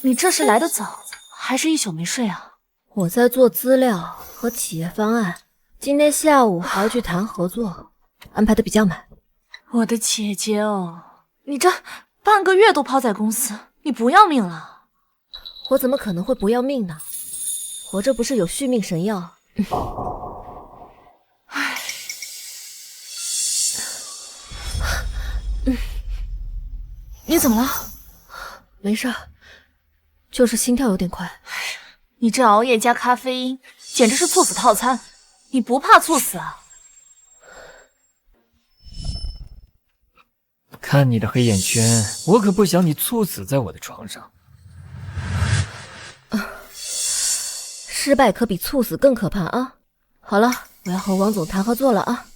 你这是来得早，还是一宿没睡啊？我在做资料和企业方案，今天下午还要去谈合作，安排的比较满。我的姐姐哦，你这半个月都泡在公司，你不要命了？我怎么可能会不要命呢？我这不是有续命神药。你怎么了？没事，就是心跳有点快。你这熬夜加咖啡因，简直是猝死套餐！你不怕猝死啊？看你的黑眼圈，我可不想你猝死在我的床上。失败可比猝死更可怕啊！好了，我要和王总谈合作了啊！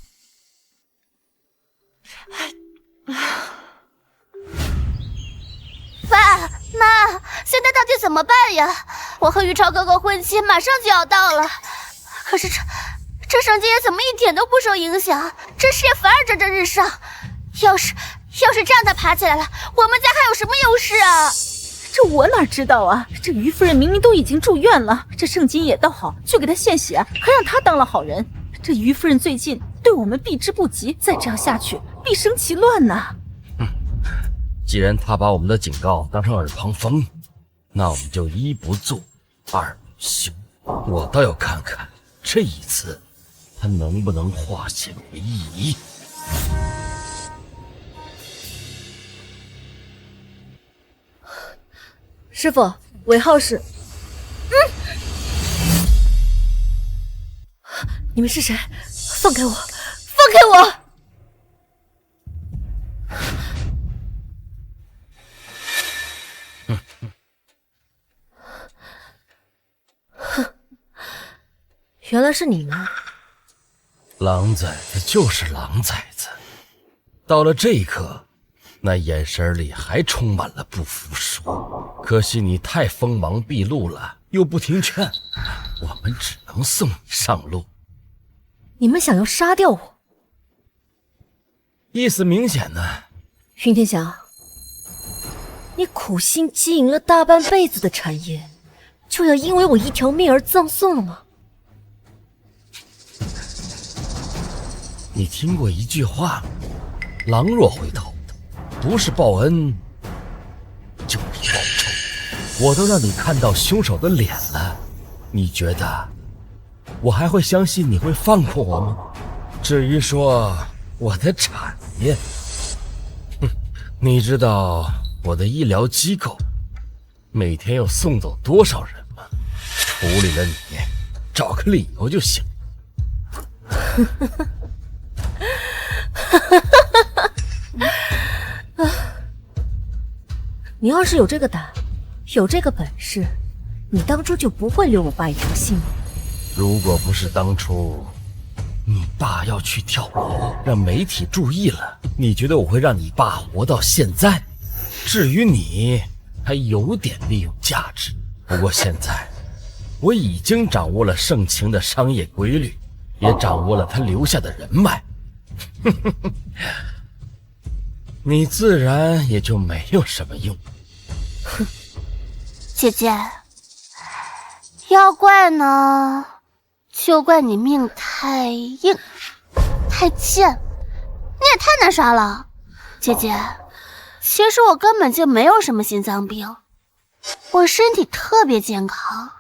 爸妈，现在到底怎么办呀？我和于超哥哥婚期马上就要到了，可是这盛金也怎么一点都不受影响，这事业反而蒸蒸日上。要是这样他爬起来了，我们家还有什么优势啊？这我哪知道啊！这于夫人明明都已经住院了，这盛金也倒好，就给她献血，还让她当了好人。这于夫人最近对我们避之不及，再这样下去必生其乱呐！既然他把我们的警告当成耳旁风，那我们就一不做二不休。我倒要看看这一次他能不能化险为夷。师傅，尾号是……你们是谁？放开我！放开我！原来是你们！狼崽子就是狼崽子，到了这一刻，那眼神里还充满了不服输。可惜你太锋芒毕露了，又不听劝，我们只能送你上路。你们想要杀掉我？意思明显呢。云天霞，你苦心经营了大半辈子的产业，就要因为我一条命而葬送了吗？你听过一句话吗？狼若回头，不是报恩就是报仇。我都让你看到凶手的脸了，你觉得我还会相信你会放过我吗？至于说我的产业，你知道我的医疗机构每天要送走多少人吗？处理了你，找个理由就行。你要是有这个胆，有这个本事，你当初就不会留我爸一条性命。如果不是当初你爸要去跳楼，让媒体注意了，你觉得我会让你爸活到现在？至于你，还有点利用价值。不过现在，我已经掌握了盛情的商业规律，也掌握了他留下的人脉，你自然也就没有什么用。哼，姐姐，要怪呢，就怪你命太硬，太贱，你也太那啥了。姐姐，其实我根本就没有什么心脏病，我身体特别健康。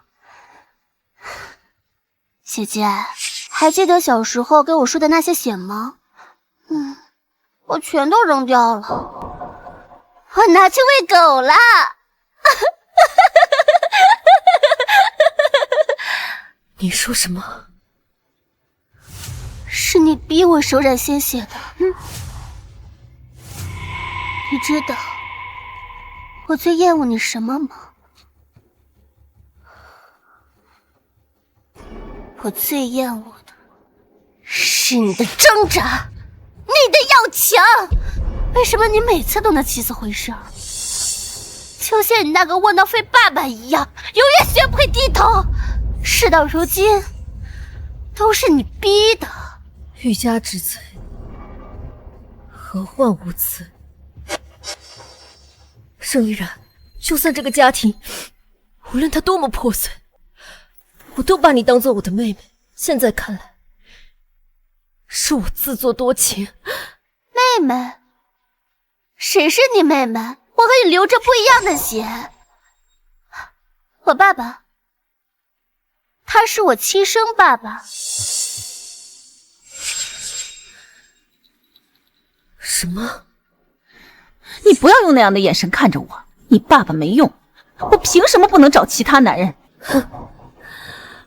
姐姐，还记得小时候给我输的那些血吗？我全都扔掉了，我拿去喂狗了。你说什么？是你逼我手染鲜血的。你知道我最厌恶你什么吗？我最厌恶的是你的挣扎，你的要强。为什么你每次都能起死回生？就像你那个窝囊废爸爸一样，永远学不会低头。事到如今，都是你逼的。欲加之罪，何患无辞？盛依然，就算这个家庭，无论它多么破碎，我都把你当做我的妹妹。现在看来，是我自作多情。妹妹？谁是你妹妹？我和你流着不一样的血。我爸爸，他是我亲生爸爸。什么？你不要用那样的眼神看着我，你爸爸没用，我凭什么不能找其他男人？哼！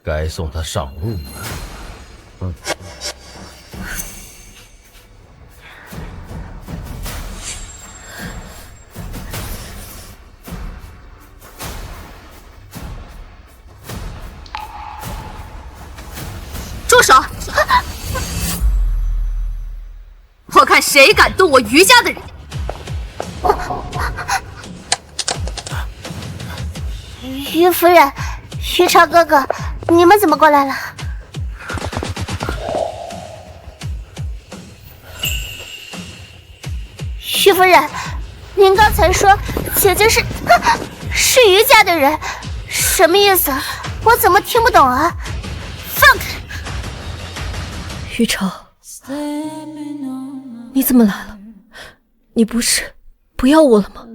该送他上路了。住手！我看谁敢动我余家的人！于夫人，于朝哥哥，你们怎么过来了？于夫人，您刚才说姐姐是于家的人，什么意思？我怎么听不懂啊？放开！于朝，你怎么来了？你不是不要我了吗？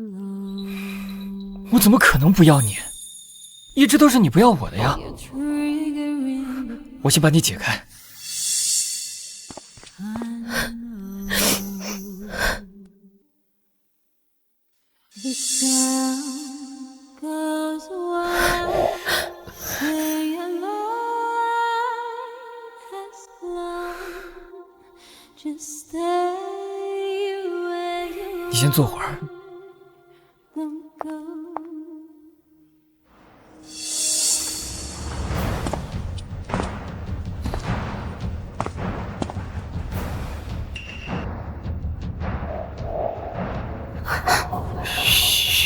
我怎么可能不要你？一直都是你不要我的呀！我先把你解开。你先坐会儿。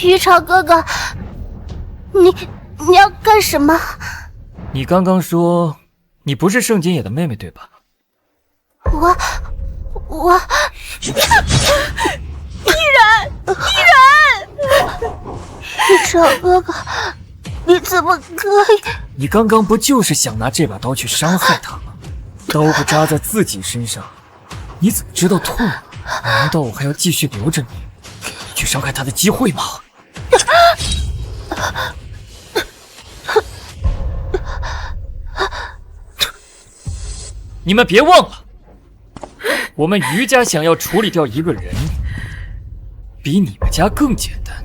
于朝哥哥，你要干什么？你刚刚说你不是盛金野的妹妹对吧？我依然，于朝哥哥，你怎么可以？你刚刚不就是想拿这把刀去伤害他吗？刀不扎在自己身上，你怎么知道痛呢？难道我还要继续留着你，给你去伤害他的机会吗？你们别忘了，我们余家想要处理掉一个人，比你们家更简单。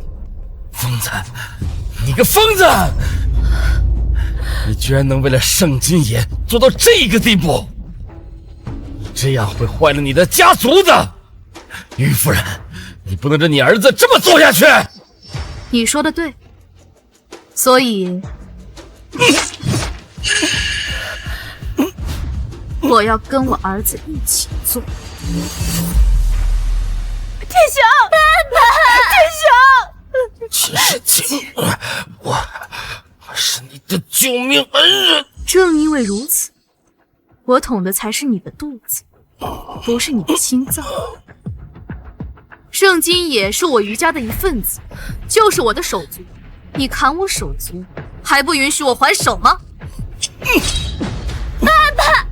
疯子，你个疯子！你居然能为了盛金野做到这个地步，这样会坏了你的家族的。于夫人，你不能让你儿子这么做下去。你说的对，所以我要跟我儿子一起做。天翔，爸爸，天秦世清，我是你的救命恩人。正因为如此，我捅的才是你的肚子，不是你的心脏。盛金野是我余家的一份子，就是我的手足。你砍我手足，还不允许我还手吗？爸爸，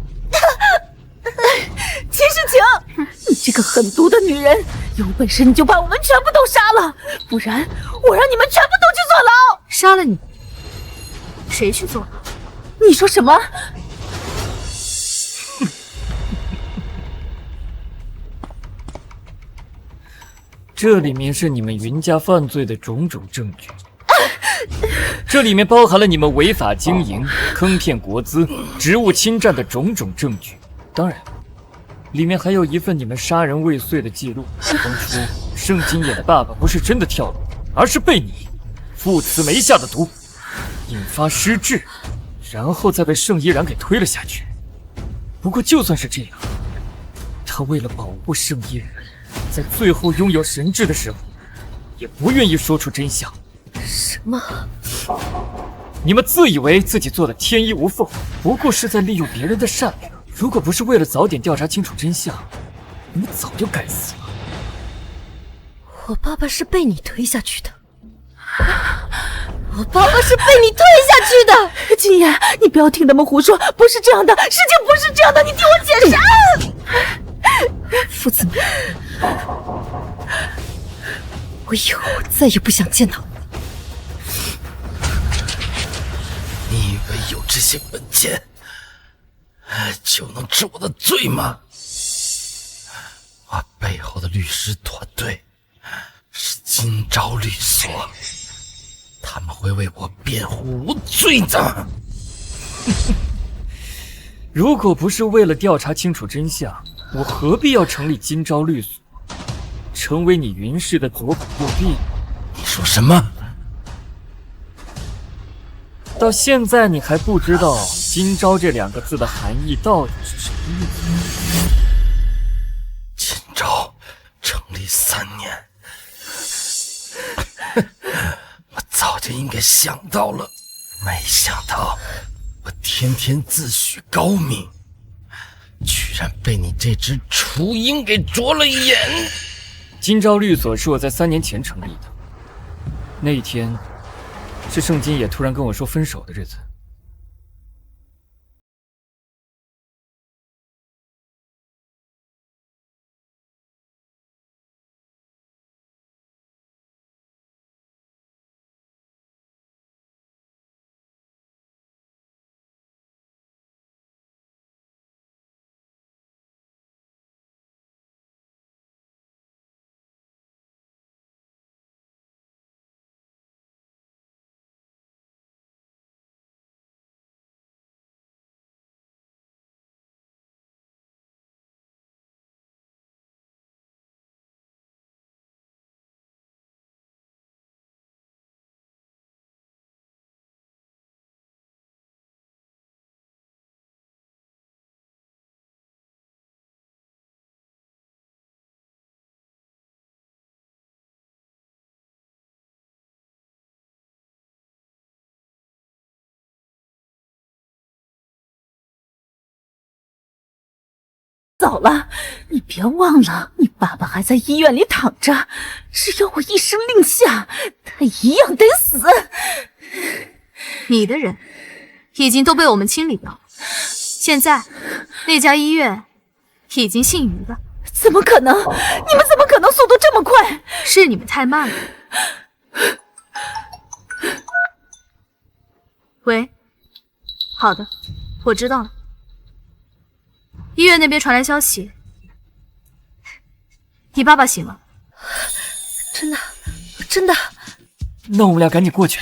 秦世清，你这个狠毒的女人，有本事你就把我们全部都杀了，不然我让你们全部都去坐牢。杀了你，谁去坐牢？你说什么？这里面是你们云家犯罪的种种证据，这里面包含了你们违法经营、坑骗国资、职务侵占的种种证据。当然，里面还有一份你们杀人未遂的记录。当初盛金野的爸爸不是真的跳楼，而是被你父慈没下的毒，引发失智，然后再被盛依然给推了下去。不过就算是这样，他为了保护盛依然，在最后拥有神智的时候，也不愿意说出真相。什么？你们自以为自己做的天衣无缝，不过是在利用别人的善良。如果不是为了早点调查清楚真相，你们早就该死了。我爸爸是被你推下去的，我爸爸是被你推下去的。金言，你不要听他们胡说，不是这样的，事情不是这样的，你听我解释。父子们，我以后再也不想见到你。你以为有这些本钱就能治我的罪吗？我背后的律师团队是今朝律所，他们会为我辩护无罪的。如果不是为了调查清楚真相，我何必要成立今朝律所，成为你云氏的左膀右臂？你说什么？到现在你还不知道“今朝”这2个字的含义到底是什么意思？今朝成立3年，我早就应该想到了，没想到我天天自诩高明，居然被你这只雏鹰给啄了眼。今朝律所是我在3年前成立的，那一天是盛金野突然跟我说分手的日子。走了，你别忘了，你爸爸还在医院里躺着，只要我一声令下，他一样得死。你的人已经都被我们清理掉了，现在那家医院已经姓余了。怎么可能？你们怎么可能速度这么快？是你们太慢了。喂，好的，我知道了。医院那边传来消息，你爸爸醒了。真的，真的。那我们俩赶紧过去。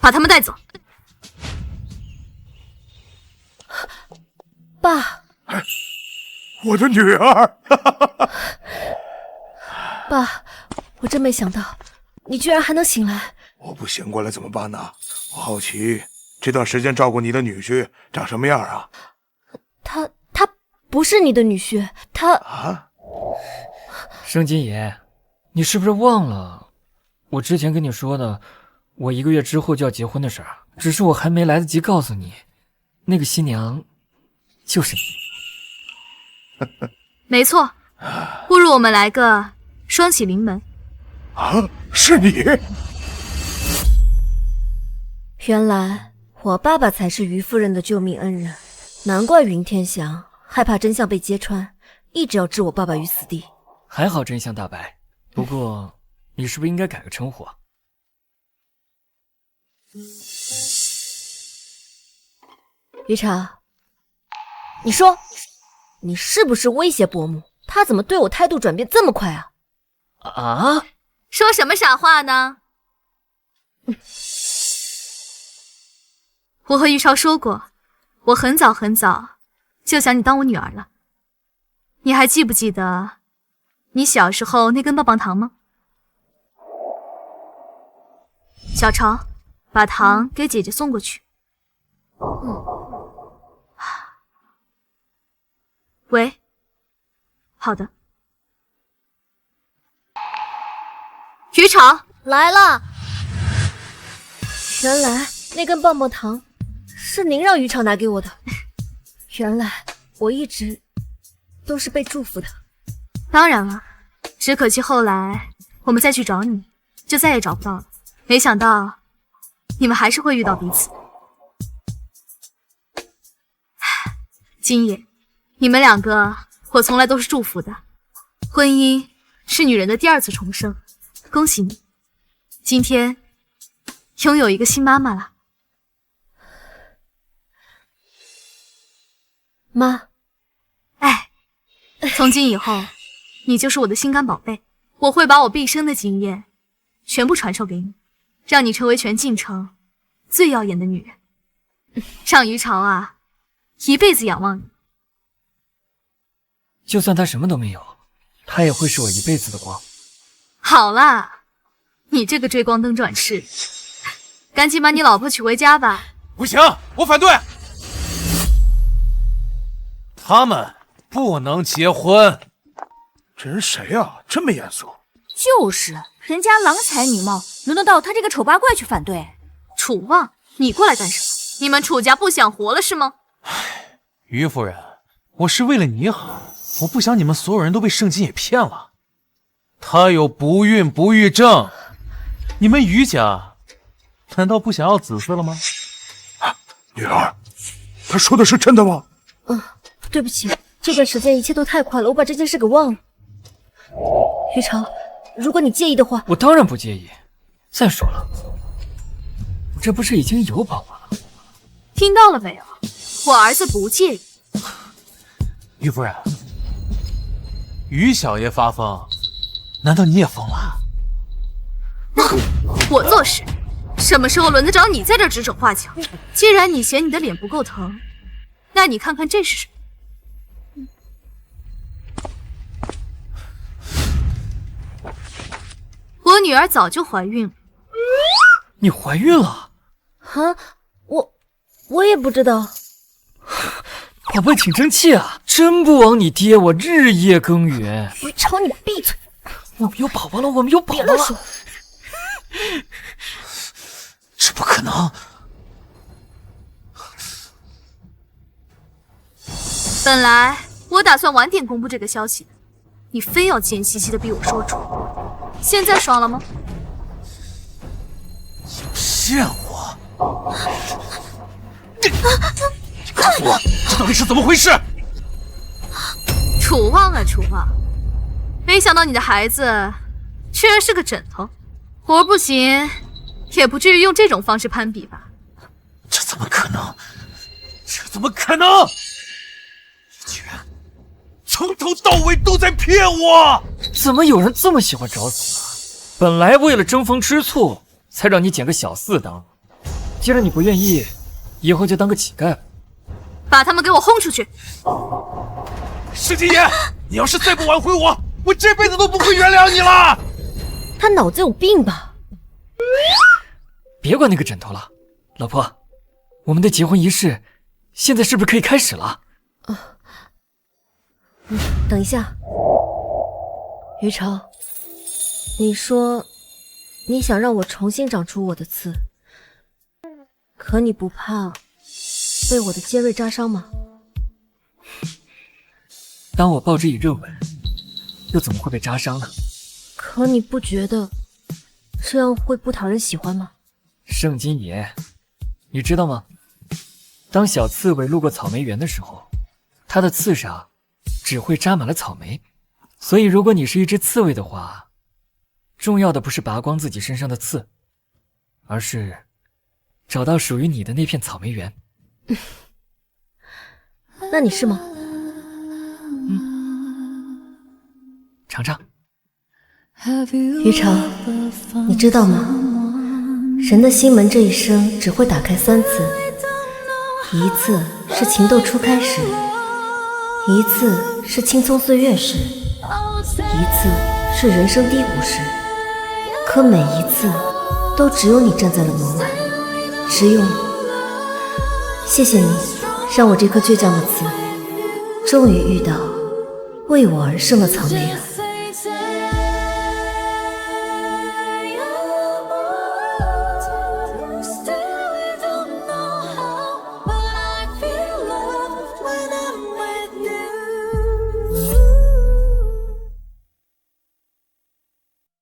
把他们带走。爸，我的女儿。爸，我真没想到，你居然还能醒来。我不醒过来怎么办呢？我好奇这段时间照顾你的女婿长什么样啊？他不是你的女婿，他啊？盛金爷，你是不是忘了我之前跟你说的，我1个月之后就要结婚的事儿？只是我还没来得及告诉你，那个新娘就是你。没错，不如我们来个双喜临门。啊，是你！原来我爸爸才是于夫人的救命恩人，难怪云天祥害怕真相被揭穿，一直要置我爸爸于死地。还好真相大白，不过你是不是应该改个称呼啊？于茶，你说，你是不是威胁伯母？他怎么对我态度转变这么快啊？啊？说什么傻话呢？我和于朝说过，我很早很早就想你当我女儿了。你还记不记得你小时候那根棒棒糖吗？小朝，把糖给姐姐送过去。喂，好的。于朝来了。原来那根棒棒糖是您让于朝拿给我的。原来我一直都是被祝福的。当然了，只可惜后来我们再去找你，就再也找不到了。没想到你们还是会遇到彼此。金野，你们2个我从来都是祝福的。婚姻是女人的第2次重生，恭喜你，今天拥有一个新妈妈了。妈，哎，从今以后你就是我的心肝宝贝，我会把我毕生的经验全部传授给你，让你成为全晋城最耀眼的女人，让于朝啊一辈子仰望你。就算他什么都没有，他也会是我一辈子的光。好啦，你这个追光灯转世，赶紧把你老婆娶回家吧。不行，我反对。他们不能结婚。这人谁啊？这么严肃？就是，人家郎才女貌，轮得到他这个丑八怪去反对？楚望，你过来干什么？你们楚家不想活了是吗？于夫人，我是为了你好，我不想你们所有人都被盛金也骗了。他有不孕不育症，你们于家难道不想要子嗣了吗？女儿，他说的是真的吗？对不起，这段时间一切都太快了，我把这件事给忘了。于朝，如果你介意的话，我当然不介意。再说了，我这不是已经有宝宝了？听到了没有？我儿子不介意。于夫人，于小爷发疯，难道你也疯了？我做事，什么时候轮得着你在这指手画脚？既然你嫌你的脸不够疼，那你看看这是什么？我女儿早就怀孕了。你怀孕了？啊，我也不知道。宝贝挺争气啊，真不枉你爹我日夜耕耘。于朝，你闭嘴！我们有宝宝了，我们有宝宝了！这不可能！本来我打算晚点公布这个消息的，你非要贱兮兮的逼我说出，现在爽了吗？骗我！你告诉我，这到底是怎么回事？楚望啊，楚望，没想到你的孩子居然是个枕头，活不行，也不至于用这种方式攀比吧？这怎么可能？这怎么可能？你居然从头到尾都在骗我！怎么有人这么喜欢找死啊？本来为了争风吃醋，才让你捡个小四当。既然你不愿意，以后就当个乞丐。把他们给我轰出去！石金爷，你要是再不挽回我，我这辈子都不会原谅你了。他脑子有病吧？别管那个枕头了，老婆，我们的结婚仪式现在是不是可以开始了？等一下，于成，你说你想让我重新长出我的刺，可你不怕被我的尖锐扎伤吗？当我报之以热吻，又怎么会被扎伤呢？可你不觉得这样会不讨人喜欢吗？圣金爷，你知道吗？当小刺猬路过草莓园的时候，它的刺上只会扎满了草莓。所以如果你是一只刺猬的话，重要的不是拔光自己身上的刺，而是找到属于你的那片草莓园。那你是吗？尝尝。于成，你知道吗？人的心门这一生只会打开3次，一次是情窦初开时，一次是青葱岁月时，一次是人生低谷时。可每一次都只有你站在了门外，只有你。谢谢你，让我这颗倔强的刺终于遇到为我而生的草莓园。